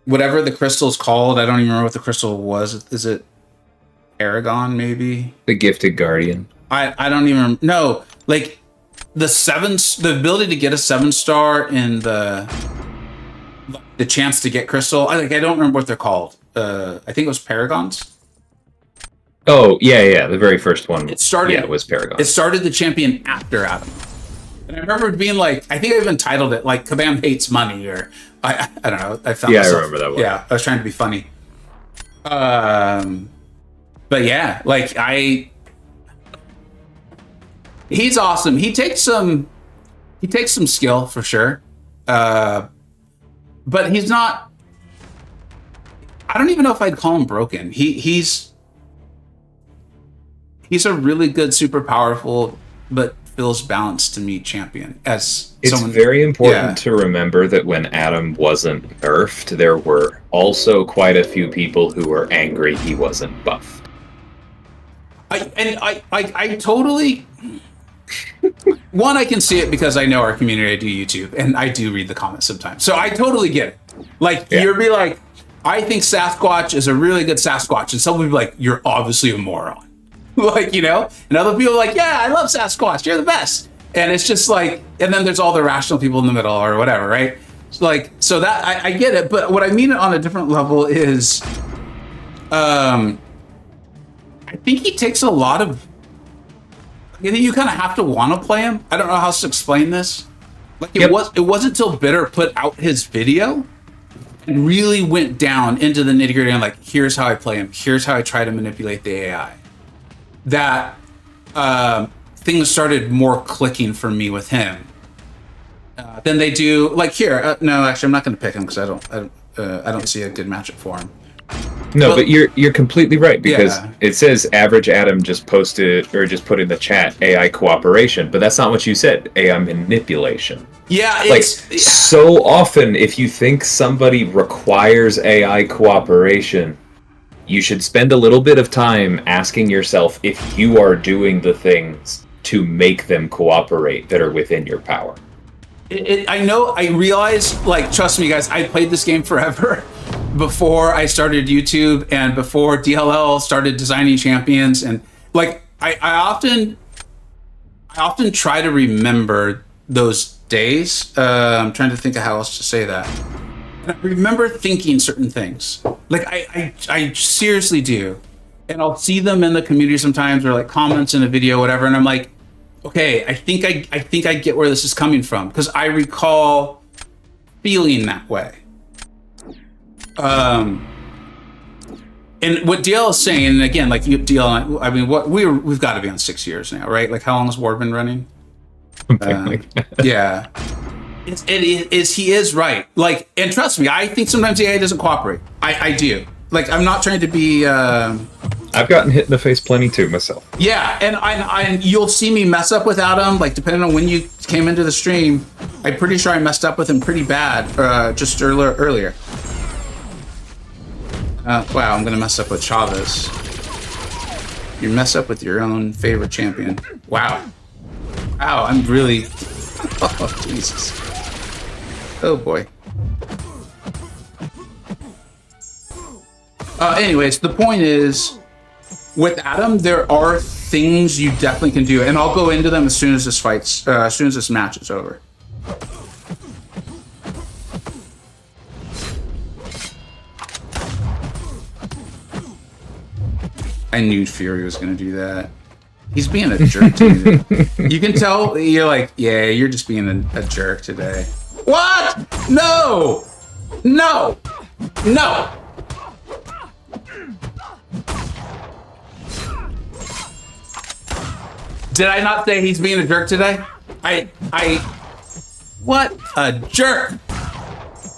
whatever the crystal is called. I don't even remember what the crystal was. Is it Aragon, maybe? The Gifted Guardian. I don't even know. Like, the ability to get a 7-star and the chance to get crystal. I don't remember what they're called. I think it was paragons. Oh yeah, the very first one. It started. Yeah, it was Paragon. It started the champion after Adam, and I remember it being like, I think I even titled it like "Kabam hates money," or I don't know. I found. Yeah, I remember that one. Yeah, I was trying to be funny. But yeah, like he's awesome. He takes some skill for sure. But he's not. I don't even know if I'd call him broken. He's a really good, super powerful, but feels balanced to me champion. It's very important to remember that when Adam wasn't nerfed, there were also quite a few people who were angry he wasn't buffed. I totally. One, I can see it because I know our community. I do YouTube, and I do read the comments sometimes, so I totally get it. Like you'll be like, I think Sasquatch is a really good Sasquatch, and someone will be like, you're obviously a moron. Like, and other people are like, yeah, I love Sasquatch, you're the best. And it's just like, and then there's all the rational people in the middle or whatever, right? So that I get it, but what I mean on a different level is, I think he takes a lot of. You kind of have to want to play him. I don't know how else to explain this. Like it wasn't until Bitter put out his video and really went down into the nitty gritty and like, here's how I play him. Here's how I try to manipulate the AI. That things started more clicking for me with him than they do. Like here, no, actually, I'm not going to pick him because I don't see a good matchup for him. No, but you're completely right, because it says average Adam just posted or just put in the chat AI cooperation, but that's not what you said. AI manipulation. Yeah, so often if you think somebody requires AI cooperation, you should spend a little bit of time asking yourself if you are doing the things to make them cooperate that are within your power. I realize, like, trust me, guys, I played this game forever. Before I started YouTube and before DLL started designing champions, and like I often try to remember those days. I'm trying to think of how else to say that. And I remember thinking certain things. Like I seriously do, and I'll see them in the community sometimes, or like comments in a video, whatever, and I'm like, okay, I think I get where this is coming from, because I recall feeling that way. And what DL is saying, and again, like DL, I mean, we've got to be on 6 years now, right? Like, how long has War been running? Something like that. Yeah, he is right. Like, and trust me, I think sometimes the AI doesn't cooperate. I do. Like, I'm not trying to be. I've gotten hit in the face plenty too myself. Yeah, and you'll see me mess up with Adam. Like, depending on when you came into the stream, I'm pretty sure I messed up with him pretty bad just earlier. Wow, I'm gonna mess up with Chavez. You mess up with your own favorite champion. Wow, I'm really. Oh Jesus. Oh boy. Anyways, the point is, with Adam, there are things you definitely can do, and I'll go into them as soon as this match is over. I knew Fury was going to do that. He's being a jerk to me. You can tell, you're like, yeah, you're just being a jerk today. What? No! No! No! Did I not say he's being a jerk today? What a jerk!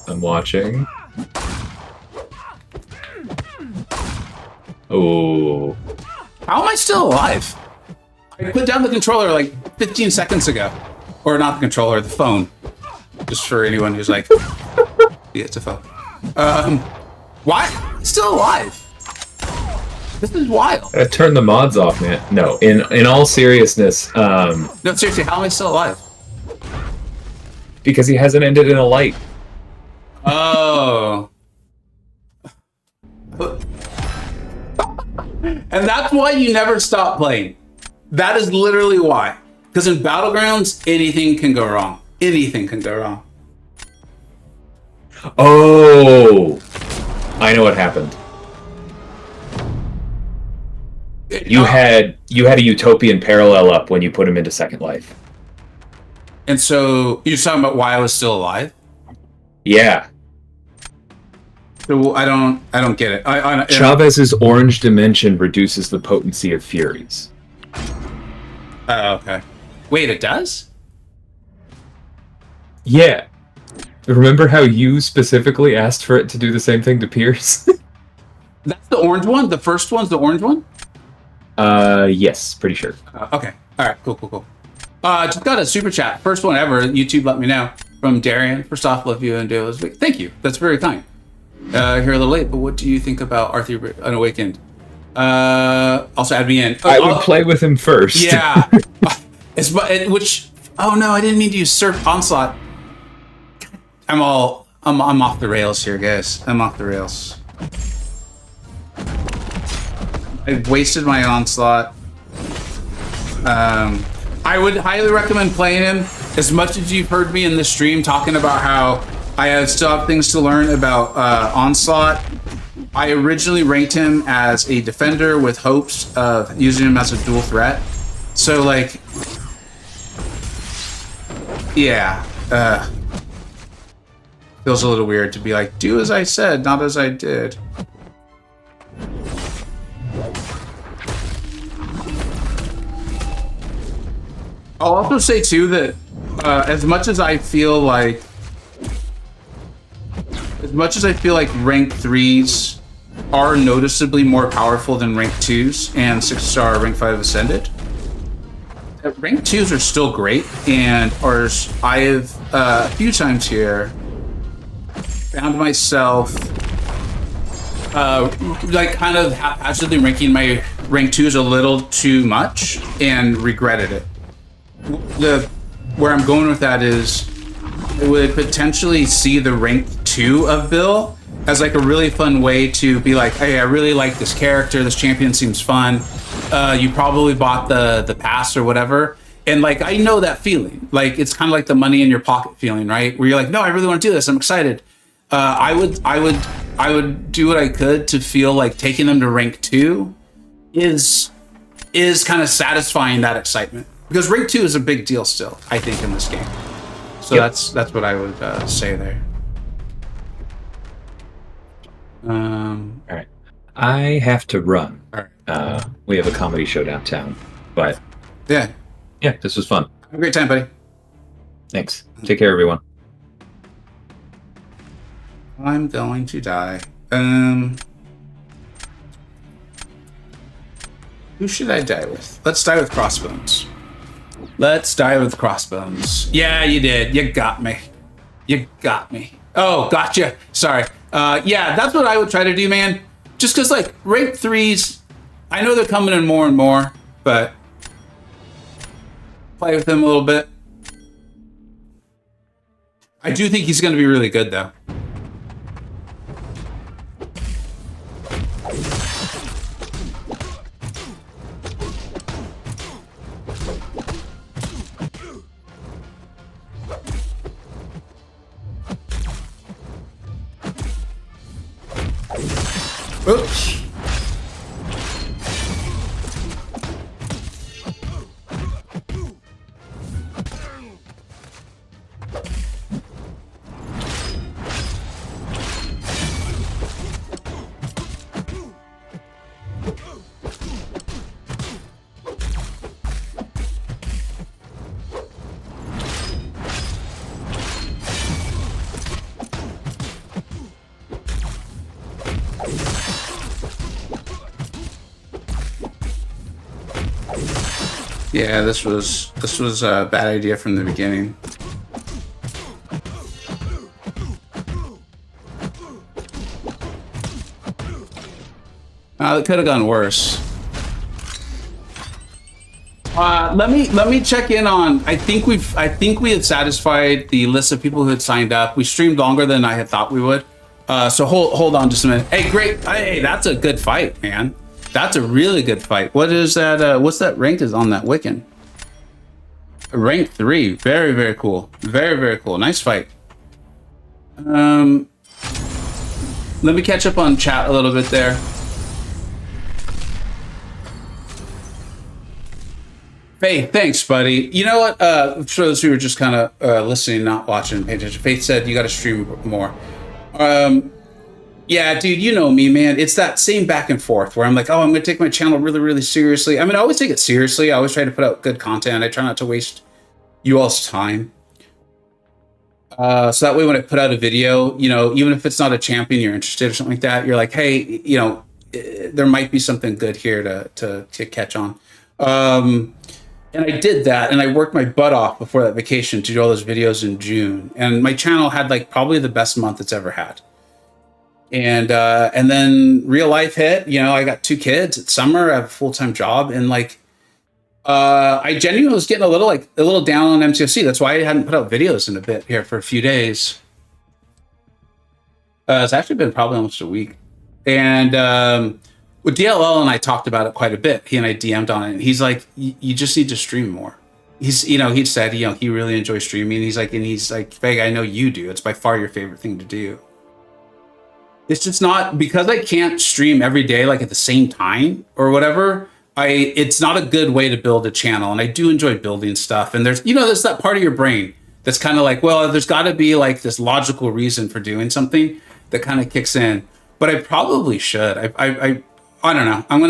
I'm watching. Oh. How am I still alive? I put down the controller like 15 seconds ago. Or not the controller, the phone. Just for anyone who's like, yeah, it's a phone. Why? I'm still alive. This is wild. I turned the mods off, man. No, in all seriousness, No, seriously, how am I still alive? Because he hasn't ended in a light. Oh. And that's why you never stop playing. That is literally why. Because in Battlegrounds, anything can go wrong. Anything can go wrong. Oh, I know what happened. You had a utopian parallel up when you put him into Second Life. And so you're talking about why I was still alive? Yeah. So I don't get it. Chavez's orange dimension reduces the potency of Furies. Oh, okay. Wait, it does? Yeah. Remember how you specifically asked for it to do the same thing to Pierce? That's the orange one? The first one's the orange one? Yes, pretty sure. Okay. All right, cool. Just got a super chat. First one ever. YouTube let me know. From Darian. First off, love you and do. Thank you. That's very kind. Here a little late, but what do you think about Arthur Unawakened? Also add me in. I would play with him first. Yeah. Oh no, I didn't mean to usurp Onslaught. I'm off the rails here, guys. I'm off the rails. I wasted my Onslaught. I would highly recommend playing him. As much as you've heard me in the stream talking about how I still have things to learn about Onslaught, I originally ranked him as a defender with hopes of using him as a dual threat. So, like, yeah, feels a little weird to be like, do as I said, not as I did. I'll also say too that as much as I feel like rank 3s are noticeably more powerful than rank 2s and 6-star rank 5 Ascended, rank 2s are still great, and I have a few times here found myself like kind of haphazardly ranking my rank 2s a little too much and regretted it. Where I'm going with that is I would potentially see the rank 2 of Bill as like a really fun way to be like, hey, I really like this character, this champion seems fun. You probably bought the pass or whatever, and like I know that feeling. Like it's kind of like the money in your pocket feeling, right? Where you're like, no, I really want to do this, I'm excited. I would do what I could to feel like taking them to rank 2 is kind of satisfying that excitement. Because rank 2 is a big deal still, I think, in this game. So yep. That's what I would say there. All right. I have to run. All right. We have a comedy show downtown, but yeah, this was fun. Have a great time, buddy. Thanks. Take care, everyone. I'm going to die. Who should I die with? Let's die with Crossbones. Let's die with Crossbones. Yeah, you did. You got me. You got me. Oh, gotcha. Sorry. Yeah, that's what I would try to do, man. Just because, like, rank 3s, I know they're coming in more and more, but play with them a little bit. I do think he's going to be really good, though. Oops. Yeah, this was a bad idea from the beginning. It could have gone worse. Let me check in on. I think we had satisfied the list of people who had signed up. We streamed longer than I had thought we would. So hold on just a minute. Hey, great. Hey, that's a good fight, man. That's a really good fight. What is that? What's that rank is on that Wiccan? Rank 3. Very, very cool. Very, very cool. Nice fight. Let me catch up on chat a little bit there. Faith, thanks, buddy. You know what? For those who were just kind of listening, not watching, paying attention, Faith said you got to stream more. Yeah, dude, you know me, man. It's that same back and forth where I'm like, oh, I'm going to take my channel really, really seriously. I mean, I always take it seriously. I always try to put out good content. I try not to waste you all's time. So that way when I put out a video, you know, even if it's not a champion you're interested or something like that, you're like, hey, you know, there might be something good here to catch on. And I did that, and I worked my butt off before that vacation to do all those videos in June. And my channel had like probably the best month it's ever had. And then real life hit. You know, I got 2 kids. It's summer. I have a full-time job, and like, I genuinely was getting a little down on MCoC. That's why I hadn't put out videos in a bit here for a few days. It's actually been probably almost a week. And with DLL and I talked about it quite a bit. He and I DM'd on it. And he's like, you just need to stream more. He's, you know, he said, you know, he really enjoys streaming. He's like, Feg, I know you do. It's by far your favorite thing to do. It's just not, because I can't stream every day, like at the same time or whatever. It's not a good way to build a channel. And I do enjoy building stuff. And there's, you know, there's that part of your brain that's kind of like, well, there's got to be like this logical reason for doing something that kind of kicks in. But I probably should. I don't know. I'm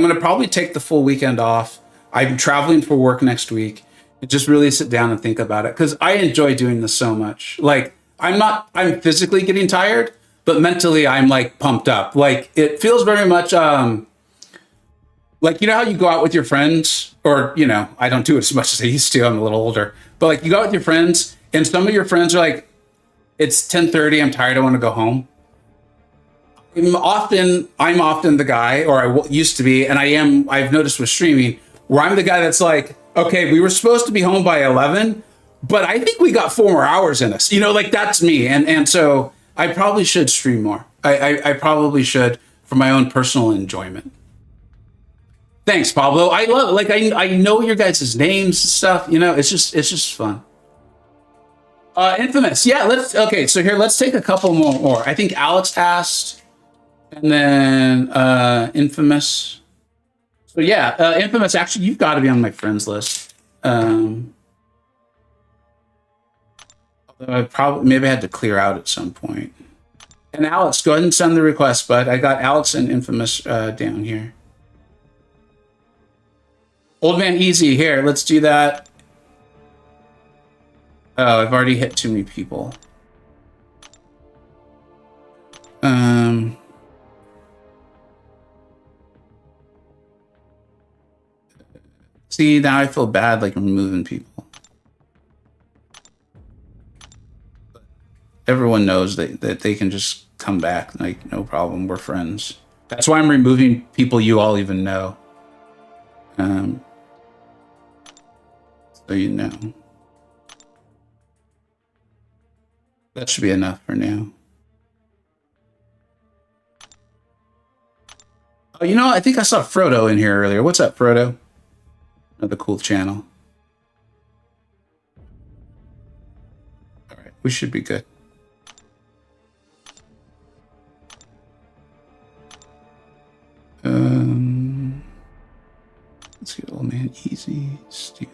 gonna probably take the full weekend off. I'm traveling for work next week. And just really sit down and think about it, because I enjoy doing this so much. Like, I'm physically getting tired, but mentally I'm like pumped up. Like, it feels very much like, you know how you go out with your friends, or, you know, I don't do it as much as I used to. I'm a little older, but like, you go out with your friends and some of your friends are like, it's 10:30. I'm tired. I want to go home. I'm often the guy, or I used to be, and I've noticed with streaming, where I'm the guy that's like, okay, we were supposed to be home by 11, but I think we got 4 more hours in us. You know, like, that's me. And so I probably should stream more. I probably should, for my own personal enjoyment. Thanks, Pablo. I love it. Like, I know your guys' names and stuff. You know, it's just fun. Infamous. Yeah, so here, let's take a couple more. I think Alex asked, and then Infamous. So yeah, Infamous, actually, you've got to be on my friends list. Although maybe I had to clear out at some point. And Alex, go ahead and send the request, bud. I got Alex and Infamous down here. Old Man Easy, here, let's do that. Oh, I've already hit too many people. See, now I feel bad, like, removing people. Everyone knows that they can just come back, like, no problem, we're friends. That's why I'm removing people you all even know. So you know. That should be enough for now. Oh, you know, I think I saw Frodo in here earlier. What's up, Frodo? Another cool channel. All right, we should be good. Let's get Old Man Easy, Steel.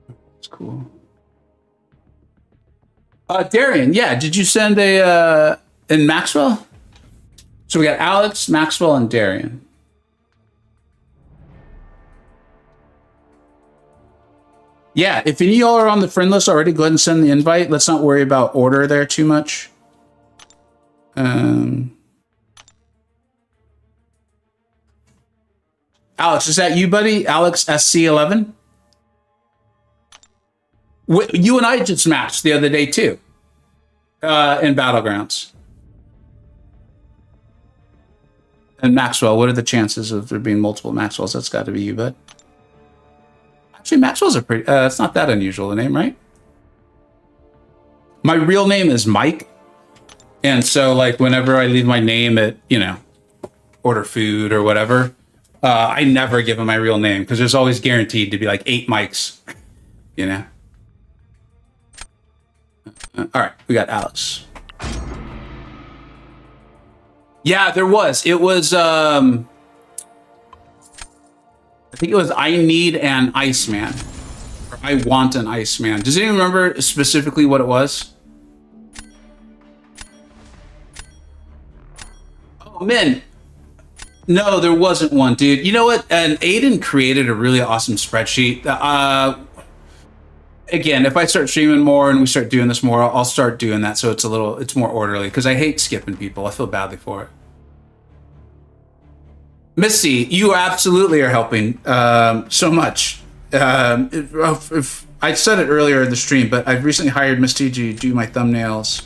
That's cool. Darian, yeah, did you send a in Maxwell? So we got Alex, Maxwell, and Darian. Yeah, if any of y'all are on the friend list already, go ahead and send the invite. Let's not worry about order there too much. Alex, is that you, buddy? Alex SC11? You and I just matched the other day, too. In Battlegrounds. And Maxwell, what are the chances of there being multiple Maxwells? That's got to be you, bud. Actually, Maxwell's a pretty... it's not that unusual, a name, right? My real name is Mike. And so, like, whenever I leave my name at, you know, order food or whatever, I never give them my real name because there's always guaranteed to be like 8 mics, you know? All right, we got Alex. Yeah, there was. It was, I think it was I Need an Iceman. Or I Want an Iceman. Does anyone remember specifically what it was? Oh, man. No, there wasn't one, dude. You know what? And Aiden created a really awesome spreadsheet. Again, if I start streaming more and we start doing this more, I'll start doing that so it's more orderly because I hate skipping people. I feel badly for it. Missy, you absolutely are helping so much. If I said it earlier in the stream, but I've recently hired Miss TG to do my thumbnails.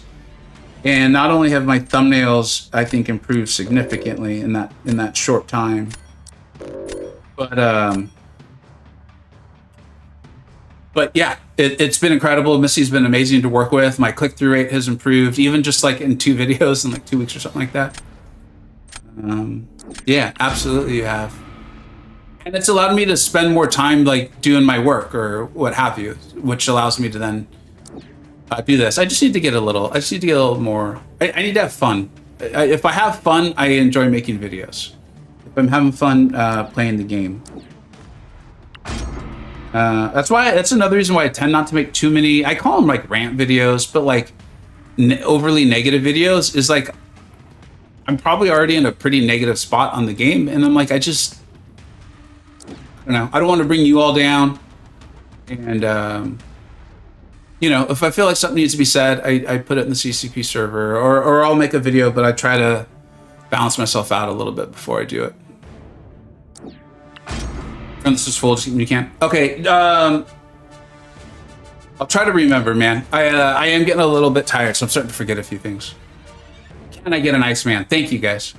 And not only have my thumbnails, I think, improved significantly in that short time, but yeah, it's been incredible. Missy's been amazing to work with. My click-through rate has improved, even just like in 2 videos in like 2 weeks or something like that. Yeah, absolutely you have. And it's allowed me to spend more time like doing my work or what have you, which allows me to then do this. I just need to get a little more. I need to have fun. If I have fun, I enjoy making videos. If I'm having fun playing the game. That's another reason why I tend not to make too many, I call them like rant videos, but like overly negative videos is like, I'm probably already in a pretty negative spot on the game. And I'm like, I don't know. I don't want to bring you all down. And, you know, if I feel like something needs to be said, I put it in the CCP server or I'll make a video, but I try to balance myself out a little bit before I do it. And this is full, just when you can. Okay, I'll try to remember, man. I am getting a little bit tired, so I'm starting to forget a few things. Can I get an Iceman? Thank you, guys.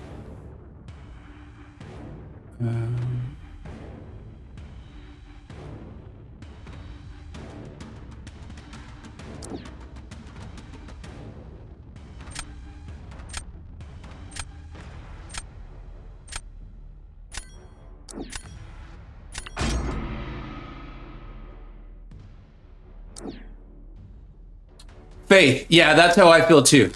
Faith, yeah, that's how I feel too.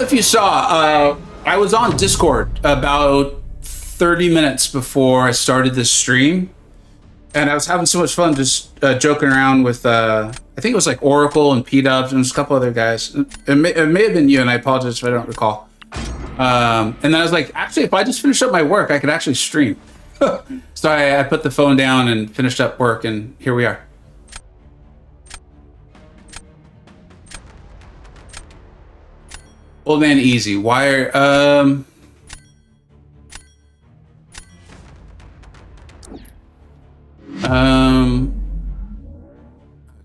If you saw, I was on Discord about 30 minutes before I started this stream, and I was having so much fun just joking around with, I think it was like Oracle and P-Dubs and just a couple other guys. It may have been you, and I apologize if I don't recall. And then I was like, actually, if I just finish up my work, I could actually stream. So I put the phone down and finished up work, and here we are. Old man easy. Wire.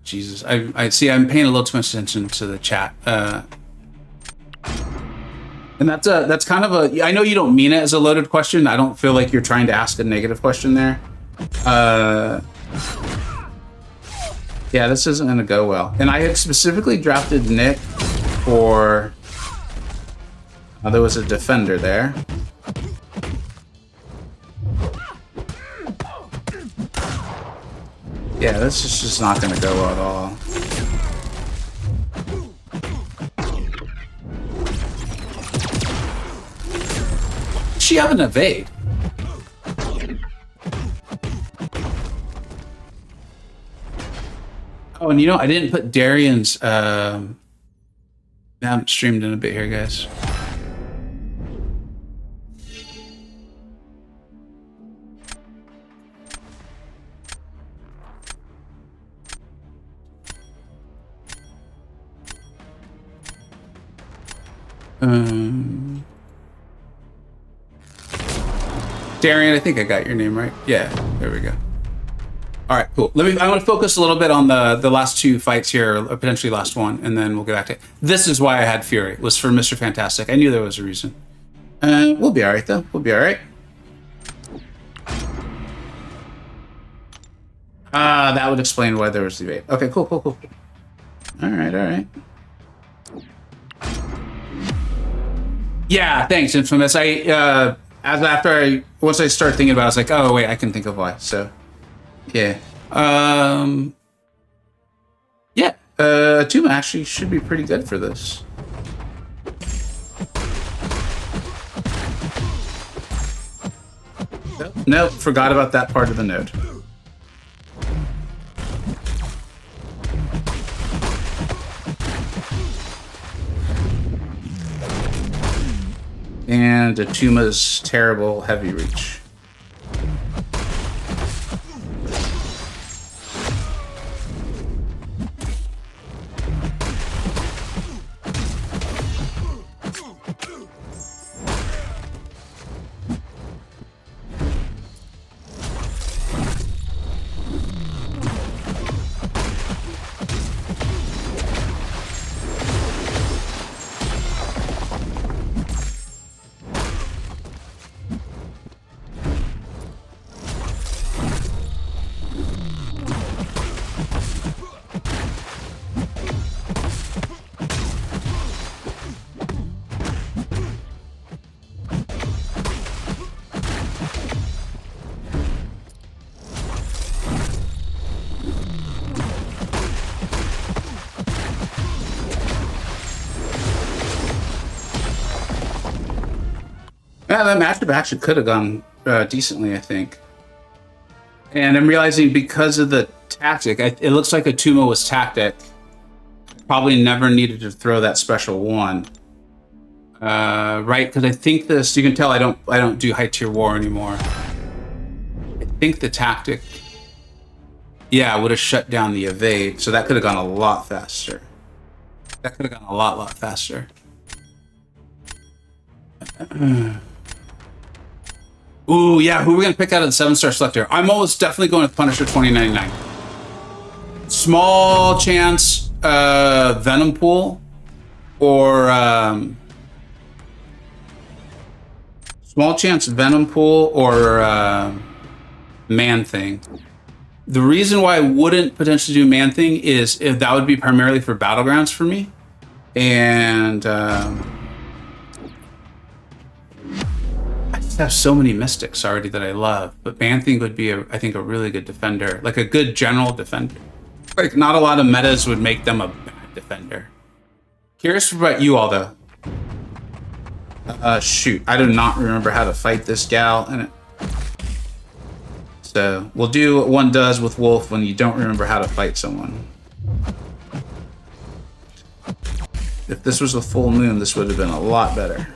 Jesus. I see. I'm paying a little too much attention to the chat. And that's kind of a. I know you don't mean it as a loaded question. I don't feel like you're trying to ask a negative question there. Yeah, this isn't gonna go well. And I had specifically drafted Nick for. There was a defender there. Yeah, this is just not going to go well at all. She have an evade. Oh, and you know, I didn't put Darian's. I haven't streamed in a bit here, guys. Darian, I think I got your name right. Yeah, there we go. All right, cool. I want to focus a little bit on the last 2 fights here, or potentially last one, and then we'll get back to it. This is why I had Fury, was for Mr. Fantastic. I knew there was a reason. We'll be all right, though. We'll be all right. That would explain why there was debate. Okay, cool. All right. Yeah, thanks, Infamous. once I start thinking about it, I was like, oh wait, I can think of why. So yeah. Yeah, Tuma actually should be pretty good for this. Nope, forgot about that part of the node. And Atuma's terrible heavy reach. Yeah, that matchup actually could have gone decently, I think. And I'm realizing because of the tactic, it looks like Atuma was tactic. Probably never needed to throw that special one. Right? Because I think this, you can tell I don't do high tier war anymore. I think the tactic, yeah, would have shut down the evade, so that could have gone a lot faster. That could have gone a lot faster. Ooh, yeah, who are we going to pick out of the 7-star selector? I'm almost definitely going with Punisher 2099. Small chance Venom Pool or small chance Venom Pool or Man Thing. The reason why I wouldn't potentially do Man Thing is if that would be primarily for Battlegrounds for me. And I just have so many Mystics already that I love. But Man Thing would be, I think, a really good defender. Like a good general defender. Like, not a lot of metas would make them a bad defender. Curious about you all, though. Shoot. I do not remember how to fight this gal. And so, we'll do what one does with Wolf when you don't remember how to fight someone. If this was a full moon, this would have been a lot better.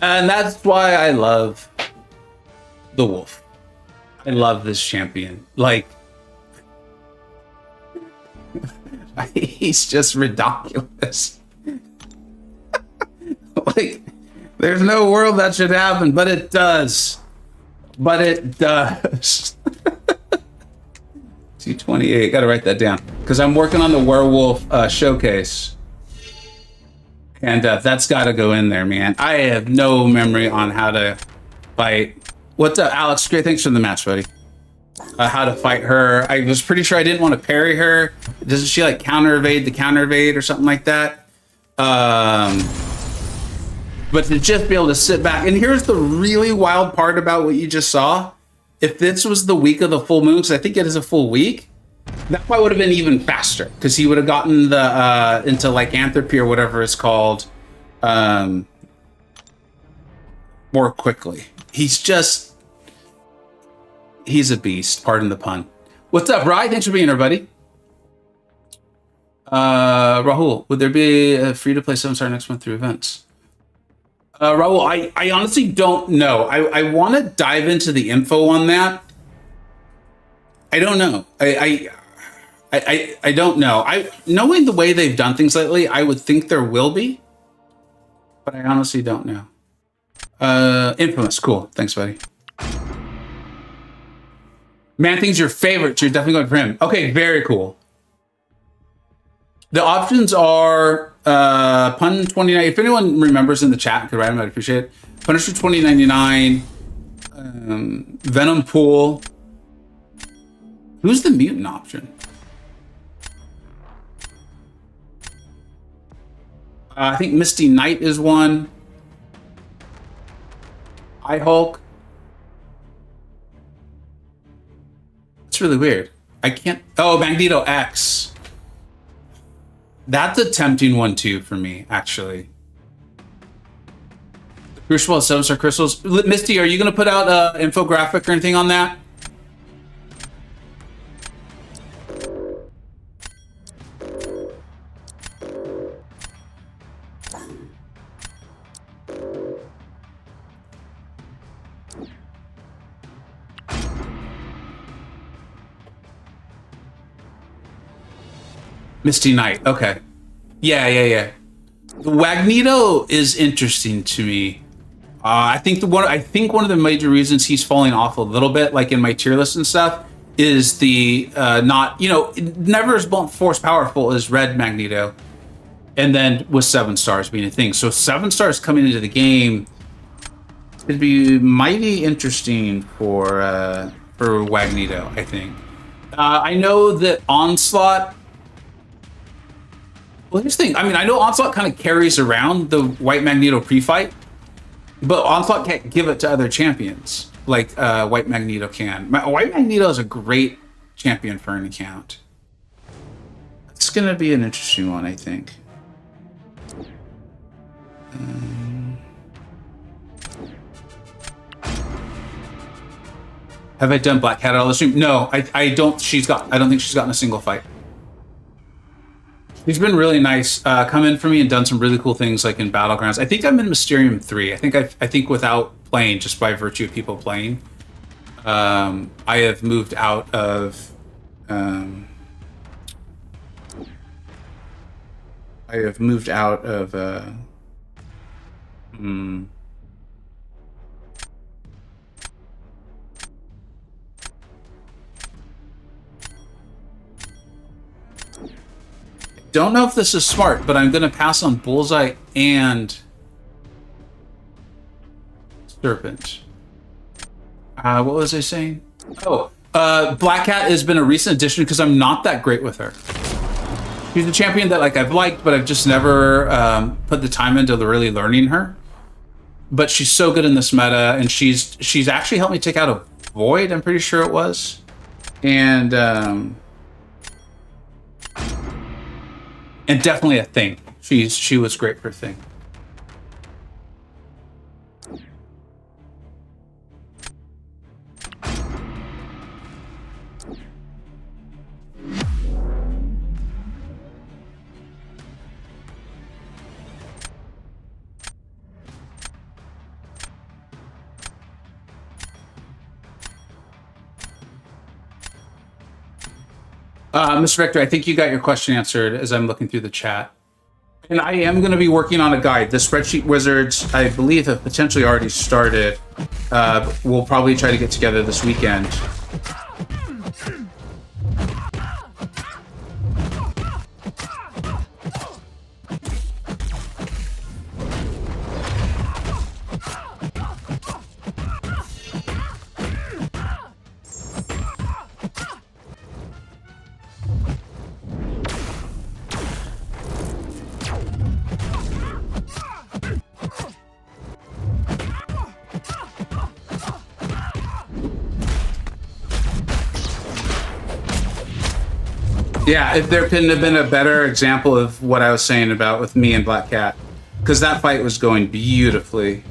And that's why I love the Wolf. I love this champion. Like, he's just ridiculous. Like, there's no world that should happen, but it does. But it does. 228, gotta write that down. Because I'm working on the werewolf showcase. And that's got to go in there, man. I have no memory on how to fight. What's up, Alex? Great, thanks for the match, buddy. How to fight her. I was pretty sure I didn't want to parry her. Doesn't she like counter evade the counter evade or something like that? But to just be able to sit back. And here's the really wild part about what you just saw. If this was the week of the full moon, because I think it is a full week, that probably would have been even faster because he would have gotten the into like Lycanthropy or whatever it's called more quickly. He's a beast. Pardon the pun. What's up, Rye? Thanks for being here, buddy. Rahul, would there be a free-to-play 7-star next month through events? Rahul, I honestly don't know. I want to dive into the info on that. I don't know. I don't know. Knowing the way they've done things lately, I would think there will be, but I honestly don't know. Infamous. Cool. Thanks, buddy. Man Thing's your favorite, so you're definitely going for him. Okay, very cool. The options are Pun 29. If anyone remembers in the chat, could write them, I'd appreciate it. Punisher 2099, Venom Pool. Who's the mutant option? I think Misty Knight is one. I Hulk. It's really weird. I can't. Oh, Magneto X. That's a tempting one too for me, actually. Crucible has 7-star crystals. Misty, are you going to put out an infographic or anything on that? Misty Knight. Okay. Yeah. The Magneto is interesting to me. I think one of the major reasons he's falling off a little bit, like in my tier list and stuff, is the never as force powerful as Red Magneto, and then with 7 stars being a thing. So 7 stars coming into the game could be mighty interesting for Magneto. I think. I know that Onslaught. Well, here's the thing. I mean, I know Onslaught kind of carries around the White Magneto pre-fight, but Onslaught can't give it to other champions like White Magneto can. White Magneto is a great champion for an account. It's going to be an interesting one, I think. Have I done Black Cat all the stream? No, I don't. I don't think she's gotten a single fight. He's been really nice, come in for me and done some really cool things like in Battlegrounds. I think I'm in Mysterium 3. I think without playing, just by virtue of people playing, I have moved out of don't know if this is smart, but I'm going to pass on Bullseye and Serpent. What was I saying? Oh, Black Cat has been a recent addition because I'm not that great with her. She's a champion that I've liked, but I've just never put the time into really learning her. But she's so good in this meta, and she's actually helped me take out a Void, I'm pretty sure it was. And definitely a Thing. She was great for Thing. Mr. Victor, I think you got your question answered as I'm looking through the chat. And I am going to be working on a guide. The Spreadsheet Wizards, I believe, have potentially already started. We'll probably try to get together this weekend. Yeah, if there couldn't have been a better example of what I was saying about with me and Black Cat, because that fight was going beautifully.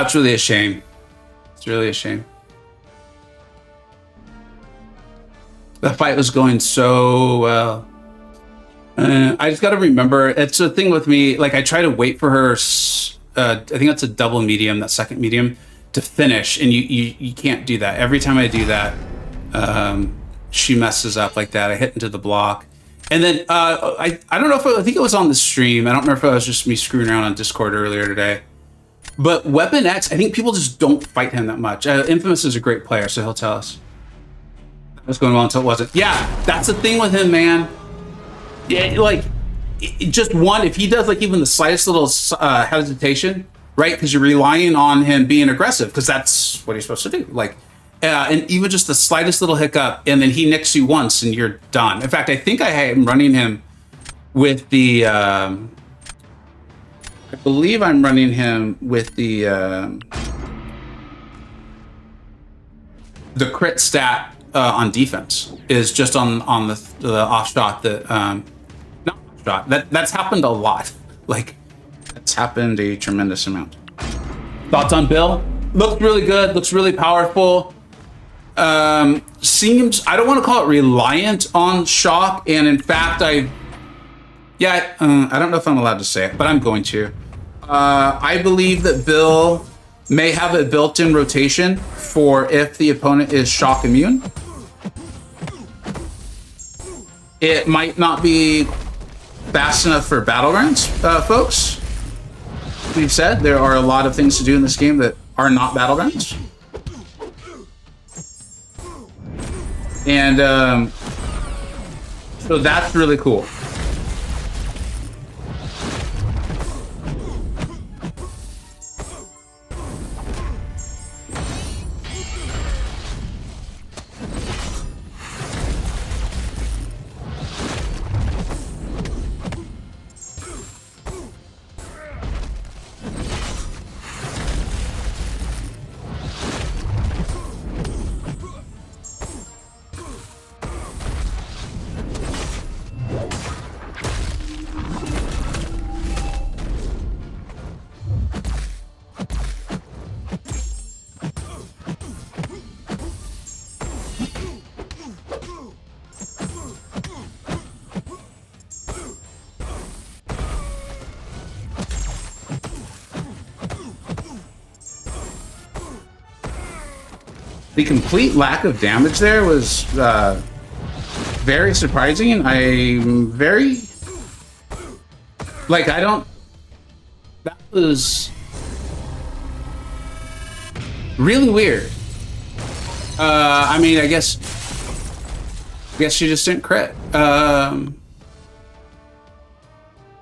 it's really a shame. It's really a shame. The fight was going so well. I just got to remember, it's a thing with me. Like, I try to wait for her. I think that's a double medium, that second medium, to finish, and you can't do that. Every time I do that, she messes up like that. I hit into the block, and then I don't know if I think it was on the stream. I don't remember if it was just me screwing around on Discord earlier today. But Weapon X, I think people just don't fight him that much. Infamous is a great player, so he'll tell us. It was going well until it wasn't. Yeah, that's the thing with him, man. Yeah, like, just one, if he does like even the slightest little hesitation, right? Because you're relying on him being aggressive, because that's what he's supposed to do. Like, and even just the slightest little hiccup, and then he nicks you once, and you're done. In fact, I think I am running him with the. I believe I'm running him with the crit stat on defense is just on the off shot that not off shot that's happened a lot. Like, that's happened a tremendous amount. Thoughts on Bill? Looks really good. Looks really powerful. Seems, I don't want to call it reliant on shock, and in fact I don't know if I'm allowed to say it, but I'm going to. I believe that Bill may have a built-in rotation for if the opponent is shock immune. It might not be fast enough for battlegrounds, folks. We've said there are a lot of things to do in this game that are not battlegrounds. And so that's really cool. The complete lack of damage there was very surprising. I'm very... Like, I don't... That was... really weird. I mean, I guess she just didn't crit. That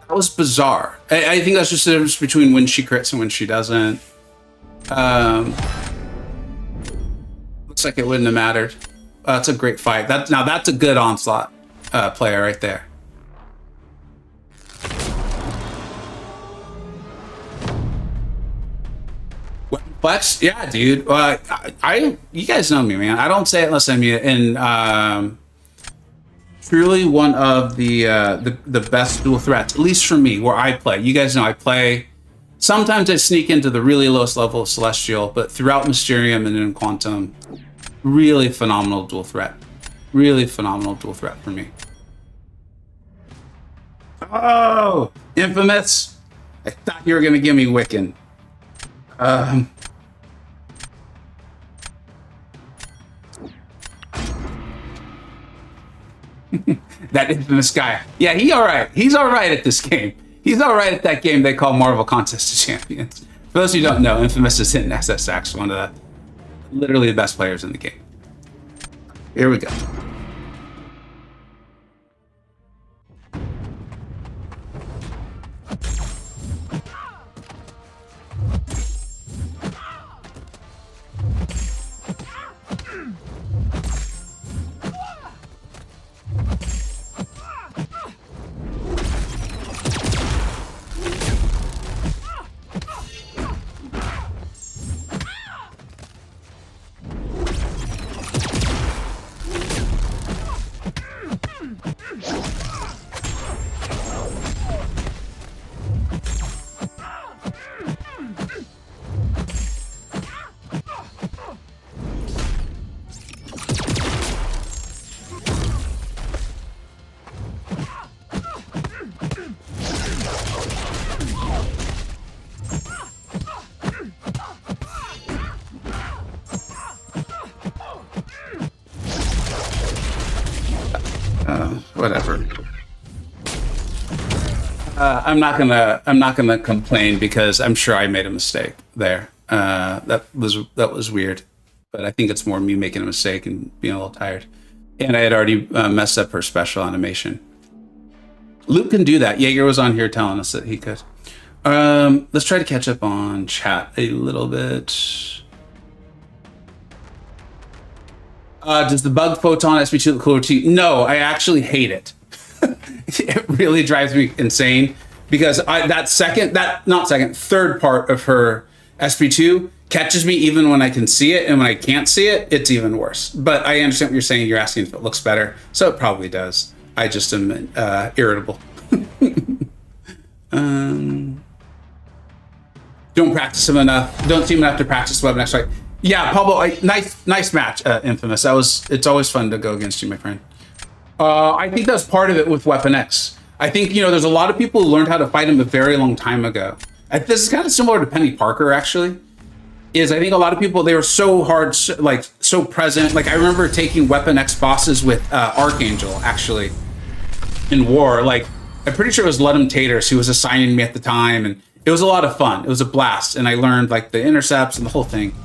was bizarre. I think that's just the difference between when she crits and when she doesn't. Looks like it wouldn't have mattered. That's a great fight. Now that's a good onslaught player right there. Flex, yeah, dude. You guys know me, man. I don't say it unless I mean it. And truly one of the best dual threats, at least for me, where I play. You guys know I play. Sometimes I sneak into the really lowest level of Celestial, but throughout Mysterium and in Quantum, really phenomenal dual threat. Really phenomenal dual threat for me. Oh, Infamous! I thought you were gonna give me Wiccan. That Infamous guy. Yeah, he's all right. He's all right at this game. He's all right at that game they call Marvel Contest of Champions. For those who don't know, Infamous is hitting SSX, one of the literally the best players in the game. Here we go. whatever. I'm not gonna complain because I'm sure I made a mistake there. That was weird, but I think it's more me making a mistake and being a little tired. And I had already messed up her special animation. Luke can do that. Jaeger was on here telling us that he could. Let's try to catch up on chat a little bit. Does the bug photon SP2 look cooler to you? No, I actually hate it. It really drives me insane because third part of her SP2 catches me even when I can see it, and when I can't see it, it's even worse. But I understand what you're saying. You're asking if it looks better, so it probably does. I just am irritable. Don't practice him enough. Don't see him enough to practice Weapon X, right? Yeah, Pablo, nice match, Infamous. It's always fun to go against you, my friend. I think that's part of it with Weapon X. I think, there's a lot of people who learned how to fight him a very long time ago. This is kind of similar to Penny Parker, actually. I think a lot of people, they were so hard, so present. Like, I remember taking Weapon X bosses with Archangel, actually, in War. Like, I'm pretty sure it was Ludum Taters who was assigning me at the time, and it was a lot of fun. It was a blast, and I learned, the intercepts and the whole thing.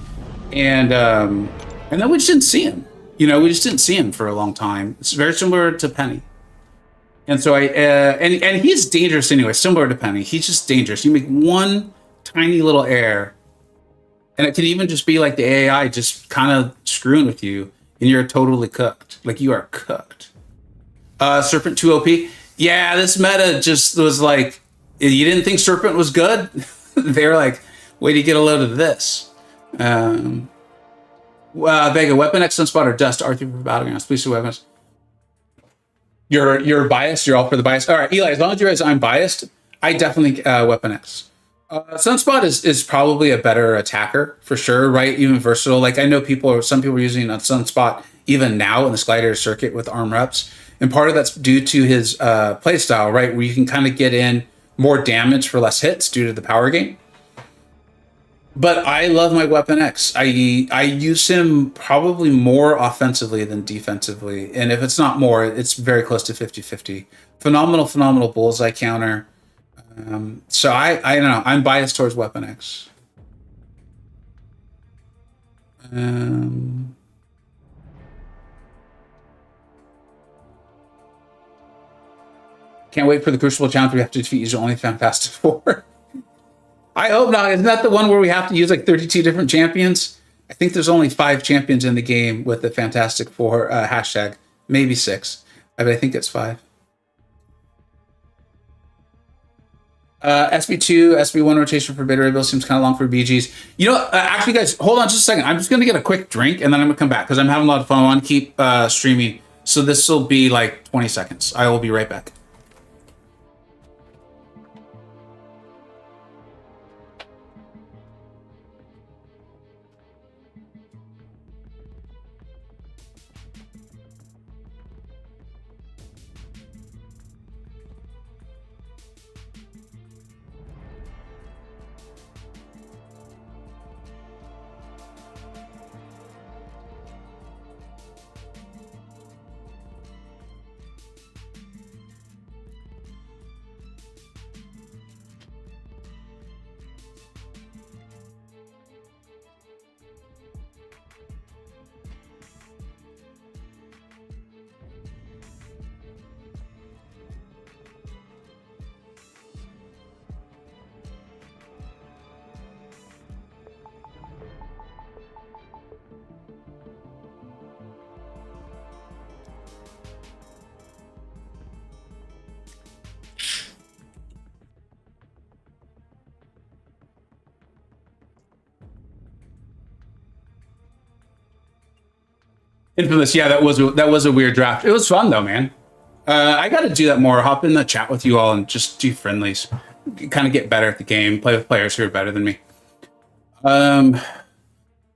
And then we just didn't see him. We just didn't see him for a long time. It's very similar to Penny. And so and he's dangerous anyway, similar to Penny. He's just dangerous. You make one tiny little error, and it can even just be like the AI just kind of screwing with you, and you're totally cooked. Like, you are cooked. Serpent 2 OP. Yeah, this meta just was like, you didn't think Serpent was good? They were like, wait till you get a load of this. Vega, Weapon X, Sunspot, or Dust, R3 for Battlegrounds. Please see weapons. You're biased? You're all for the bias? All right, Eli, as long as you realize I'm biased, I definitely Weapon X. Sunspot is probably a better attacker, for sure, right? Even versatile. Like, I know some people are using a Sunspot even now in the Slider circuit with arm reps. And part of that's due to his playstyle, right? Where you can kind of get in more damage for less hits due to the power gain. But I love my Weapon X. I use him probably more offensively than defensively. And if it's not more, it's very close to 50-50. Phenomenal bullseye counter. So I don't know. I'm biased towards Weapon X. Can't wait for the Crucible challenge. We have to defeat usually only Fantastic Four. I hope not. Isn't that the one where we have to use 32 different champions? I think there's only 5 champions in the game with the Fantastic Four hashtag. Maybe 6. But I think it's 5. SB2, SB1 rotation for beta rebuild seems kind of long for BGs. Actually, guys, hold on just a second. I'm just going to get a quick drink, and then I'm going to come back because I'm having a lot of fun. I want to keep streaming. So this will be 20 seconds. I will be right back. Infamous, yeah, that was a weird draft. It was fun though, man. I got to do that more. Hop in the chat with you all and just do friendlies. Kind of get better at the game. Play with players who are better than me.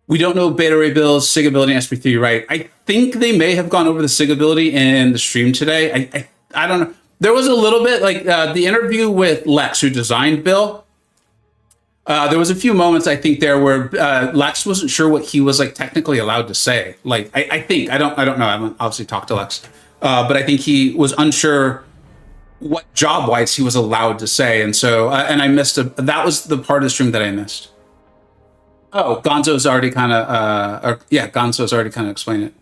We don't know beta ray builds, SIG ability, and SP3, right? I think they may have gone over the SIG ability in the stream today. I don't know. There was a little bit the interview with Lex, who designed Bill. There was a few moments I think there where Lex wasn't sure what he was technically allowed to say. I think I don't know. I haven't obviously talked to Lex, but I think he was unsure what job-wise he was allowed to say, and so and I missed that was the part of the stream that I missed. Oh, Gonzo's already kind of Gonzo's already kind of explained it.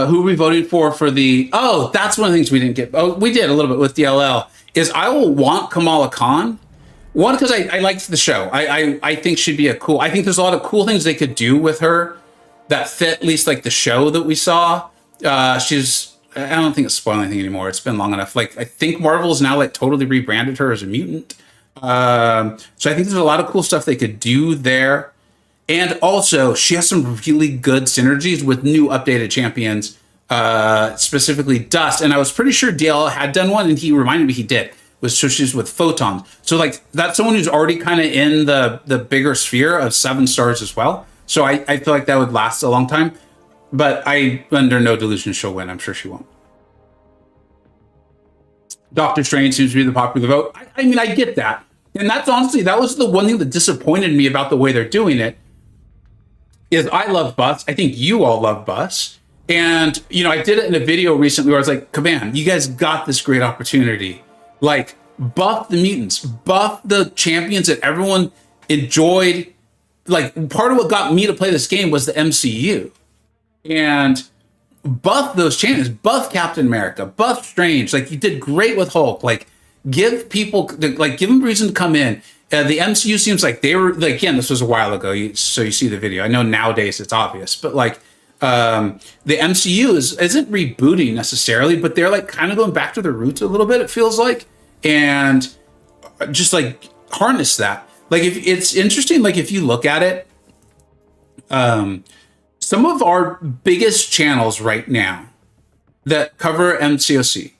Who we voted for the? Oh, that's one of the things we didn't get. Oh, we did a little bit with DLL. Is I will want Kamala Khan. One, because I liked the show. I think she'd be I think there's a lot of cool things they could do with her that fit at least like the show that we saw. I don't think it's spoiling anything anymore. It's been long enough. Like I think Marvel's now like totally rebranded her as a mutant. So I think there's a lot of cool stuff they could do there. And also she has some really good synergies with new updated champions, specifically Dust. And I was pretty sure DL had done one and he reminded me he did. So she's with Photon. So like that's someone who's already kind of in the bigger sphere of 7 stars as well. So I feel like that would last a long time. But I under no delusion she'll win. I'm sure she won't. Doctor Strange seems to be the popular vote. I mean, I get that. And that's honestly, that was the one thing that disappointed me about the way they're doing it. Is I love Bus. I think you all love Bus. And, I did it in a video recently where I was like, Kabam, you guys got this great opportunity. Like, buff the mutants, buff the champions that everyone enjoyed. Like, part of what got me to play this game was the MCU. And buff those champions, buff Captain America, buff Strange. Like, you did great with Hulk. Like, give them a reason to come in. The MCU seems like they were, like, again, this was a while ago, so you see the video. I know nowadays it's obvious, but like, the MCU isn't rebooting necessarily, but they're like kind of going back to their roots a little bit, it feels like, and just like harness that. Like, if it's interesting, like if you look at it, some of our biggest channels right now that cover MCoC,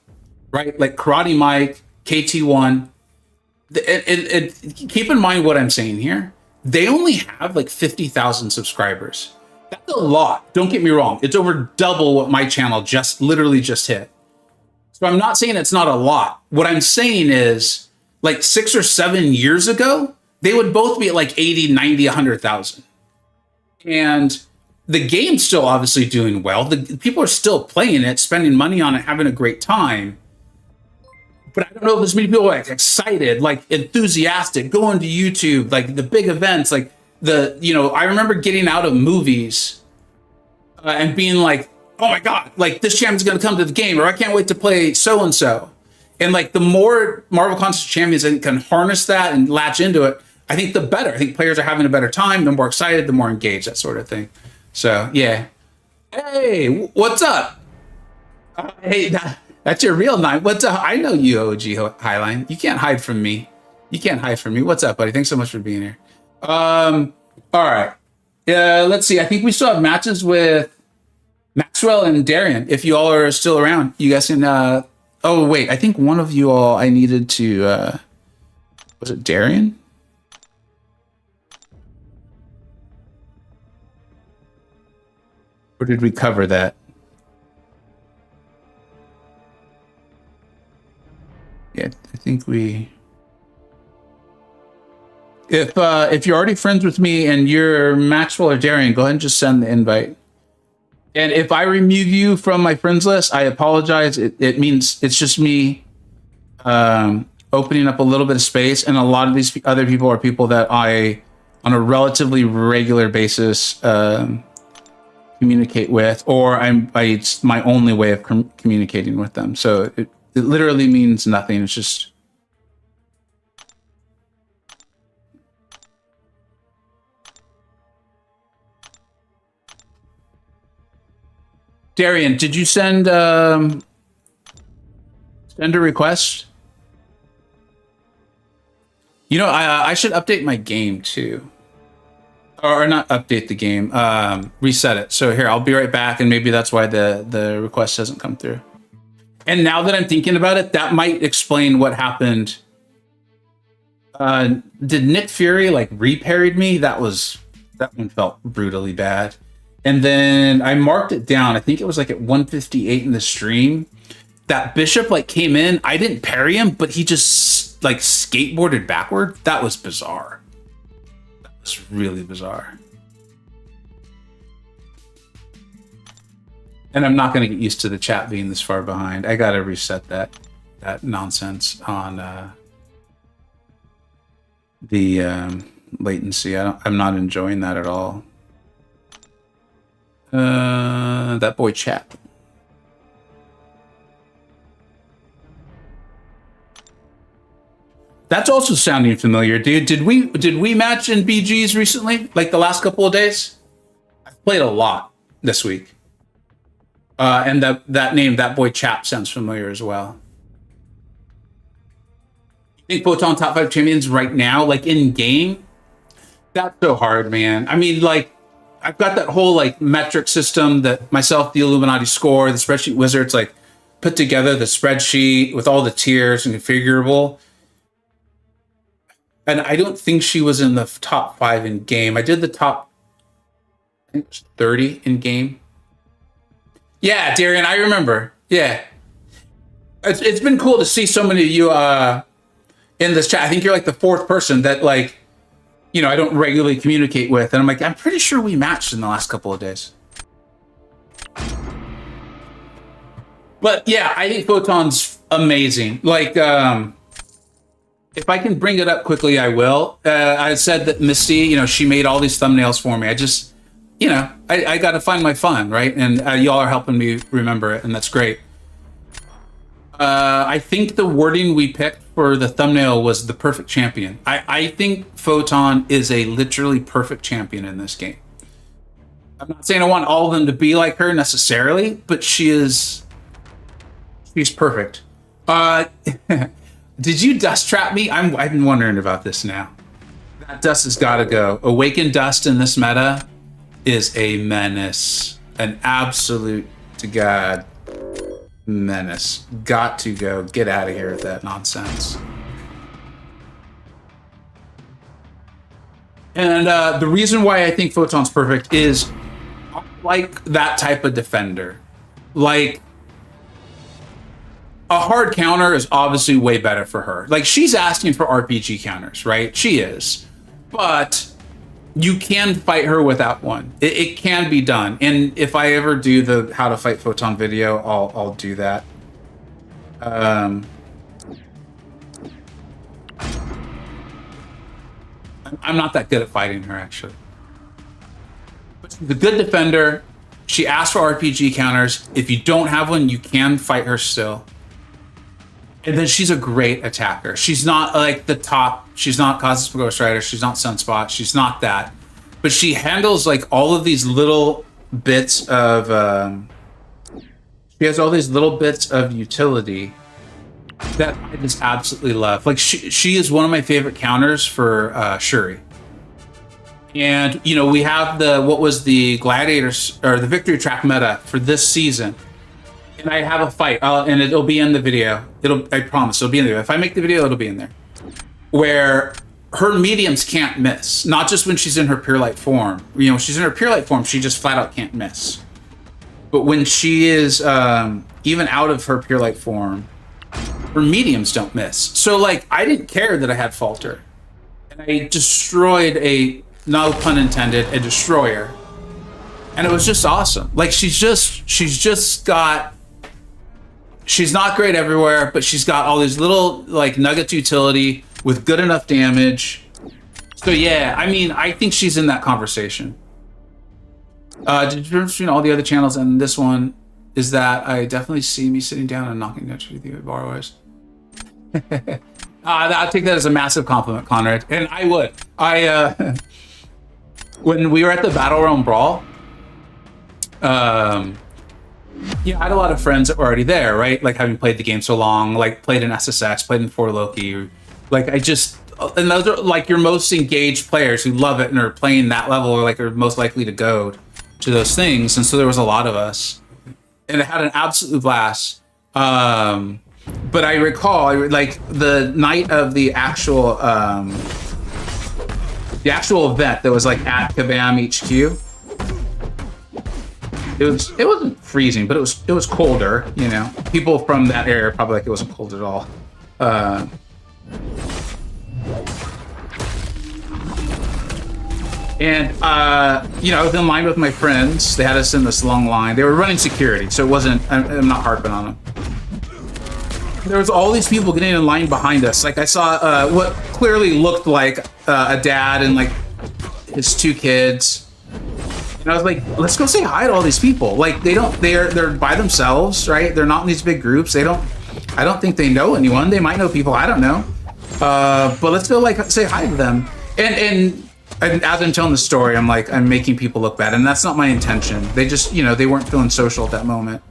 right? Like Karate Mike, KT1, keep in mind what I'm saying here. They only have like 50,000 subscribers. That's a lot. Don't get me wrong. It's over double what my channel literally just hit. So I'm not saying it's not a lot. What I'm saying is like 6 or 7 years ago, they would both be at like 80, 90, 100,000. And the game's still obviously doing well. The people are still playing it, spending money on it, having a great time. But I don't know if as many people are like excited, like enthusiastic, going to YouTube, like the big events, like I remember getting out of movies and being like, oh my God, like this champion's going to come to the game, or I can't wait to play so-and-so. And like the more Marvel Contest champions can harness that and latch into it, I think the better. I think players are having a better time. The more excited, the more engaged, that sort of thing. So yeah. Hey, what's up? Hey, that's your real name. What's up? I know you, OG Highline. You can't hide from me. What's up, buddy? Thanks so much for being here. All right. Let's see. I think we still have matches with Maxwell and Darian. If you all are still around, you guys can. Oh wait, I think one of you all I needed to. Was it Darian? Or did we cover that? Yeah, I think we. If you're already friends with me and you're Maxwell or Darian, go ahead and just send the invite. And if I remove you from my friends list, I apologize. It means it's just me opening up a little bit of space. And a lot of these other people are people that I, on a relatively regular basis, communicate with, or it's my only way of communicating with them. So it literally means nothing. It's just. Darian, did you send a request? I should update my game too. Or not update the game, reset it. So here, I'll be right back, and maybe that's why the request hasn't come through. And now that I'm thinking about it, that might explain what happened. Did Nick Fury like reparried me? That one felt brutally bad. And then I marked it down. I think it was like at 158 in the stream. That Bishop like came in. I didn't parry him, but he just like skateboarded backward. That was bizarre. That was really bizarre. And I'm not going to get used to the chat being this far behind. I got to reset that nonsense on the latency. I'm not enjoying that at all. That boy chat. That's also sounding familiar, dude. Did we match in BGs recently? Like the last couple of days? I've played a lot this week. And that name, That Boy Chap, sounds familiar as well. You think Photon top 5 champions right now, like in game? That's so hard, man. I mean, like, I've got that whole like metric system that myself, the Illuminati score, the spreadsheet wizards, like put together the spreadsheet with all the tiers and configurable. And I don't think she was in the top 5 in game. I did the top, I think it was 30 in game. Yeah, Darian, I remember. Yeah. It's been cool to see so many of you in this chat. I think you're like the 4th person that like, you know, I don't regularly communicate with. And I'm like, I'm pretty sure we matched in the last couple of days. But yeah, I think Photon's amazing. Like, if I can bring it up quickly, I will. I said that Misty, you know, she made all these thumbnails for me. I just, you know, I got to find my fun, right? And y'all are helping me remember it, and that's great. I think the wording we picked for the thumbnail was the perfect champion. I think Photon is a literally perfect champion in this game. I'm not saying I want all of them to be like her necessarily, but she's perfect. Did you dust trap me? I've been wondering about this now. That dust has got to go. Awakened dust in this meta is a menace. An absolute to God menace. Got to go. Get out of here with that nonsense. And the reason why I think Photon's perfect is I like that type of defender. Like, a hard counter is obviously way better for her. Like, she's asking for RPG counters, right? She is. But you can fight her without one. It can be done. And if I ever do the how to fight Photon video, I'll do that. I'm not that good at fighting her, actually. But she's a good defender. She asks for RPG counters. If you don't have one, you can fight her still. And then she's a great attacker. She's not like the top. She's not Cosmos Ghost Rider. She's not Sunspot. She's not that. But she handles like all of these little bits of. She has all these little bits of utility that I just absolutely love. Like she is one of my favorite counters for Shuri. And you know, we have what was the Gladiators or the Victory Track meta for this season. And I have a fight, and it'll be in the video. I promise, it'll be in the video. If I make the video, it'll be in there. Where her mediums can't miss. Not just when she's in her Pure Light form. You know, she's in her Pure Light form, she just flat out can't miss. But when she is even out of her Pure Light form, her mediums don't miss. So, like, I didn't care that I had Falter. And I destroyed no pun intended, a destroyer. And it was just awesome. Like, she's not great everywhere, but she's got all these little like nuggets utility with good enough damage. So yeah, I mean, I think she's in that conversation. The difference between all the other channels and this one is that I definitely see me sitting down and knocking nuts with you borrowers. I'll take that as a massive compliment, Conrad. And I would. When we were at the Battle Realm Brawl, yeah, I had a lot of friends that were already there, right? Like, having played the game so long, like played in SSX, played in 4 Loki. Like, and those are like your most engaged players who love it and are playing that level, or like are most likely to go to those things. And so there was a lot of us, and it had an absolute blast. But I recall, like, the night of the actual event that was like at Kabam HQ. It wasn't freezing, but it was colder. You know, people from that area probably like it wasn't cold at all. And, you know, I was in line with my friends. They had us in this long line. They were running security, so it wasn't, I'm not harping on them. There was all these people getting in line behind us. Like, I saw what clearly looked like a dad and, like, his 2 kids. And I was like, let's go say hi to all these people. Like, they're by themselves, right? They're not in these big groups. I don't think they know anyone. They might know people, I don't know. But let's go, like, say hi to them. And as I'm telling the story, I'm like, I'm making people look bad, and that's not my intention. They just, you know, they weren't feeling social at that moment.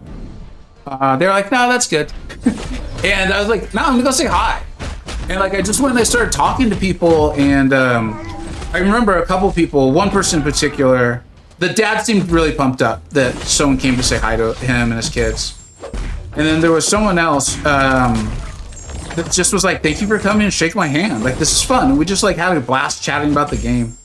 They were like, no, that's good. And I was like, no, I'm gonna go say hi. And like, I just went and I started talking to people, and I remember a couple people, one person in particular, the dad seemed really pumped up that someone came to say hi to him and his kids. And then there was someone else that just was like, thank you for coming and shake my hand. Like, this is fun. And we just like had a blast chatting about the game.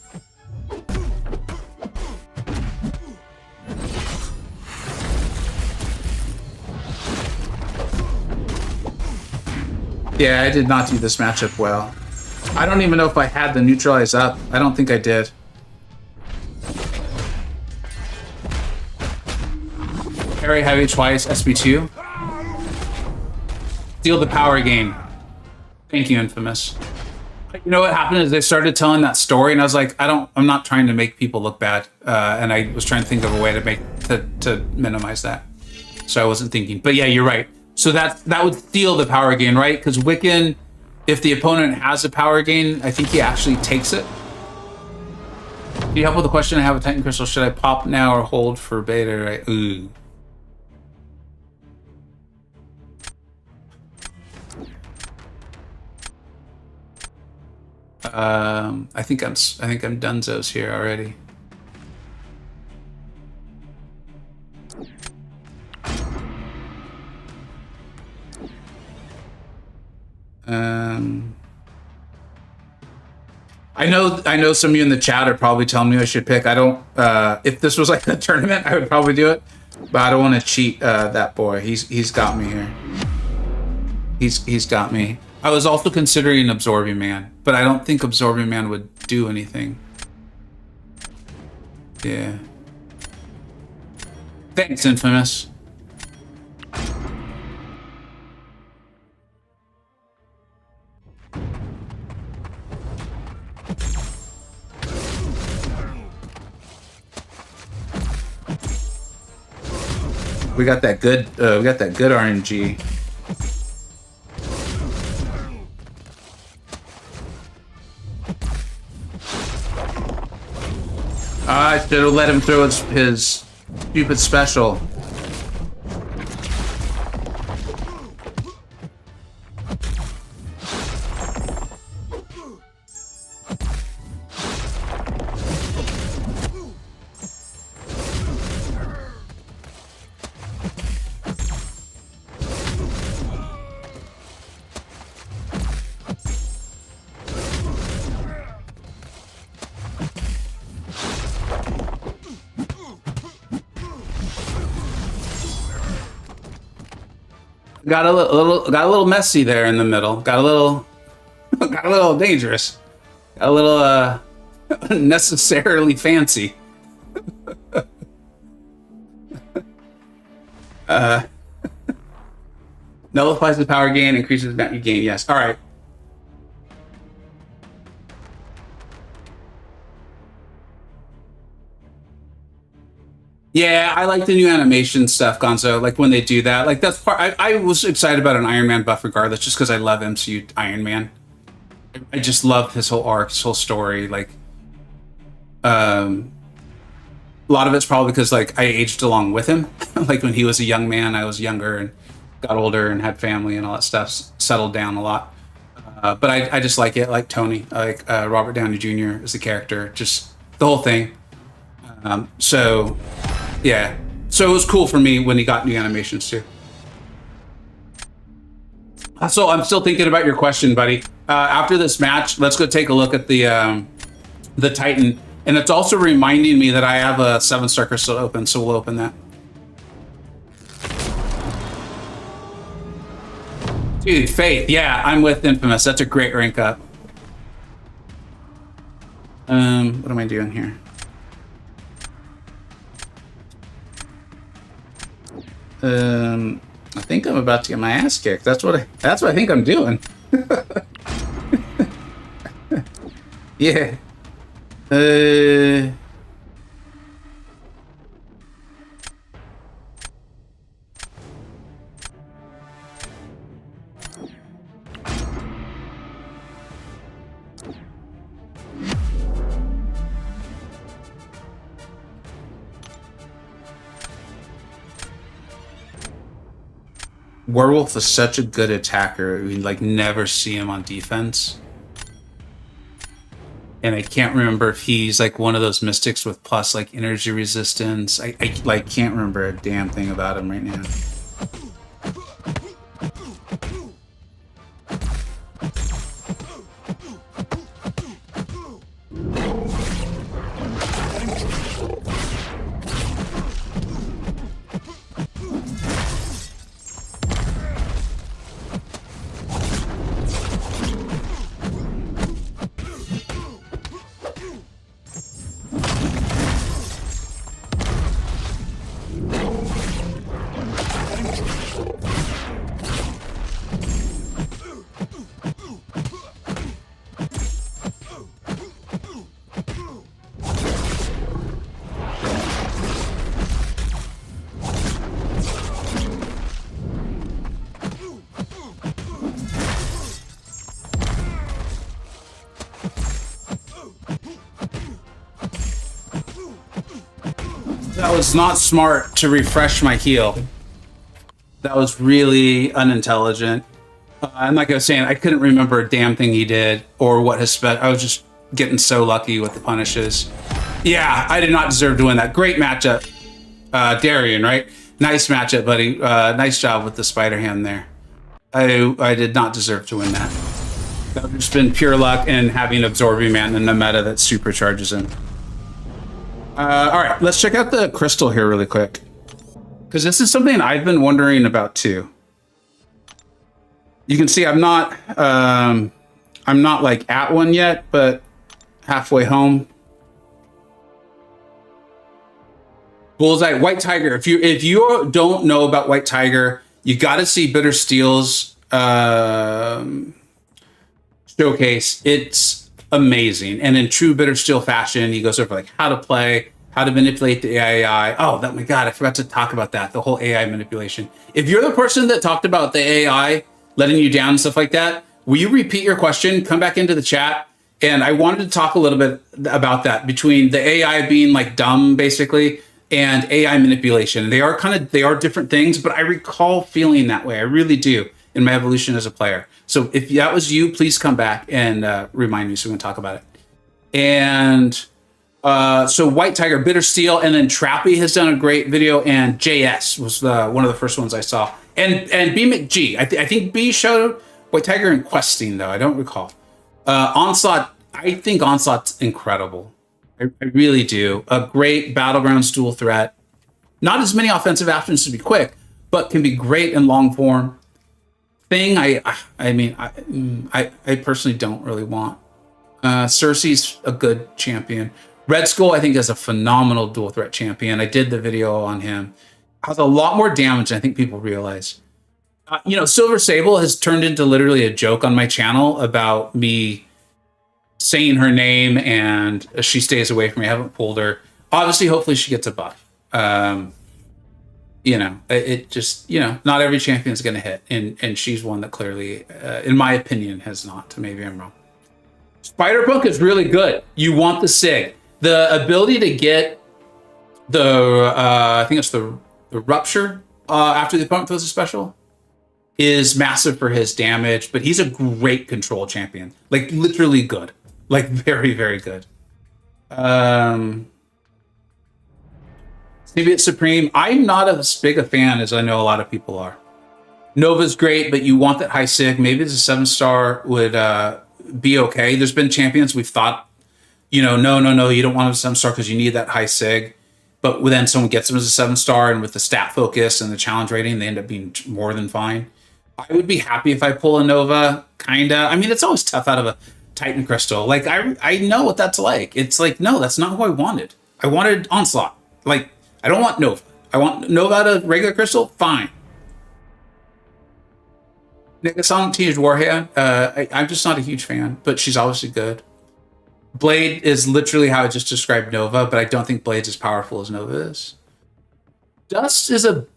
Yeah, I did not do this matchup well. I don't even know if I had the neutralize up. I don't think I did. Parry heavy twice, SB2. Steal the power gain. Thank you, Infamous. You know what happened is they started telling that story, and I was like, I'm not trying to make people look bad, and I was trying to think of a way to minimize that. So I wasn't thinking. But yeah, you're right. So that would steal the power gain, right? Because Wiccan, if the opponent has a power gain, I think he actually takes it. Can you help with the question? I have a Titan Crystal. Should I pop now or hold for beta? Right? Ooh. I think I'm Dunzo's here already. I know some of you in the chat are probably telling me I should pick. I don't. If this was like a tournament, I would probably do it, but I don't want to cheat that boy. He's got me here. He's got me. I was also considering Absorbing Man, but I don't think Absorbing Man would do anything. Yeah. Thanks, Infamous. We got that good. We got that good RNG. I should have let him throw his stupid special. Got a little messy there in the middle. Got a little dangerous. Got a little unnecessarily fancy. Nullifies the power gain, increases the amount you gain. Yes. All right. Yeah, I like the new animation stuff, Gonzo. Like when they do that, like that's part. I was excited about an Iron Man buff regardless, just because I love MCU Iron Man. I just love his whole arc, his whole story. Like, a lot of it's probably because like I aged along with him. Like when he was a young man, I was younger and got older and had family and all that stuff. Settled down a lot. But I just like it. Like Tony, like Robert Downey Jr. is the character. Just the whole thing. So. Yeah, so it was cool for me when he got new animations too. So I'm still thinking about your question, buddy. After this match, let's go take a look at the Titan, and it's also reminding me that I have a 7-star crystal open, so we'll open that. Dude, Faith, yeah, I'm with Infamous. That's a great rank up. What am I doing here? I think I'm about to get my ass kicked. That's what I think I'm doing. Yeah. Werewolf is such a good attacker. We like never see him on defense. And I can't remember if he's like one of those mystics with plus like energy resistance. I like can't remember a damn thing about him right now. That was not smart to refresh my heal. That was really unintelligent. And like I was saying, I couldn't remember a damn thing he did or what his I was just getting so lucky with the punishes. Yeah, I did not deserve to win that. Great matchup. Darian, right? Nice matchup, buddy. Nice job with the spider hand there. I did not deserve to win that. That would have just been pure luck and having Absorbing Man in the meta that supercharges him. All right, let's check out the crystal here really quick, because this is something I've been wondering about too. You can see I'm not like at one yet, but halfway home. Bullseye, White Tiger. If you don't know about White Tiger, you got to see Bitter Steel's showcase. It's amazing, and in true Bitter Steel fashion, he goes over like how to play, how to manipulate the AI. Oh, that my God, I forgot to talk about that. The whole AI manipulation. If you're the person that talked about the AI letting you down and stuff like that, will you repeat your question? Come back into the chat. And I wanted to talk a little bit about that between the AI being like dumb, basically, and AI manipulation. They are different things, but I recall feeling that way. I really do in my evolution as a player. So if that was you, please come back and remind me so we can talk about it. And so White Tiger, Bitter Steel, and then Trappy has done a great video, and JS was one of the first ones I saw. And B McG. I think B showed White Tiger and Questing, though. I don't recall. Onslaught, I think Onslaught's incredible. I really do. A great Battlegrounds dual threat. Not as many offensive actions to be quick, but can be great in long form. Thing, I personally don't really want. Cersei's a good champion. Red Skull, I think, is a phenomenal dual threat champion. I did the video on him. Has a lot more damage than I think people realize. Silver Sable has turned into literally a joke on my channel about me saying her name, and she stays away from me. I haven't pulled her. Obviously, hopefully she gets a buff. It just, not every champion is going to hit. And she's one that clearly, in my opinion, has not. Maybe I'm wrong. Spider-Punk is really good. You want the SIG. The ability to get the, I think it's the Rupture after the opponent throws a special is massive for his damage, but he's a great control champion. Like, literally good. Like, very, very good. Maybe it's Supreme. I'm not as big a fan as I know a lot of people are. Nova's great, but you want that high sig. Maybe it's a 7-star would be okay. There's been champions we've thought, no, you don't want a 7-star because you need that high sig. But then someone gets them as a 7-star, and with the stat focus and the challenge rating, they end up being more than fine. I would be happy if I pull a Nova, kinda. I mean, it's always tough out of Titan Crystal. Like I know what that's like. It's like, no, that's not who I wanted. I wanted Onslaught. Like, I don't want Nova. I want Nova out of regular Crystal. Fine. Sonic Teenage Warhead. I'm just not a huge fan, but she's obviously good. Blade is literally how I just described Nova, but I don't think Blade's as powerful as Nova is. Dust is a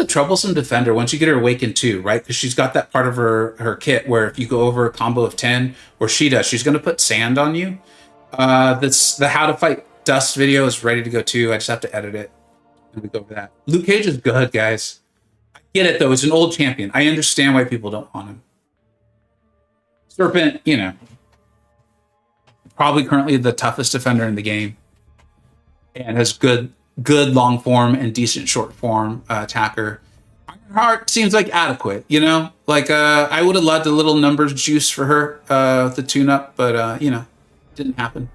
troublesome defender once you get her awakened too, right? Because she's got that part of her kit where if you go over a combo of 10, or she does, she's going to put sand on you. The how to fight Dust video is ready to go too. I just have to edit it. And we go over that. Luke Cage is good, guys. I get it though. It's an old champion. I understand why people don't want him. Serpent, probably currently the toughest defender in the game, and has good long form and decent short form attacker. Ironheart seems like adequate, like I would have loved a little numbers juice for her with the tune up, but didn't happen.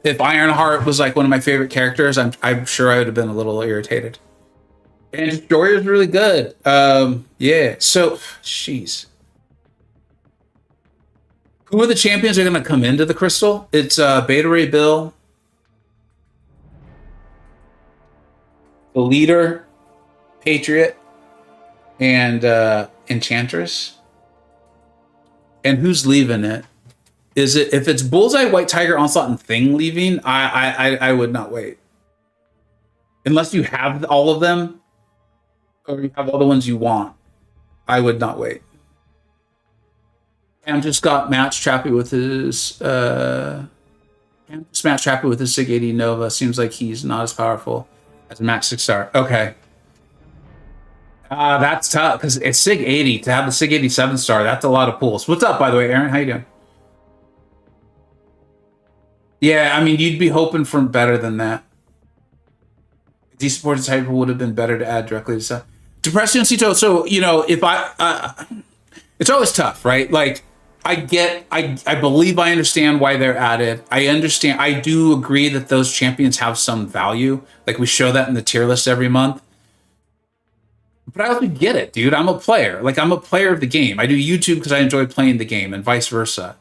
If Ironheart was like one of my favorite characters, I'm sure I would have been a little irritated. And Destroyer's really good. Yeah, so jeez. Who are the champions that are going to come into the Crystal? It's Beta Ray Bill, the Leader, Patriot, and Enchantress. And who's leaving it? Is it, if it's Bullseye, White Tiger, Onslaught, and Thing leaving? I would not wait. Unless you have all of them, or you have all the ones you want, I would not wait. Cam just got match trappy with his Sig 80 Nova. Seems like he's not as powerful as a match 6-star. Okay. That's tough because it's Sig 80 to have the Sig 80 7-star. That's a lot of pulls. What's up, by the way, Aaron? How you doing? Yeah, I mean, you'd be hoping for better than that. D-supported type would have been better to add directly to stuff. Depression Cito. So, if it's always tough, right? Like, I believe I understand why they're added. I do agree that those champions have some value. Like, we show that in the tier list every month. But I also get it, dude. I'm a player. Like, I'm a player of the game. I do YouTube because I enjoy playing the game and vice versa.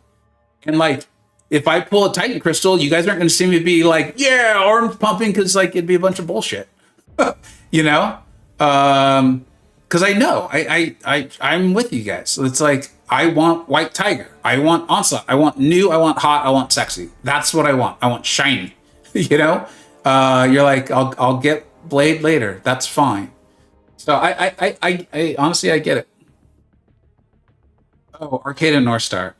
And, like, if I pull a Titan Crystal, you guys aren't going to see me be like, yeah, arms pumping, because, like, it'd be a bunch of bullshit. Because I know. I'm with you guys. It's like, I want White Tiger. I want Onslaught. I want new. I want hot. I want sexy. That's what I want. I want shiny. You're like, I'll get Blade later. That's fine. So I honestly, I get it. Oh, Arcade and North Star.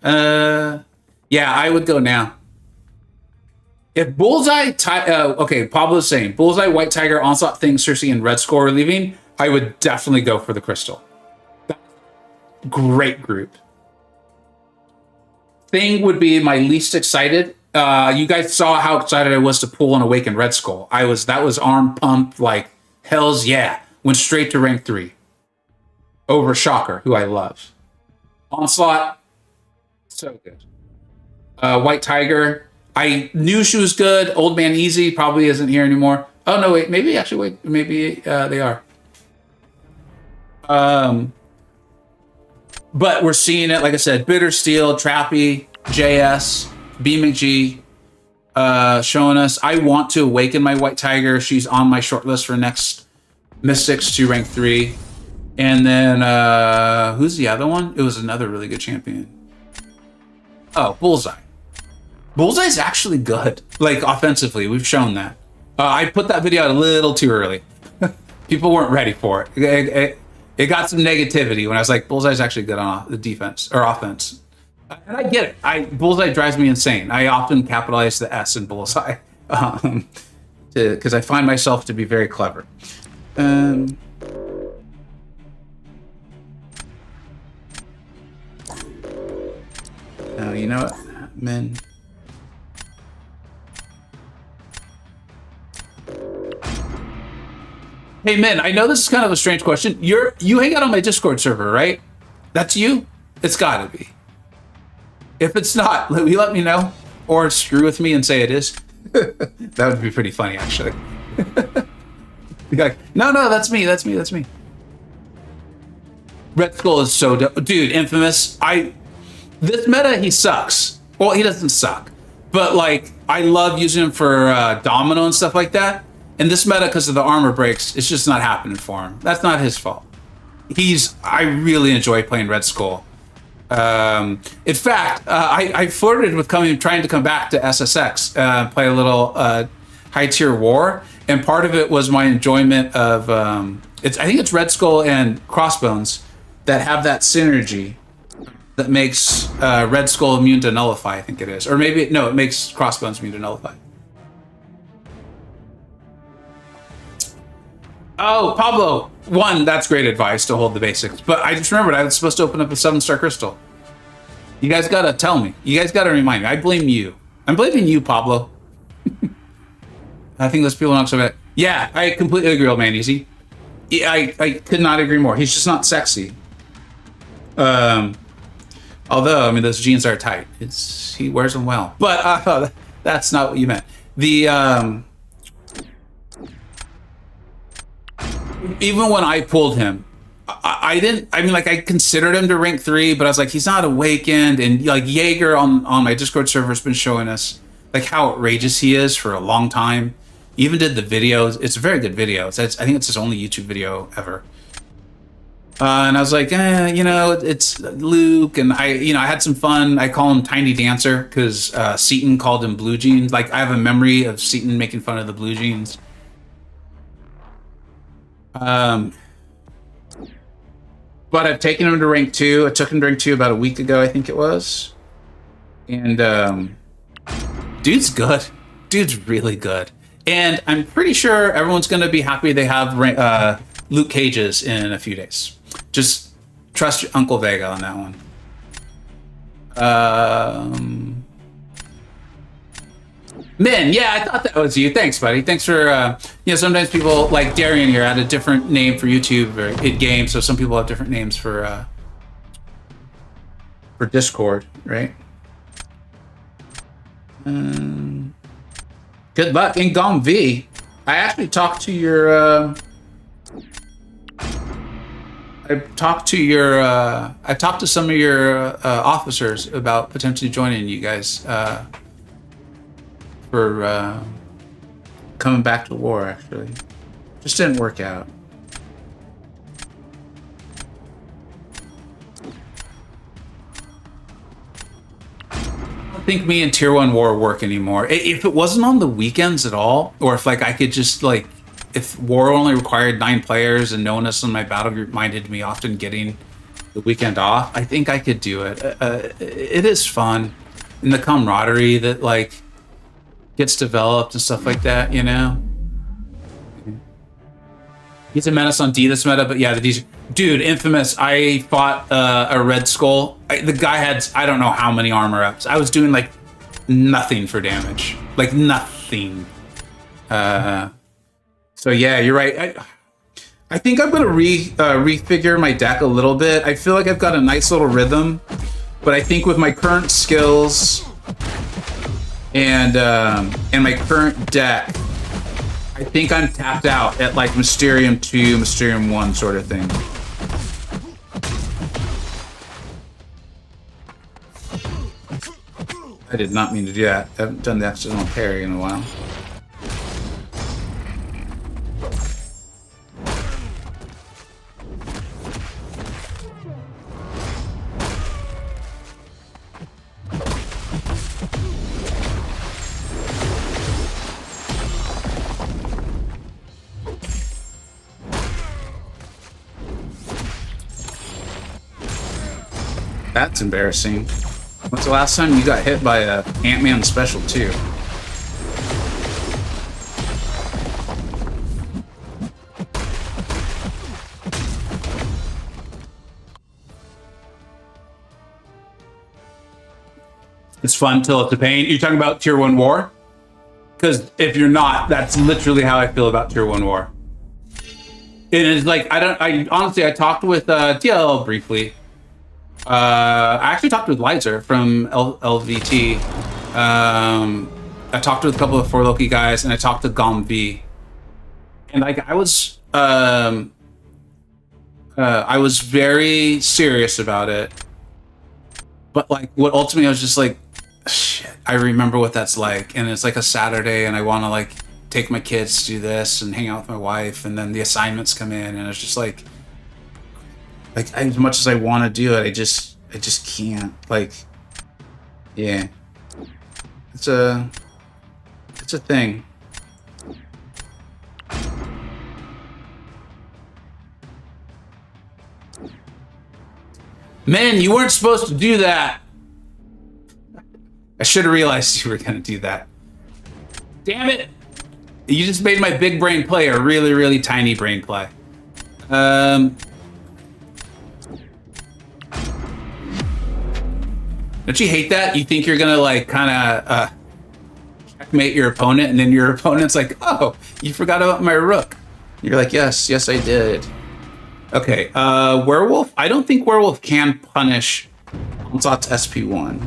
Yeah, I would go now. If Bullseye, okay, Pablo's saying Bullseye, White Tiger, Onslaught, Thing, Cersei, and Red Score are leaving, I would definitely go for the Crystal. Great group. Thing would be my least excited. You guys saw how excited I was to pull an Awakened Red Skull. That was arm pump, like, hells yeah. Went straight to rank 3. Over Shocker, who I love. Onslaught, so good. White Tiger, I knew she was good. Old Man Easy probably isn't here anymore. Oh, no, wait. Maybe they are. But we're seeing it, like I said, Bitter Steel, Trappy, JS, BMcG, showing us. I want to awaken my White Tiger. She's on my short list for next Mystics to rank 3. And then, who's the other one? It was another really good champion. Oh, Bullseye. Bullseye's actually good, like, offensively. We've shown that. I put that video out a little too early. People weren't ready for it. It got some negativity when I was like, Bullseye's actually good on the defense or offense. And I get it. Bullseye drives me insane. I often capitalize the S in Bullseye because I find myself to be very clever. Oh, you know what, men? Hey, men, I know this is kind of a strange question. You hang out on my Discord server, right? That's you? It's gotta be. If it's not, will you let me know? Or screw with me and say it is? That would be pretty funny, actually. Be like, no, that's me. Red Skull is so dope. Dude, Infamous. This meta, he sucks. Well, he doesn't suck, but like I love using him for domino and stuff like that. And this meta, because of the armor breaks, it's just not happening for him. That's not his fault. I really enjoy playing Red Skull. In fact, I flirted with trying to come back to SSX, play a little high tier war, and part of it was my enjoyment of I think it's Red Skull and Crossbones that have that synergy that makes Red Skull immune to nullify. I think it is, or maybe no, it makes Crossbones immune to nullify. Oh, Pablo, that's great advice to hold the basics. But I just remembered I was supposed to open up a 7-star crystal. You guys gotta tell me. You guys gotta remind me. I blame you. I'm blaming you, Pablo. I think those people don't so bad. Yeah, I completely agree, old man. Easy. Yeah, I could not agree more. He's just not sexy. Although, I mean, those jeans are tight. He wears them well. But that's not what you meant. Even when I pulled him, I didn't. I mean, like I considered him to rank 3, but I was like, he's not awakened. And like Jaeger on my Discord server has been showing us like how outrageous he is for a long time. He even did the videos. It's a very good video. I think it's his only YouTube video ever. And I was like, it's Luke, and I had some fun. I call him Tiny Dancer because Seaton called him Blue Jeans. Like I have a memory of Seaton making fun of the Blue Jeans. But I've taken him to rank 2. I took him to rank 2 about a week ago, I think it was. And dude's good. Dude's really good. And I'm pretty sure everyone's going to be happy they have Luke Cages in a few days. Just trust your Uncle Vega on that one. Min, yeah, I thought that was you. Thanks, buddy. Thanks for, sometimes people like Darian here had a different name for YouTube or in-game, so some people have different names for Discord, right? Good luck in Gom V. I actually talked to your, I talked to some of your officers about potentially joining you guys, for coming back to war, actually. Just didn't work out. I don't think me and Tier 1 war work anymore. If it wasn't on the weekends at all, or if like I could just like, if war only required 9 players and no one else in my battle group minded me often getting the weekend off, I think I could do it. It is fun. And the camaraderie that like gets developed and stuff like that, He's a menace on D this meta, but yeah, the D's... Dude, Infamous, I fought a Red Skull. The guy had, I don't know how many armor ups. I was doing like nothing for damage. Like nothing. So yeah, you're right. I think I'm gonna refigure my deck a little bit. I feel like I've got a nice little rhythm, but I think with my current skills and my current deck, I think I'm tapped out at like Mysterium 2, Mysterium 1 sort of thing. I did not mean to do that. I haven't done the accidental parry in a while. That's embarrassing. When's the last time you got hit by a Ant-Man special 2? It's fun till it's a pain. You're talking about Tier 1 War? Because if you're not, that's literally how I feel about Tier 1 War. It is like, I honestly talked with DLL briefly. I actually talked with Lizer from LVT. I talked with a couple of 4Loki guys, and I talked to Gom V. And like I was very serious about it, But like, what ultimately I was just like, shit, I remember what that's like, and it's like a Saturday, and I want to like take my kids to do this and hang out with my wife, and then the assignments come in, and it's just like as much as I want to do it, I just can't. Like, yeah, it's a thing. Man, you weren't supposed to do that. I should have realized you were gonna do that. Damn it! You just made my big brain play a really, really tiny brain play. Don't you hate that? You think you're gonna like kind of checkmate your opponent, and then your opponent's like, "Oh, you forgot about my rook." You're like, "Yes, yes, I did." Okay, werewolf. I don't think werewolf can punish Onslaught's SP1.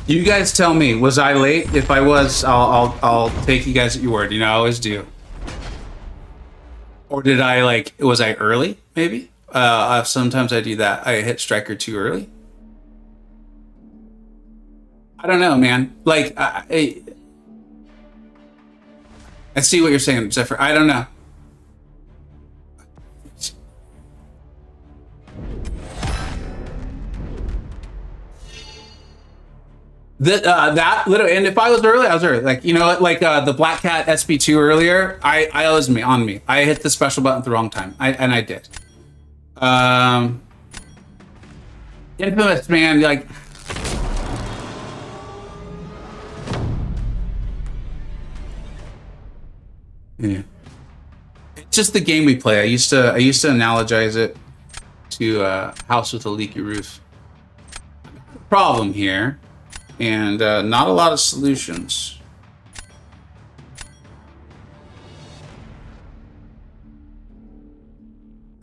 You guys tell me, was I late? If I was, I'll take you guys at your word. You know, I always do. Or did I was I early? Maybe. Sometimes I do that. I hit striker too early. I don't know, man. Like I see what you're saying, Zephyr. I don't know. That literally, and if I was early, I was early. Like, you know what, like the Black Cat SB2 earlier, I was on me. I hit the special button at the wrong time. I did. Infamous, man, like yeah. It's just the game we play. I used to analogize it to a house with a leaky roof. Problem here. And not a lot of solutions.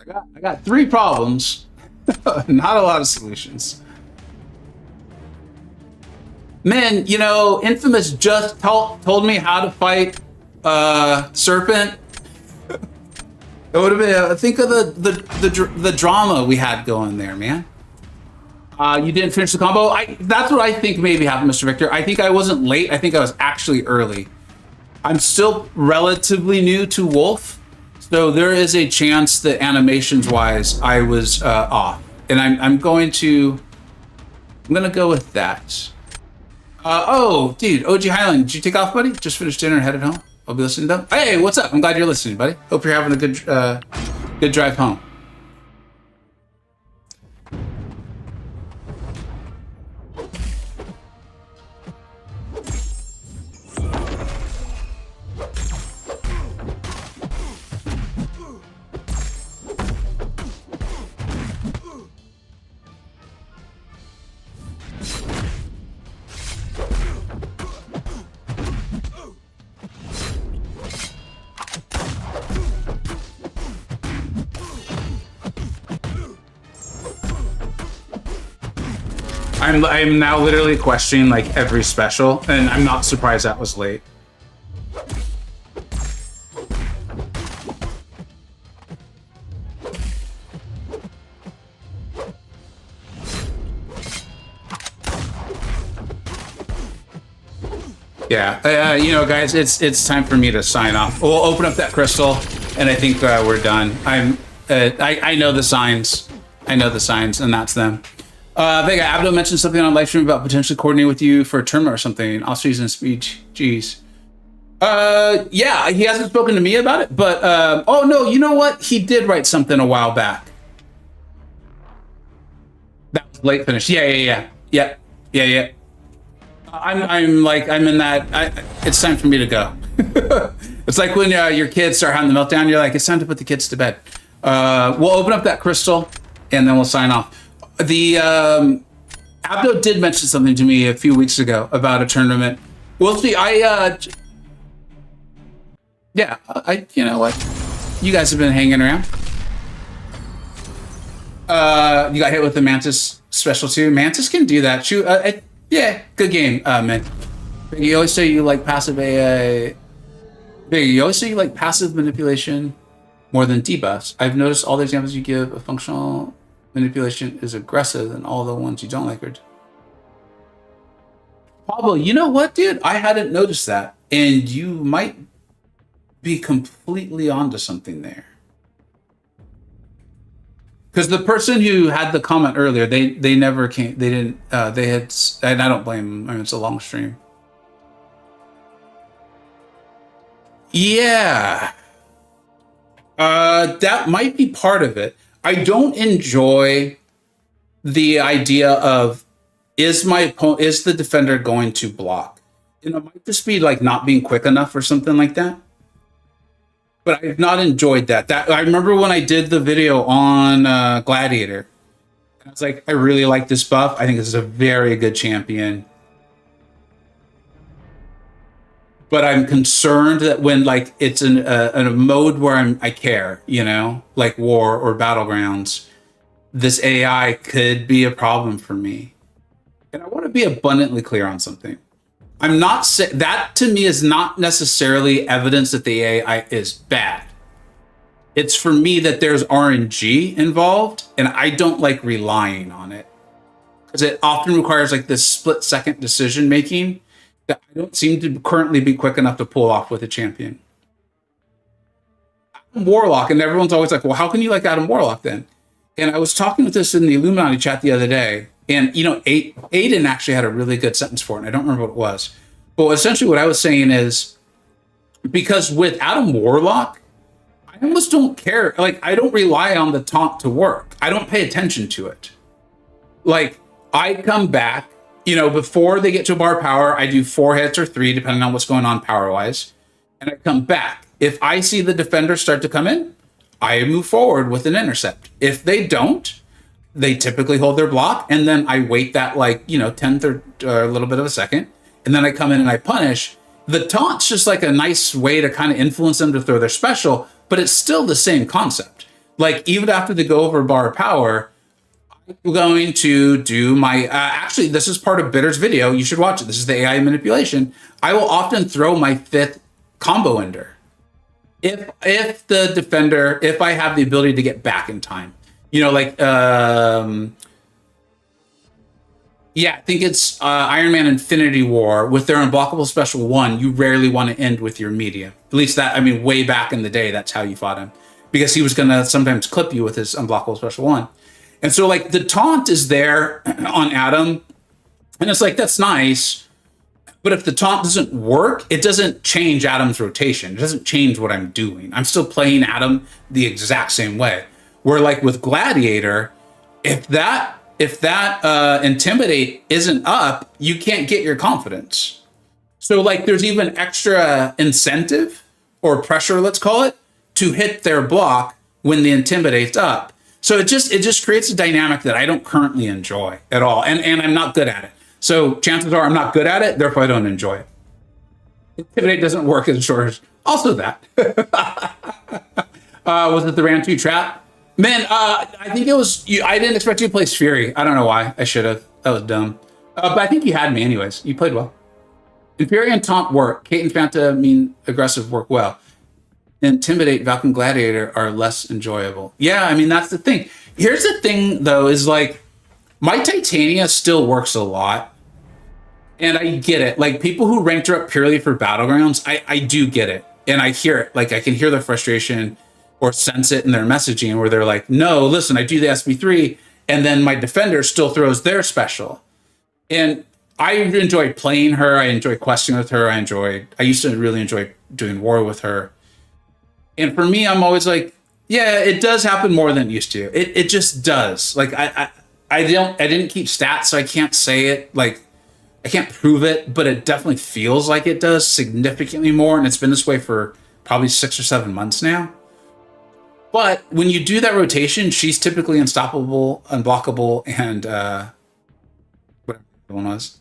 I got 3 problems, not a lot of solutions. Man, you know, Infamous just told me how to fight Serpent. It would have been. Think of the drama we had going there, man. You didn't finish the combo. That's what I think maybe happened, Mr. Victor. I think I wasn't late. I think I was actually early. I'm still relatively new to Wolf, so there is a chance that animations-wise I was off, and I'm gonna go with that. Oh, dude, OG Highland, did you take off, buddy? Just finished dinner and headed home. I'll be listening though. Hey, what's up? I'm glad you're listening, buddy. Hope you're having a good drive home. I'm now literally questioning like every special, and I'm not surprised that was late. Yeah, you know, guys, it's time for me to sign off. We'll open up that crystal, and I think we're done. I know the signs. I know the signs, and that's them. Vega Abdo mentioned something on live stream about potentially coordinating with you for a tournament or something. Austrians and speech. Jeez. Yeah, he hasn't spoken to me about it, but oh no, you know what? He did write something a while back. That was late finish. Yeah. I'm in that. It's time for me to go. It's like when your kids start having the meltdown. You're like, it's time to put the kids to bed. We'll open up that crystal, and then we'll sign off. The Abdo did mention something to me a few weeks ago about a tournament. We'll see. You know what? You guys have been hanging around. You got hit with the Mantis special too. Mantis can do that. Shoot. Yeah, good game, man. You always say you like passive AI. You always say you like passive manipulation more than debuffs. I've noticed all the examples you give of functional manipulation is aggressive than all the ones you don't like. Pablo, you know what, dude? I hadn't noticed that, and you might be completely onto something there. Because the person who had the comment earlier, they never came. They didn't. They had, and I don't blame them. I mean, it's a long stream. Yeah, that might be part of it. I don't enjoy the idea of is the defender going to block? You know, it might just be like not being quick enough or something like that. But I've not enjoyed that. I remember when I did the video on Gladiator. I was like, I really like this buff. I think this is a very good champion. But I'm concerned that when like it's in a mode where I care, you know, like war or battlegrounds, this AI could be a problem for me. And I want to be abundantly clear on something. I'm not saying that to me is not necessarily evidence that the AI is bad. It's for me that there's RNG involved, and I don't like relying on it because it often requires like this split-second decision making that I don't seem to currently be quick enough to pull off with a champion. Adam Warlock, and everyone's always like, "Well, how can you like Adam Warlock then?" And I was talking with this in the Illuminati chat the other day. And, you know, Aiden actually had a really good sentence for it, and I don't remember what it was. But essentially what I was saying is, because with Adam Warlock, I almost don't care. Like, I don't rely on the taunt to work. I don't pay attention to it. Like, I come back, you know, before they get to bar power, I do 4 hits or 3, depending on what's going on power-wise. And I come back. If I see the defender start to come in, I move forward with an intercept. If they don't, they typically hold their block, and then I wait that like, you know, 10th or a little bit of a second, and then I come in and I punish. The taunt's just like a nice way to kind of influence them to throw their special, but it's still the same concept. Like, even after they go over bar power, I'm going to do my, actually, this is part of Bitter's video. You should watch it. This is the AI manipulation. I will often throw my 5th combo ender. If the defender, if I have the ability to get back in time. You know, like, yeah, I think it's Iron Man Infinity War with their unblockable special 1. You rarely want to end with your medium. At least that, I mean, way back in the day, that's how you fought him, because he was going to sometimes clip you with his unblockable special 1. And so, like, the taunt is there on Adam, and it's like, that's nice. But if the taunt doesn't work, it doesn't change Adam's rotation. It doesn't change what I'm doing. I'm still playing Adam the exact same way. Where like with Gladiator, if that Intimidate isn't up, you can't get your confidence. So like there's even extra incentive or pressure, let's call it, to hit their block when the Intimidate's up. So it just creates a dynamic that I don't currently enjoy at all. And I'm not good at it. So chances are I'm not good at it, therefore I don't enjoy it. Intimidate doesn't work as short as also that. Was it the Ram 2 trap? Man, I think it was you. I didn't expect you to play Fury. I don't know why. I should have. That was dumb. But I think you had me anyways. You played well. And Fury and Taunt work. Kate and Fanta mean aggressive work well. Intimidate, Valk, and Gladiator are less enjoyable. Yeah, I mean, that's the thing. Here's the thing, though, is like, my Titania still works a lot. And I get it. Like, people who ranked her up purely for Battlegrounds, I do get it. And I hear it. Like, I can hear their frustration or sense it in their messaging where they're like, no, listen, I do the SB3 and then my defender still throws their special. And I enjoy playing her. I enjoy questing with her. I used to really enjoy doing war with her. And for me, I'm always like, yeah, it does happen more than it used to. It just does. Like I didn't keep stats, so I can't say it. Like I can't prove it, but it definitely feels like it does significantly more. And it's been this way for probably 6 or 7 months now. But when you do that rotation, she's typically unstoppable, unblockable, and whatever the one was.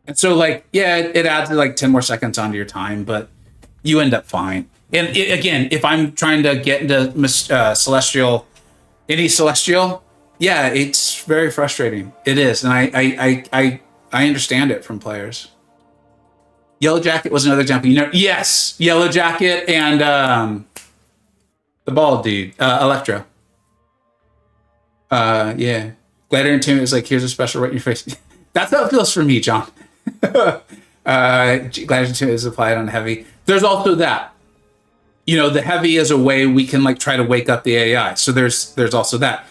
And so, like, yeah, it adds like 10 more seconds onto your time, but you end up fine. And again, if I'm trying to get into Celestial, any Celestial, yeah, it's very frustrating. It is, and I understand it from players. Yellow Jacket was another example. Yes, Yellow Jacket and the bald dude, Electro. Yeah. Gladiator and Tim is like, here's a special right in your face. That's how it feels for me, John. Gladiator and Tim is applied on heavy. There's also that. The heavy is a way we can like try to wake up the AI. So there's also that.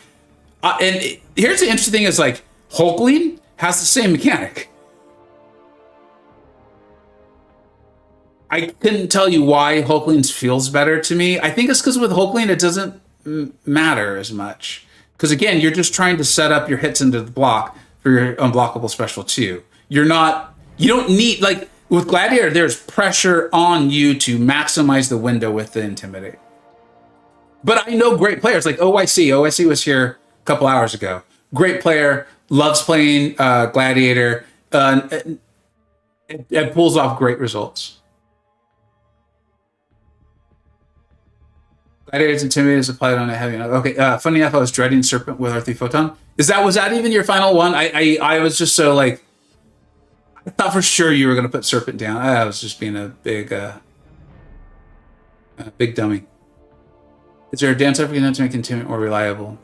And here's the interesting thing is like Hulkling has the same mechanic. I couldn't tell you why Hulkling's feels better to me. I think it's because with Hulkling, it doesn't matter as much. Because again, you're just trying to set up your hits into the block for your unblockable special too. You don't need, like with Gladiator, there's pressure on you to maximize the window with the Intimidate. But I know great players like OIC. OIC was here a couple hours ago. Great player, loves playing Gladiator. It pulls off great results. Gladiator's Intimidate is applied on a heavy. Okay, funny enough, I was dreading Serpent with Earthy Photon. Was that even your final one? I was just so like, I thought for sure you were going to put Serpent down. I was just being a big dummy. Is there a dance I forget to make Intimidate more reliable?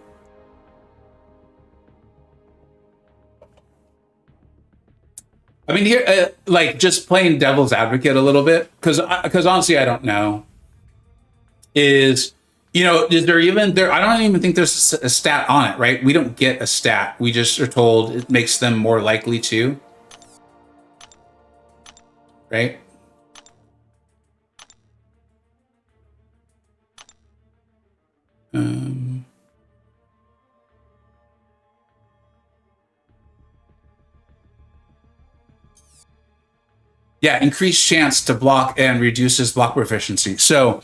I mean, here, like just playing devil's advocate a little bit, because honestly, I don't know. Is there even there? I don't even think there's a stat on it, right? We don't get a stat. We just are told it makes them more likely to, right? Yeah, increased chance to block and reduces block proficiency. So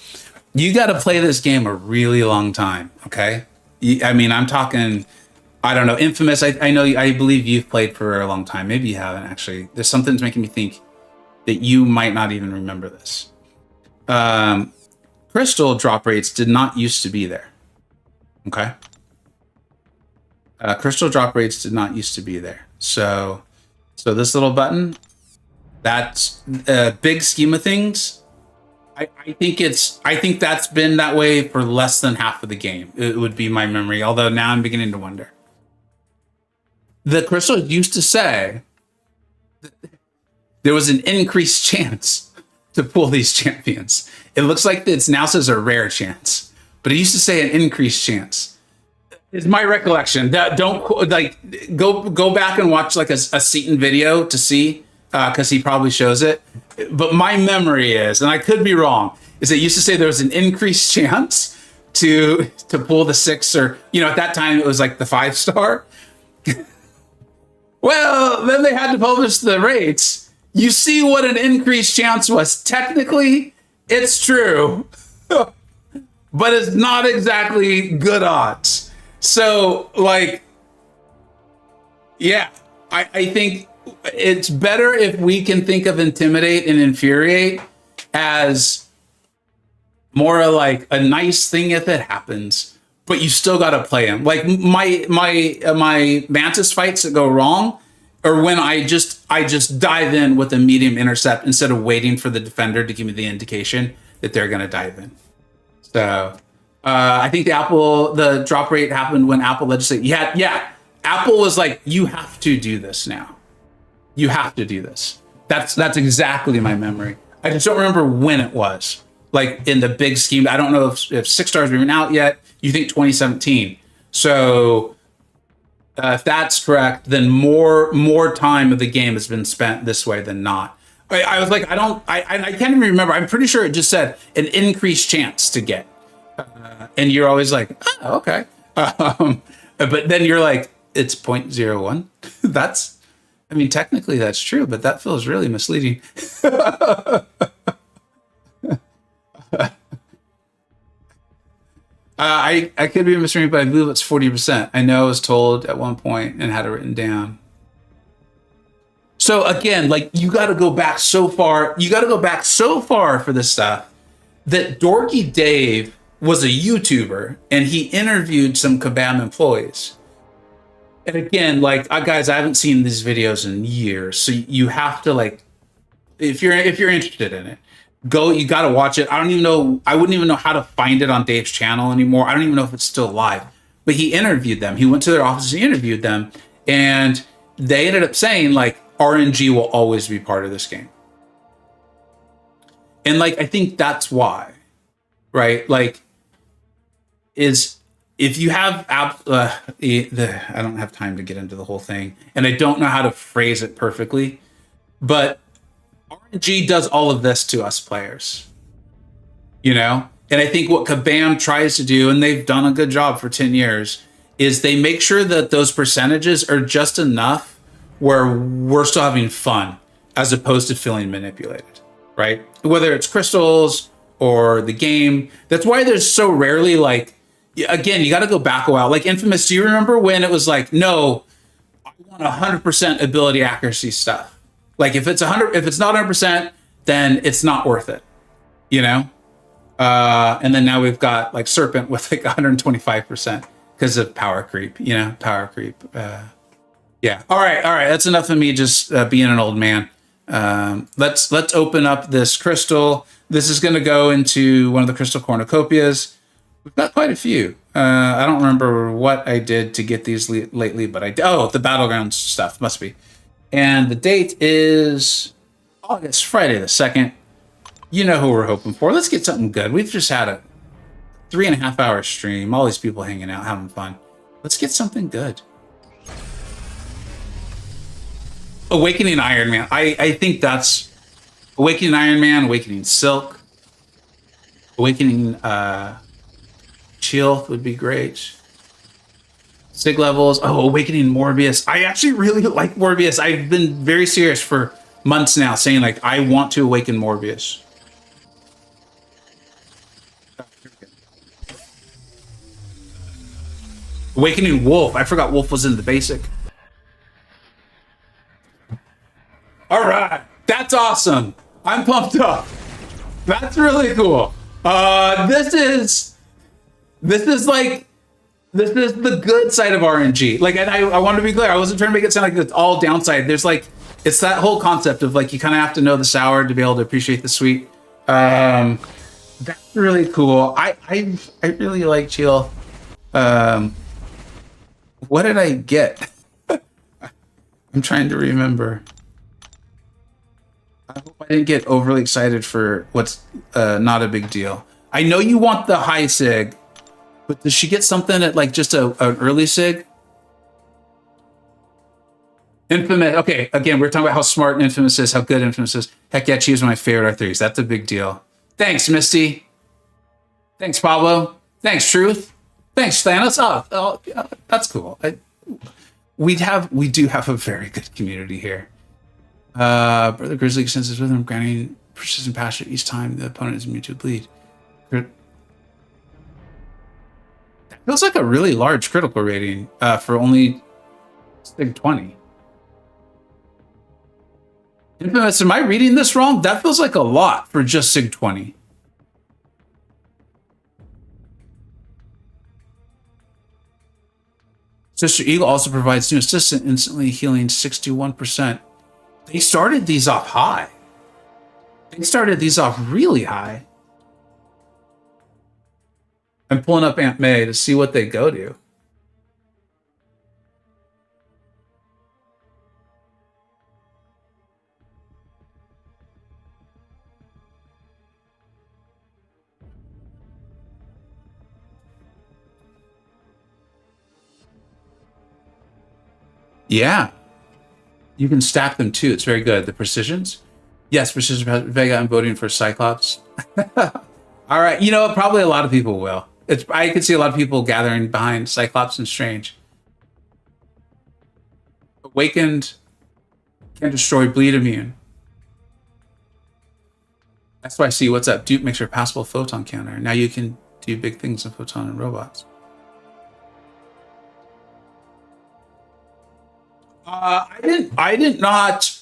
you got to play this game a really long time, okay? I mean, I'm talking, I don't know, Infamous. I believe you've played for a long time. Maybe you haven't, actually. There's something making me think that you might not even remember this. Crystal drop rates did not used to be there, okay? Crystal drop rates did not used to be there. So this little button, that's a big scheme of things. I think that's been that way for less than half of the game. It would be my memory, although now I'm beginning to wonder. The crystal used to say that there was an increased chance to pull these champions. It looks like it now says a rare chance, but it used to say an increased chance. It's my recollection. That don't like go back and watch like a Seaton video to see. Because he probably shows it. But my memory is, and I could be wrong, is it used to say there was an increased chance to pull the 6 or, at that time it was like the 5-star. Well, then they had to publish the rates. You see what an increased chance was. Technically, it's true. But it's not exactly good odds. So, like, yeah, I think it's better if we can think of Intimidate and Infuriate as more like a nice thing if it happens, but you still got to play them. Like my Mantis fights that go wrong, or when I just dive in with a medium intercept instead of waiting for the defender to give me the indication that they're going to dive in. So I think the drop rate happened when Apple legislated. Yeah. Apple was like, you have to do this now. You have to do this. That's exactly my memory. I just don't remember when it was. Like in the big scheme, I don't know if 6 stars were even out yet. You think 2017. So If that's correct, then more time of the game has been spent this way than not. I was like, I can't even remember. I'm pretty sure it just said an increased chance to get, and you're always like, oh, okay. But then you're like, it's 0.01. That's, I mean, technically that's true, but that feels really misleading. I could be misreading, but I believe it's 40%. I know I was told at one point and had it written down. So again, like you got to go back so far. You got to go back so far for this stuff that Dorky Dave was a YouTuber and he interviewed some Kabam employees. And again, like guys, I haven't seen these videos in years, so you have to like, if you're interested in it, go. You got to watch it. I don't even know. I wouldn't even know how to find it on Dave's channel anymore. I don't even know if it's still live. But he interviewed them. He went to their office and interviewed them, and they ended up saying like RNG will always be part of this game. And like I think that's why, right? Like, is if you have I don't have time to get into the whole thing, and I don't know how to phrase it perfectly, but RNG does all of this to us players, you know? And I think what Kabam tries to do, and they've done a good job for 10 years, is they make sure that those percentages are just enough where we're still having fun as opposed to feeling manipulated, right? Whether it's crystals or the game. That's why there's so rarely like, again, you got to go back a while. Like Infamous, do you remember when it was like, no, I want 100% ability accuracy stuff. Like if it's not 100%, then it's not worth it, you know? And then now we've got like Serpent with like 125% because of power creep, you know, power creep. Yeah. All right. That's enough of me just being an old man. Let's open up this crystal. This is going to go into one of the crystal cornucopias. We've got quite a few. I don't remember what I did to get these lately, but the Battlegrounds stuff must be. And the date is August, Friday the 2nd. You know who we're hoping for. Let's get something good. We've just had a 3.5 hour stream. All these people hanging out, having fun. Let's get something good. Awakening Iron Man. I think that's Awakening Iron Man, Awakening Silk, Awakening Chill would be great. Sig levels. Oh, Awakening Morbius. I actually really like Morbius. I've been very serious for months now saying like, I want to awaken Morbius. Awakening Wolf. I forgot Wolf was in the basic. All right. That's awesome. I'm pumped up. That's really cool. This is the good side of RNG. Like, and I want to be clear, I wasn't trying to make it sound like it's all downside. There's like, it's that whole concept of like, you kind of have to know the sour to be able to appreciate the sweet. That's really cool. I really like Chill. What did I get? I'm trying to remember. I hope I didn't get overly excited for what's not a big deal. I know you want the high sig, but does she get something at like just an early sig? Infamous. Okay, again, we're talking about how smart Infamous is, how good Infamous is. Heck yeah, she was my favorite R3s. That's a big deal. Thanks, Misty. Thanks, Pablo. Thanks, Truth. Thanks, Thanos. Oh, that's cool. We do have a very good community here. Brother Grizzly extends his rhythm, granting persistent passion each time the opponent is immune to bleed. That feels like a really large critical rating for only Sig 20. Infamous, am I reading this wrong? That feels like a lot for just Sig 20. Sister Eagle also provides new assistant, instantly healing 61%. They started these off high. They started these off really high. I'm pulling up Aunt May to see what they go to. Yeah. You can stack them too. It's very good. The precisions. Yes, precision Vega. I'm voting for Cyclops. All right. You know, probably a lot of people will. I could see a lot of people gathering behind Cyclops and Strange. Awakened can destroy bleed immune. That's why I see what's up. Dupe makes her passable photon counter. Now you can do big things in photon and robots. I did not.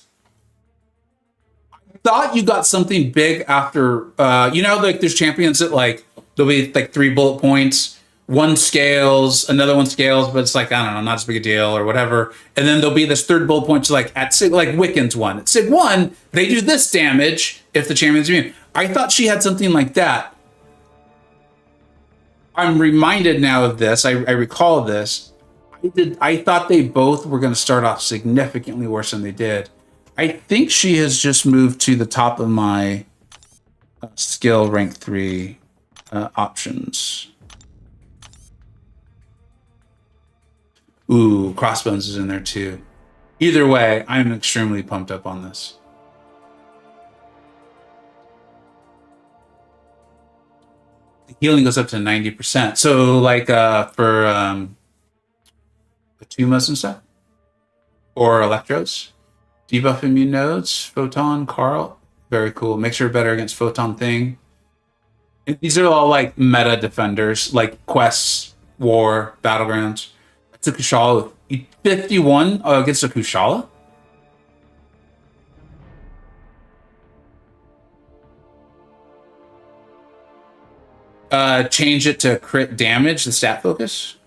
I thought you got something big after, you know, like there's champions that like, there'll be like 3 bullet points, one scales, another one scales, but it's like, I don't know, not as big a deal or whatever. And then there'll be this 3rd bullet point, like at Sig, like Wiccan's one. At Sig 1, they do this damage if the champion's immune. I thought she had something like that. I'm reminded now of this. I recall this. I thought they both were going to start off significantly worse than they did. I think she has just moved to the top of my skill rank 3 options. Ooh, Crossbones is in there too. Either way, I'm extremely pumped up on this. The healing goes up to 90%. So like for Atumas and stuff? Or Electros? Debuff immune nodes, Photon, Carl. Very cool. Makes her better against Photon Thing. And these are all like meta defenders, like quests, war, battlegrounds. It's a Kushala with 51 against a Kushala. Change it to crit damage, the stat focus.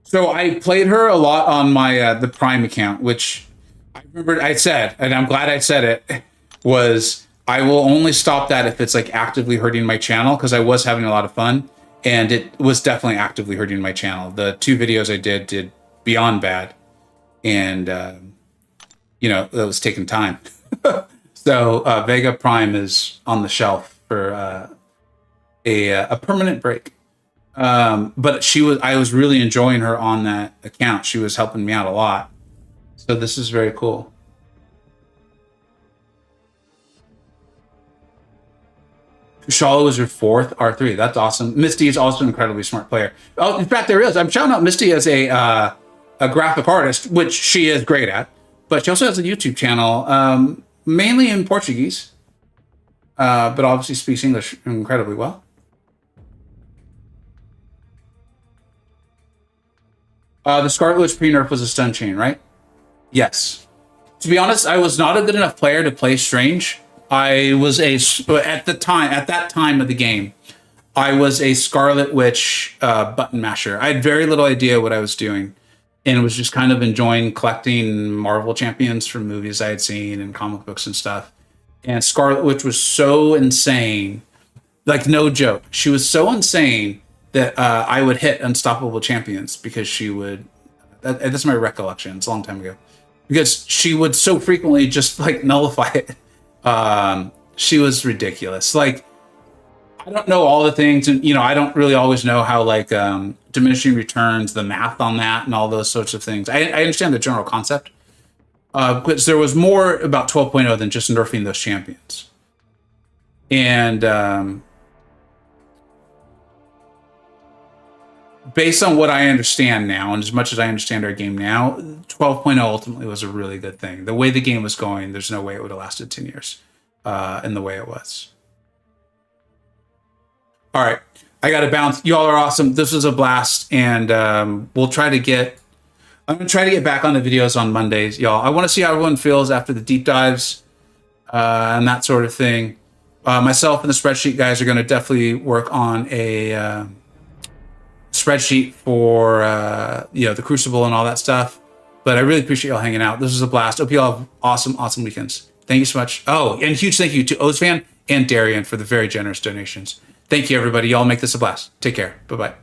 So I played her a lot on my the Prime account, which I remember I said, and I'm glad I said it, was I will only stop that if it's like actively hurting my channel, because I was having a lot of fun, and it was definitely actively hurting my channel. The 2 videos I did beyond bad, and you know, it was taking time. So Vega Prime is on the shelf for a permanent break. But I was really enjoying her on that account. She was helping me out a lot. So this is very cool. Kushala was your 4th R3. That's awesome. Misty is also an incredibly smart player. Oh, in fact, there is. I'm shouting out Misty as a graphic artist, which she is great at. But she also has a YouTube channel, mainly in Portuguese, but obviously speaks English incredibly well. The Scarlet Witch pre-nerf was a stun chain, right? Yes. To be honest, I was not a good enough player to play Strange. I was at that time of the game, I was a Scarlet Witch button masher. I had very little idea what I was doing, and was just kind of enjoying collecting Marvel champions from movies I had seen and comic books and stuff. And Scarlet Witch was so insane, like no joke. She was so insane that I would hit unstoppable champions because she would. That's my recollection. It's a long time ago. Because she would so frequently just like nullify it. She was ridiculous. Like, I don't know all the things, and you know, I don't really always know how like diminishing returns, the math on that, and all those sorts of things. I understand the general concept, because there was more about 12.0 than just nerfing those champions. And based on what I understand now, and as much as I understand our game now, 12.0 ultimately was a really good thing. The way the game was going, there's no way it would have lasted 10 years in the way it was. All right, I got to bounce. Y'all are awesome. This was a blast, and I'm going to try to get back on the videos on Mondays, y'all. I want to see how everyone feels after the deep dives and that sort of thing. Myself and the spreadsheet guys are going to definitely work on a spreadsheet for the Crucible and all that stuff. But I really appreciate y'all hanging out. This was a blast. Hope y'all have awesome weekends. Thank you so much. Oh, and huge thank you to Ozvan and Darian for the very generous donations. Thank you, everybody. Y'all make this a blast. Take care. Bye-bye.